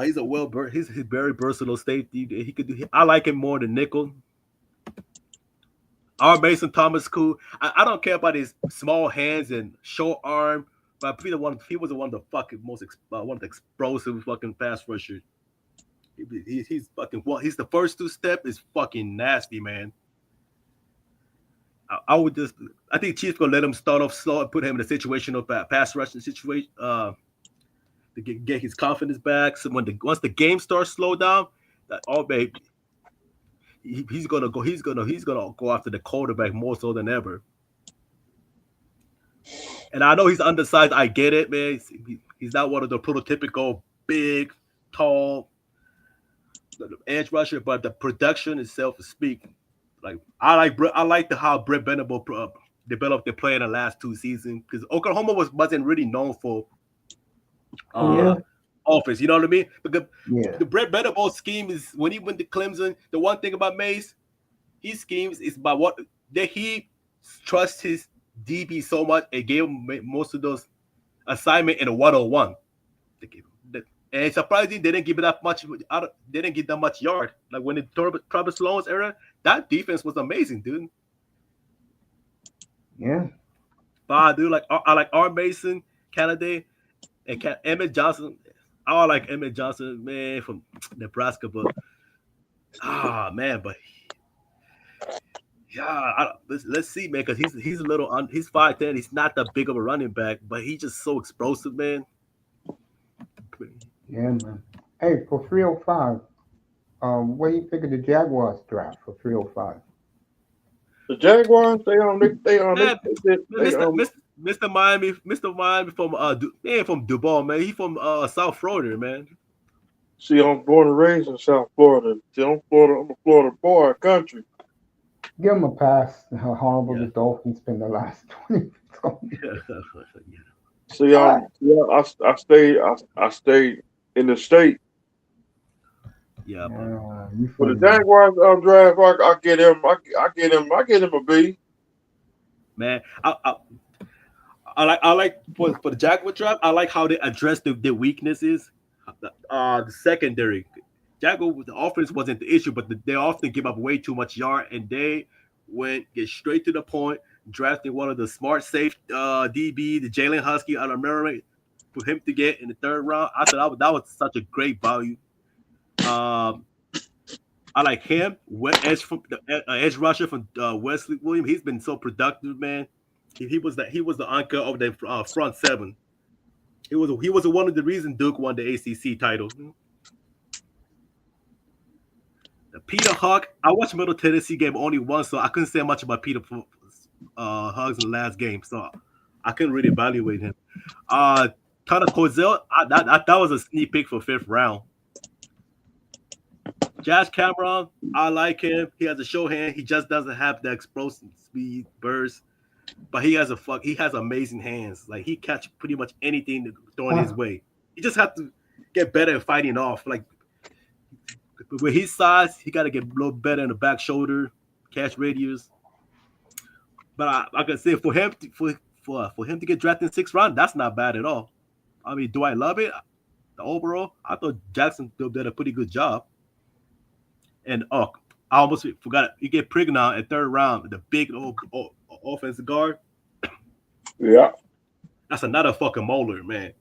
he's a very versatile safety. He could do. I like him more than nickel. Our Mason Thomas cool. I don't care about his small hands and short arm, but he was one of the fucking one of the explosive fucking pass rushers. He's fucking he's the first two step is fucking nasty, man. I would just I think Chiefs gonna let him start off slow and put him in a situational pass rushing situation to get his confidence back. So once the game starts slow down, baby, he's gonna go after the quarterback more so than ever. And I know he's undersized. I get it, man. He's not one of the prototypical big, tall edge rusher, but the production itself is speaking. Like I like how Brett Venable developed the play in the last two seasons because Oklahoma wasn't really known for offense. You know what I mean? But the Brett Venable scheme is when he went to Clemson. The one thing about Mace, his schemes is about what that he trusts his DB so much and gave him most of those assignment in a 1-on-1. And surprisingly, they didn't give it that much. They didn't give that much yard. Like when the Travis Sloan's era, that defense was amazing, dude. Yeah. But I like R. Mason, Canada, and Emmett Johnson. I like Emmett Johnson, man, from Nebraska. But man, but yeah, let's see, man, because he's a little he's 5'10". He's not that big of a running back, but he's just so explosive, man. Yeah, man. Hey, for 305, what do you think of the Jaguars draft for 305? The Jaguars, Mr. Miami from Duval, man. He from South Florida, man. See, I'm born and raised in South Florida. See, I'm a Florida boy, country. Give him a pass. How horrible the Dolphins been the last 20 See, I stayed in the state. Yeah, for the Jaguars draft, I get him a B. Man, I like for the Jaguar draft. I like how they address the weaknesses. The secondary, Jaguar the offense wasn't the issue, but they often give up way too much yard, and they get straight to the point, drafting one of the smart, safe DB, the Jalen Husky out of Maryland, for him to get in the third round. I thought that was such a great value. I like him. Edge rusher from Wesley Williams. He's been so productive, man. He was the anchor of the front seven. He was one of the reasons Duke won the ACC title. Peter Hawk. I watched Middle Tennessee game only once, so I couldn't say much about Peter Huggs in the last game, so I couldn't really evaluate him. Connor Cozell. That was a sneak peek for 5th round. Josh Cameron, I like him. He has a show hand. He just doesn't have the explosive speed burst, but he has amazing hands. Like he catch pretty much anything thrown his way. He just have to get better at fighting off. Like with his size, he got to get a little better in the back shoulder, catch radius. But I can say for him to get drafted in 6th round, that's not bad at all. I mean, do I love it? The overall, I thought Jackson did a pretty good job. And I almost forgot it. You get Prignon at 3rd round, the big offensive guard. Yeah, that's another fucking molar, man.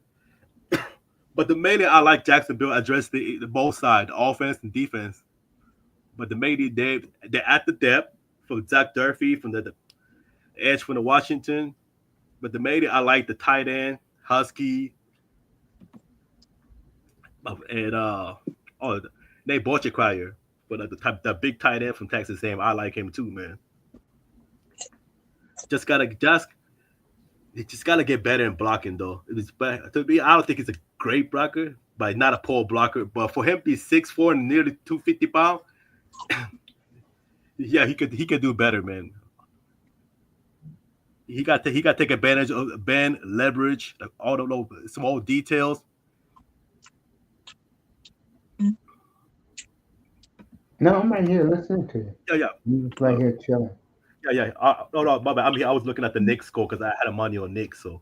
But mainly I like Jacksonville address the both sides, the offense and defense. But mainly they're at the depth from Zach Durfee from the edge from the Washington. But mainly I like the tight end Husky and Nate Borchegreier. But the big tight end from Texas A&M, I like him too, man. Just gotta get better in blocking though. To me, I don't think he's a great blocker, but not a poor blocker. But for him to be 6'4" and nearly 250 pounds, yeah, he could do better, man. He got to take advantage of bend leverage, like all the little small details. No, I'm right here listening to you. Yeah, yeah, I'm just right uh, here chilling. yeah. No, no, my bad. I'm here. I was looking at the Knicks score because I had a money on Knicks. So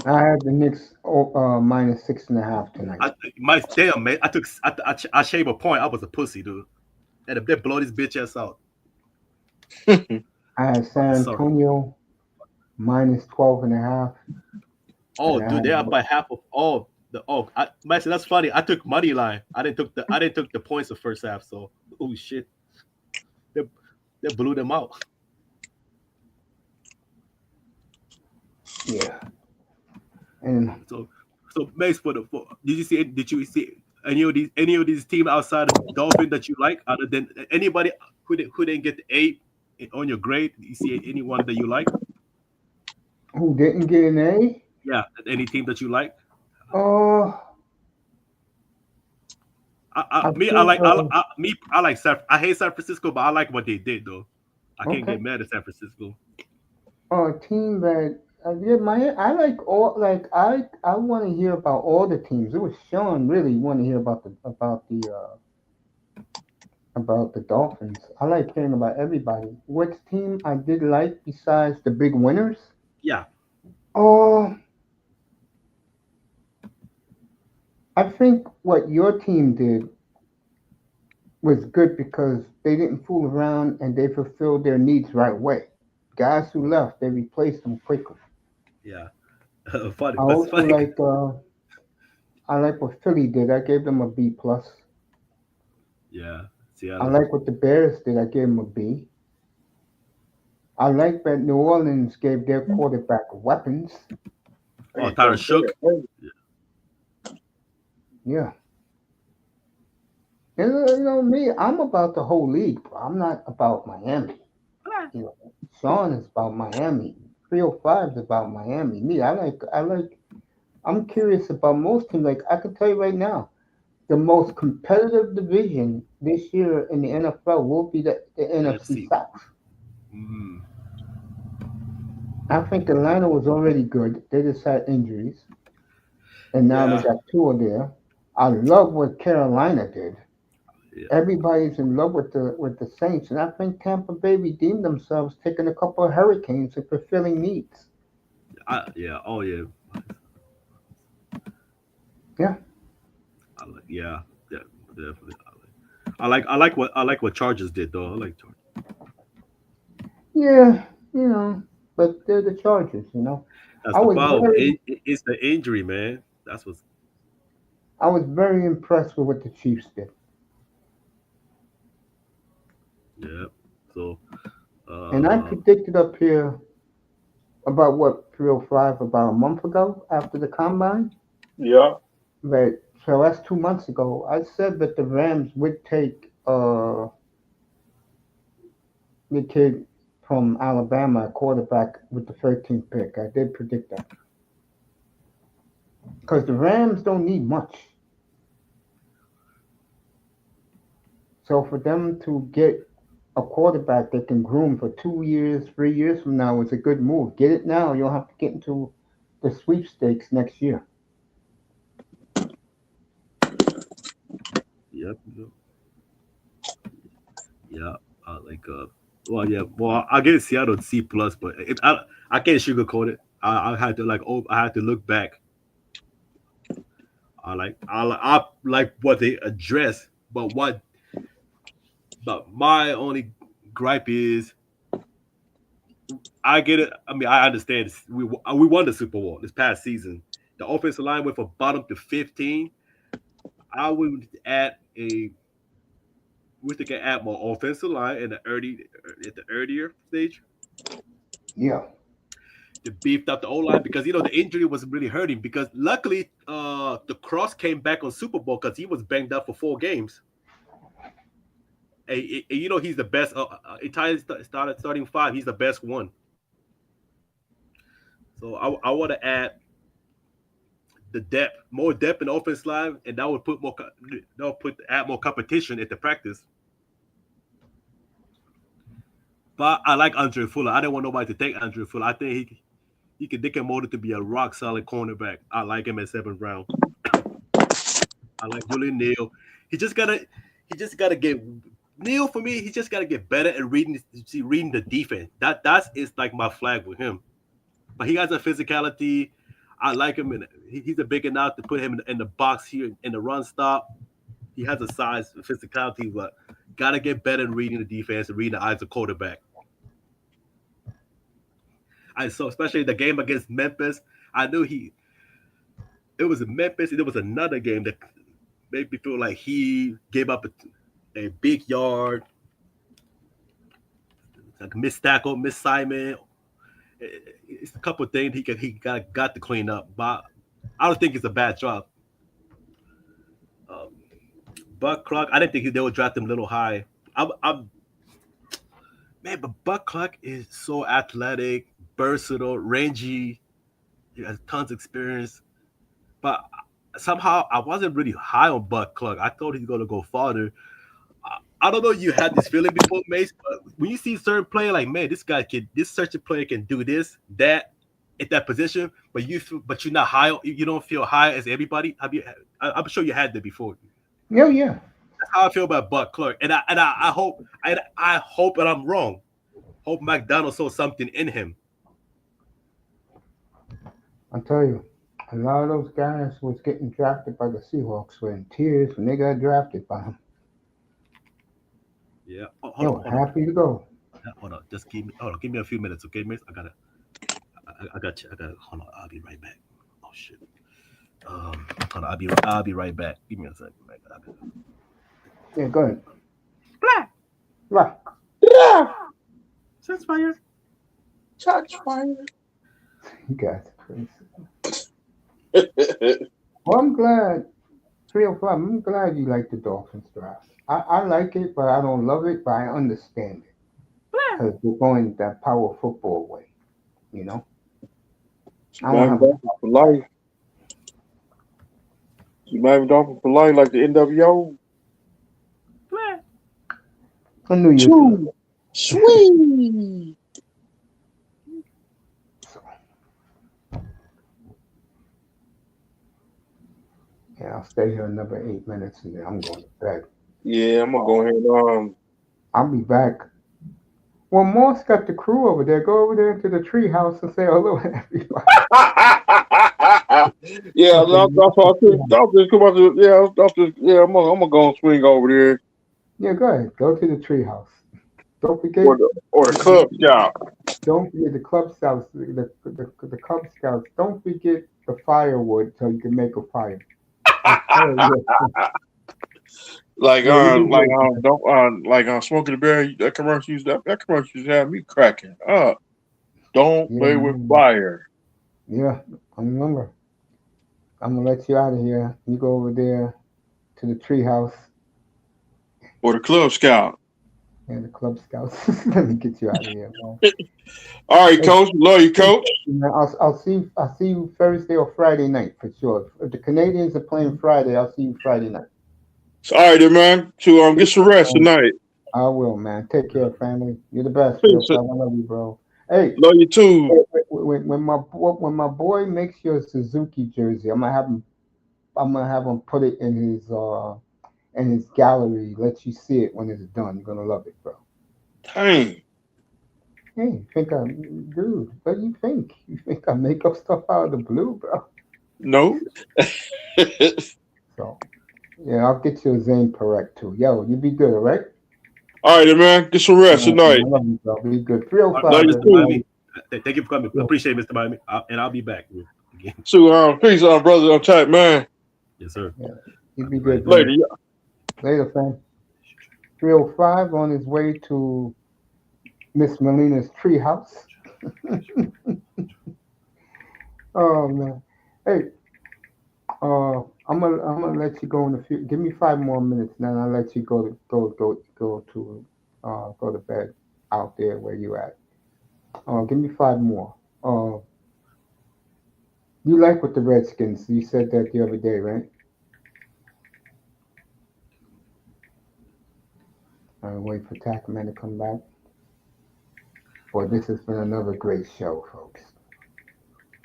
I had the Knicks minus 6.5 tonight. my damn man, I shaved a point. I was a pussy, dude. And if they blow this bitch ass out, I had I'm San sorry. Antonio minus 12.5, Oh, and I dude, they up had by half of all the. Oh, Mason, that's funny. I took money line. I didn't took the points the first half. So oh shit, they they blew them out. yeah, and So Mace did you see any of these team outside of Dolphin that you like other than anybody who didn't get the eight on your grade? You see anyone that you like? who didn't get an A? Yeah, any team that you like? Uh, I Me, I think like I like I hate San Francisco, but I like what they did though. I can't okay. get mad at San Francisco. Team that yeah, my I like all like I want to hear about all the teams. It was Sean really want to hear about the Dolphins. I like hearing about everybody. Which team I did like besides the big winners? Yeah, Oh, I think what your team did was good because they didn't fool around and they fulfilled their needs right away. Guys who left, they replaced them quickly. yeah. Funny, I but it's also funny. I like what Philly did. I gave them a B plus. Yeah, I Seattle. like what the Bears did. I gave them a B. I like that New Orleans gave their quarterback weapons. Oh, Hey, Tyler don't say Shook. that. Yeah. And, me, I'm about the whole league, bro. I'm not about Miami. You know, Sean is about Miami. 305 is about Miami. Me, I'm curious about most teams. Like, I can tell you right now, the most competitive division this year in the NFL will be the NFC NFC. South. Mm, I think Atlanta was already good. They just had injuries, and now they yeah, got Tua there. I love what Carolina did. yeah, Everybody's in love with the Saints, and I think Tampa Bay redeemed themselves, taking a couple of hurricanes and fulfilling needs. yeah. Oh yeah. Yeah, Yeah, yeah, definitely. I like what Chargers did though. I like Chargers. yeah, but they're the Chargers. That's I the was problem. very, It's the injury, man. That's what's I was very impressed with what the Chiefs did, yeah. So and I uh predicted up here about what 305 about a month ago after the combine. Yeah. But so that's 2 months ago. I said that the Rams would take the kid from Alabama, a quarterback with the 13th pick. I did predict that because the Rams don't need much. So for them to get a quarterback they can groom for 2 years, 3 years from now is a good move. Get it now. You'll have to get into the sweepstakes next year. yep, yeah. Like well yeah. Well, I get Seattle C plus, but I can't sugarcoat it. I had to I had to look back. I like what they address, but my only gripe is I get it. I mean, I understand. We won the Super Bowl this past season. The offensive line went from bottom to 15. I would add a wish they could add more offensive line in the early at the earlier stage Yeah, to beef up the O line because the injury was really hurting. Because luckily, the Cross came back on Super Bowl because he was banged up for 4 games. And he's the best. Italian started starting five. He's the best one. So I want to add the depth, more depth in the offense line, and that would add more competition into practice. But I like Andre Fuller. I didn't want nobody to take Andre Fuller. I think they can mold it to be a rock solid cornerback. I like him at 7th round. I like Julian Neal. He just gotta get Neal for me. He just gotta get better at reading the defense. That's is like my flag with him. But he has a physicality. I like him, and he's a big enough to put him in the box here in the run stop. He has a size, physicality, but gotta get better at reading the defense and reading the eyes of quarterback. So especially the game against Memphis, I knew it was Memphis, and there was another game that made me feel like he gave up a big yard, like missed tackle, missed Simon. It's a couple of things he got to clean up, but I don't think it's a bad job. Um, Buck Clark, I didn't think they would draft him a little high. I'm man, but Buck Clark is so athletic, versatile, rangy. He has tons of experience, but somehow I wasn't really high on Buck Clark. I thought he's gonna go farther. I don't know if you had this feeling before, Mace, but when you see certain player like, man, this certain player can do this, that, at that position, but you're not high, you don't feel high as everybody. I'm sure you had that before. Yeah, yeah. That's how I feel about Buck Clark, and I hope that I'm wrong. Hope McDonald saw something in him. I tell you, a lot of those guys was getting drafted by the Seahawks were in tears when they got drafted by him. Yeah. Oh, They were happy to go. hold on. Just give me a few minutes, okay, Mace? I got you. Hold on. I'll be right back. Oh shit. Hold on. I'll be right back. Give me a second. Yeah, go ahead. Black. Right. Yeah, Shots fired. touch fire. You guys are crazy. Well, I'm glad, 305, I'm glad you like the Dolphins draft. I like it, but I don't love it, but I understand it. Because we're going that power football way, you know? I don't Miami have Dolphins for life. Miami Dolphins for life, like the NWO. I knew you Choo, sweet. so, yeah, I'll stay here another 8 minutes and then I'm going to bed. Yeah, I'm gonna go ahead and I'll be back. Well, Moss got the crew over there. Go over there to the tree house and say hello to everybody. yeah, that's all. I'll just come out to I'm gonna go and swing over there Yeah, go ahead. Go to the tree house. Don't forget. or the club shop. Don't forget the Club Scouts. The Cub Scouts. Don't forget the firewood so you can make a fire. Oh, yeah. Like Yeah, you don't Smoking the Bear. That commercial used to have me cracking up. Don't yeah, play with fire yeah. I remember. I'm gonna let you out of here. You go over there to the tree house or the club scout. and the Club Scouts. Let me get you out of here, man. All right, Hey, coach. Love you, coach. man, I'll see you Thursday or Friday night for sure. If the Canadians are playing Friday, I'll see you Friday night. All right, then, man. To get some rest tonight. I will, man. Take care, family. You're the best, Peace. real fella. I love you, bro. Hey, Love you too. when my boy makes your Suzuki jersey, I'm gonna have him put it in his gallery. Let you see it when it's done. You're gonna love it, bro. Dang. Hey, dude? What do you think? You think I make up stuff out of the blue, bro? No. So yeah, I'll get you a Zane Perec too. Yo, you be good, all right? All right, then, man. Get some rest Man, tonight. I love you, bro. Be good. Love 305, you Mr. too. Miami, thank you for coming. Appreciate it, Mr. Miami, and I'll be back again. So, peace out, brother. I'm tight, man. Yes, sir. Yeah, you be good, Later. man. Later, fam. 305 on his way to Miss Melina's treehouse. Oh man. Hey, I'm gonna let you go in a few. Give me 5 more minutes, then I'll let you go to bed out there where you at. Give me 5 more. You like with the Redskins? You said that the other day, right? Wait for Tackman to come back. Boy, this has been another great show, folks.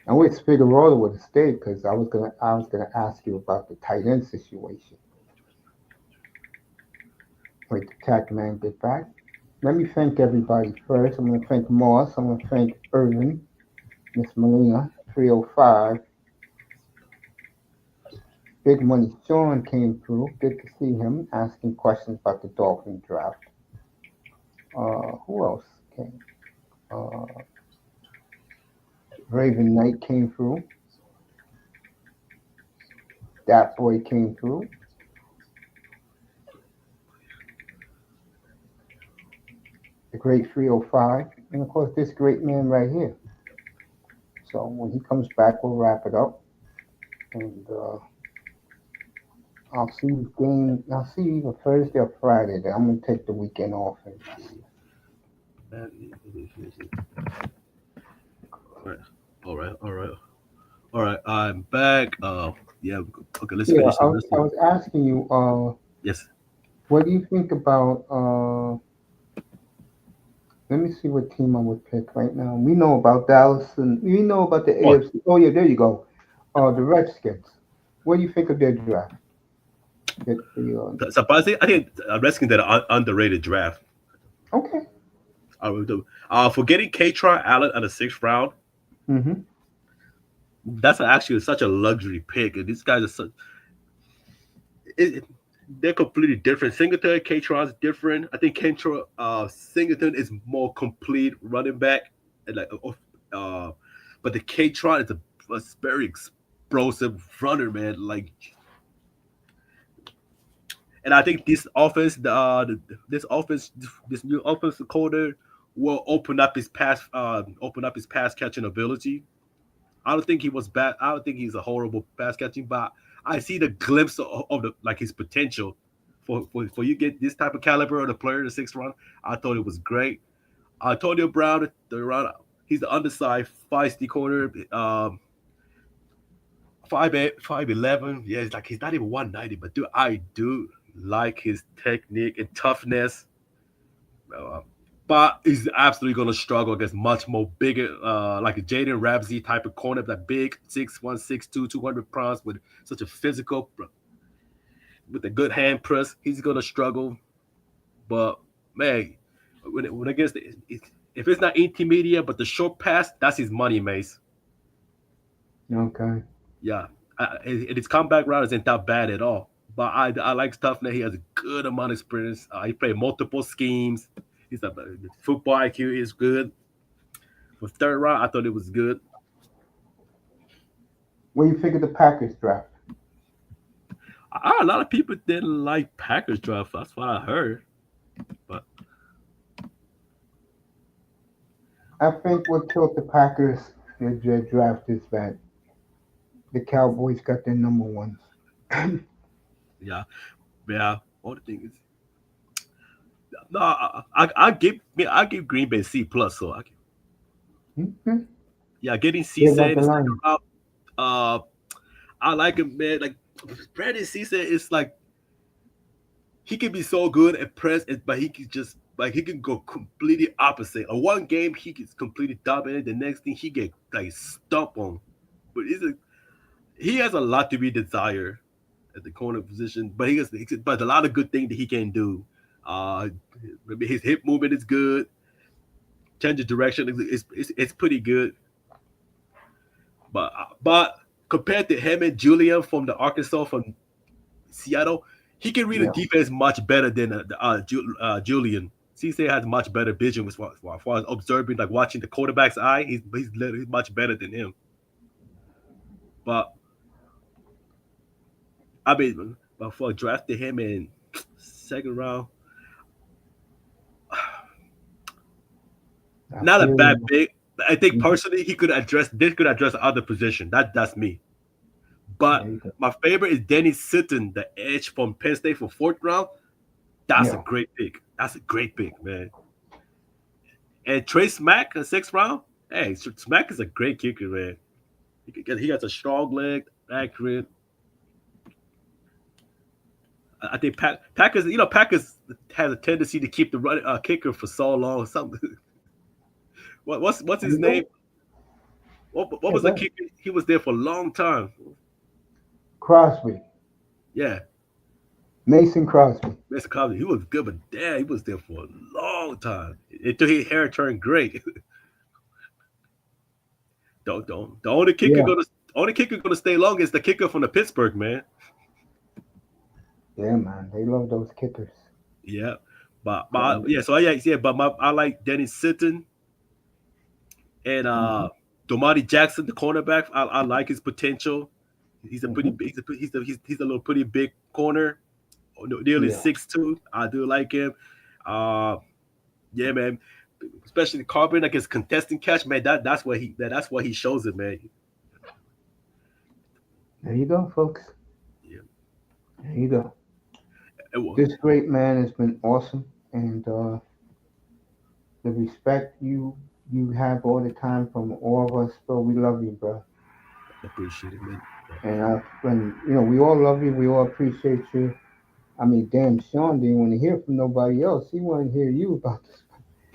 I wish Figueroa would have stayed because I was gonna ask you about the tight end situation. Wait to Tackman get back. Let me thank everybody first. I'm gonna thank Moss. I'm gonna thank Irvin, Miss Melina, 305. Big Money Sean came through. Good to see him asking questions about the Dolphin draft. Who else came? Uh, Raven Knight came through. Dat Boy came through. The great 305. And of course, this great man right here. So when he comes back, we'll wrap it up. And I'll see you game. I'll see you either Thursday or Friday. Then I'm gonna take the weekend off and see you. All right, all right, all right, all right. I'm back. Yeah. Okay, let's Yeah, finish I the was rest I of. was asking you. Yes. What do you think about? Let me see what team I would pick right now. We know about Dallas and we know about the Oh, AFC. Oh yeah, there you go. The Redskins. What do you think of their draft? surprisingly, I think Redskins did an underrated draft. Okay. For getting Katron Allen at the sixth round, Mm-hmm. that's actually such a luxury pick. And these guys are such, it, they're completely different. Singleton, Katron's different. I think Katron, Singleton is more complete running back, and uh, but the Katron is a very explosive runner, man. Like, and I think this offense, this offense, this new offensive coordinator will open up his pass catching ability. I don't think he was bad. I don't think he's a horrible pass catching, but I see the glimpse of the like his potential. For you get this type of caliber of the player in the sixth round, I thought it was great. Antonio Brown, the round, he's the undersized feisty corner, 5'8", 5'11". Yeah, it's like he's not even 190, but dude, I do like his technique and toughness. Uh, but he's absolutely going to struggle against much more bigger, like a Jaden Ramsey type of corner, that big 6'1", 6'2", 200 pounds with such a physical, with a good hand press. He's going to struggle. But man, when against if it's not intermediate, but the short pass, that's his money, Mace. Okay. Yeah, and his comeback route isn't that bad at all. But I like stuff that he has a good amount of experience. He played multiple schemes. He's a football IQ is good. For third round, I thought it was good. What do you think of the Packers draft? A lot of people didn't like Packers draft. That's what I heard. But I think what killed the Packers their draft is that the Cowboys got their number ones. yeah, yeah. All the thing is, no, I give Green Bay C plus. So Okay. yeah, getting What Cisse about in the the second Lions? round. Uh, I like him, man. Like Brandon Cisse is like he can be so good at press, but he can just like he can go completely opposite. On one game he gets completely dominant, the next thing he get like stumped on. But he has a lot to be desired at the corner position, but but a lot of good things that he can do. Uh, maybe his hip movement is good. Change of direction is pretty good. But compared to him and Julian from the Arkansas from Seattle, he can read the Yeah. defense much better than Julian. CC has much better vision as far as observing, like watching the quarterback's eye. He's much better than him. But I mean, but for drafting him in second round, I not a feel bad you. pick. I think Mhm. personally he could address this could address other position. That's me. But There you go. my favorite is Denny Sitton, the edge from Penn State for fourth round. That's a Yeah. great pick. That's a great pick, man. And Trey Smack, a sixth round. Hey, Smack is a great kicker, man. He got a strong leg, accurate. I think Packers, Packers has a tendency to keep the kicker for so long. Something. What's And his you name? know, What yeah, was the go ahead. kicker? He was there for a long time. Crosby, Yeah, Mason Crosby. Mr. Cosby. He was good, but damn, he was there for a long time until his hair turned gray. Don't. Yeah, The only kicker gonna stay long is the kicker from the Pittsburgh man. yeah, man. They love those kickers. Yeah, but So, yeah. So yeah. But I like Dennis Sitton and hmm Domati Jackson, the cornerback. I like his potential. He's a pretty hmm big. He's a little pretty big corner, nearly yeah. 6'2". I do like him. Uh, yeah, man. Especially the Carbon against contesting catch, man. That's what he shows it, man. There you go, folks. Yeah. There you go. Well, This great man has been awesome, and the respect you have all the time from all of us, bro. We love you, bro. appreciate it, man. And we all love you. We all appreciate you. I mean, damn, Sean didn't want to hear from nobody else. He wanted to hear you about this,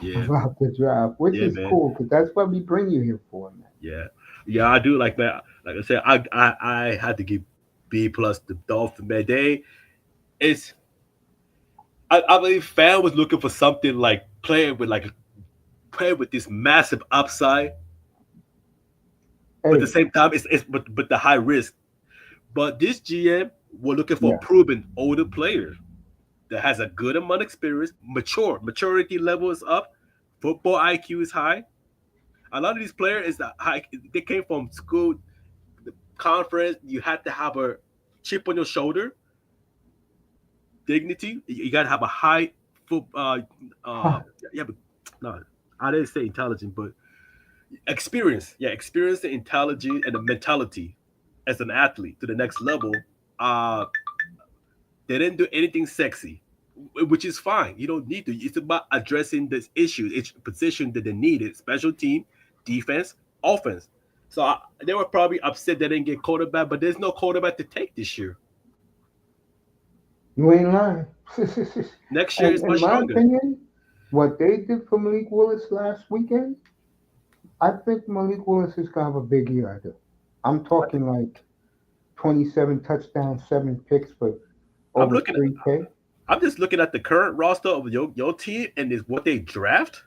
Yeah, about the draft, which yeah, is man. cool because that's what we bring you here for, man. Yeah, yeah. I do like that. Like I said, I had to give B plus the Dolphin, man. It's I believe fan was looking for something like playing with this massive upside, but at the Hey, same time, but the high risk. But this GM were looking for a yeah, proven older player that has a good amount of experience, maturity level is up, football IQ is high. A lot of these players is that high. They came from school, the conference. You had to have a chip on your shoulder, dignity. You got to have a high foot. Uh, yeah, but no, I didn't say intelligent, but experience. Yeah, experience, the intelligence, and the mentality as an athlete to the next level. Uh, they didn't do anything sexy, which is fine. You don't need to. It's about addressing this issue, each position that they needed: special team, defense, offense. So they were probably upset they didn't get quarterback, but there's no quarterback to take this year. you ain't lying. Next year And is in much my stronger. opinion, what they did for Malik Willis last weekend, I think Malik Willis is gonna have a big year. I do. I'm talking like 27 touchdowns, 7 picks for I'm over looking. 3K. I'm just looking at the current roster of your team and is what they draft.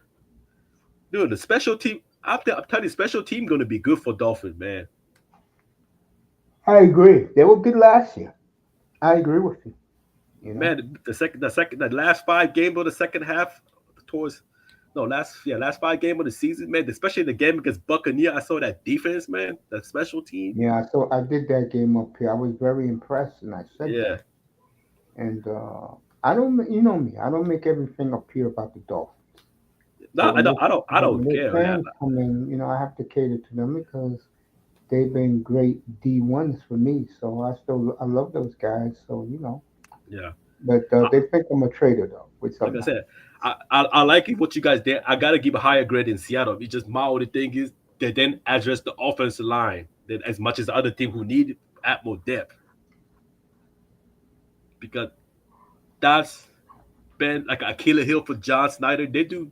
Dude, the special team. I'm telling you, special team going to be good for Dolphins, man. I agree. They were good last year. I agree with you. You know. Man, the last 5 games of the second half towards no last 5 games of the season, man. Especially the game against Buccaneer, I saw that defense, man. The special team, Yeah, so I did that game up here. I was very impressed, and I said yeah. that. And I don't, you know me, I don't make everything appear about the Dolphins. But No, when their I but don't when their care. Yeah, fans come in, I have to cater to them because they've been great D1s for me. So I love those guys. So yeah. but I, they think I'm a traitor though, which like I'm I not. said, I like it what you guys did. I gotta give a higher grade in Seattle. It's just my only thing is they didn't address the offensive line that as much as the other team who needed at more depth because that's been like Achilles heel for John Snyder. They do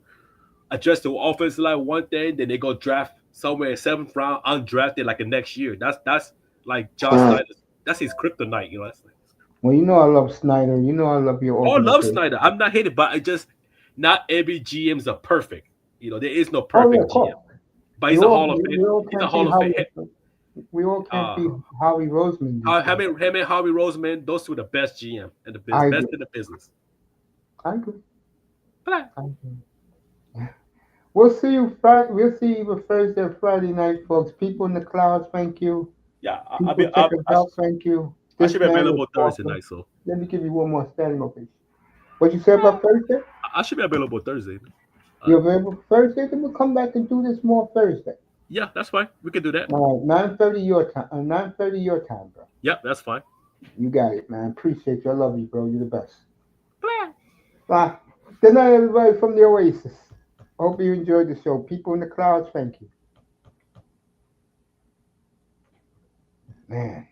address the offensive line one thing, then they go draft somewhere in 7th round undrafted like the next year. That's like John Snyder. That's his kryptonite. That's like, Well, I love Snyder. I love your oh, I love organization. Snyder. I'm not hating, but it just not every GMs are perfect. There is no Oh yeah, of perfect GM, course. but We he's a all Hall of Fame. we all He's a can't be Hall of Fame. We all can't Uh, be Howie Roseman these days. him and Harvey Roseman, those two are the best GM and the I best agree. in the business. I agree. But I agree. We'll see you Friday. We'll see you Thursday or Friday night, folks. People in the clouds, thank you. yeah, People check us out, thank you. I This should be man was available Thursday awesome. night, so Let me give you one more standing ovation. What you say about Thursday? I should be available Thursday. Uh, You available Thursday? Then we'll come back and do this more Thursday. yeah, that's fine. We can do that. All right, 9:30 your time. 9:30 your time, bro. Yeah, that's fine. You got it, man. Appreciate you. I love you, bro. You're the best. Bye. Good night, everybody from the Oasis. Hope you enjoyed the show. People in the clouds, thank you. Man.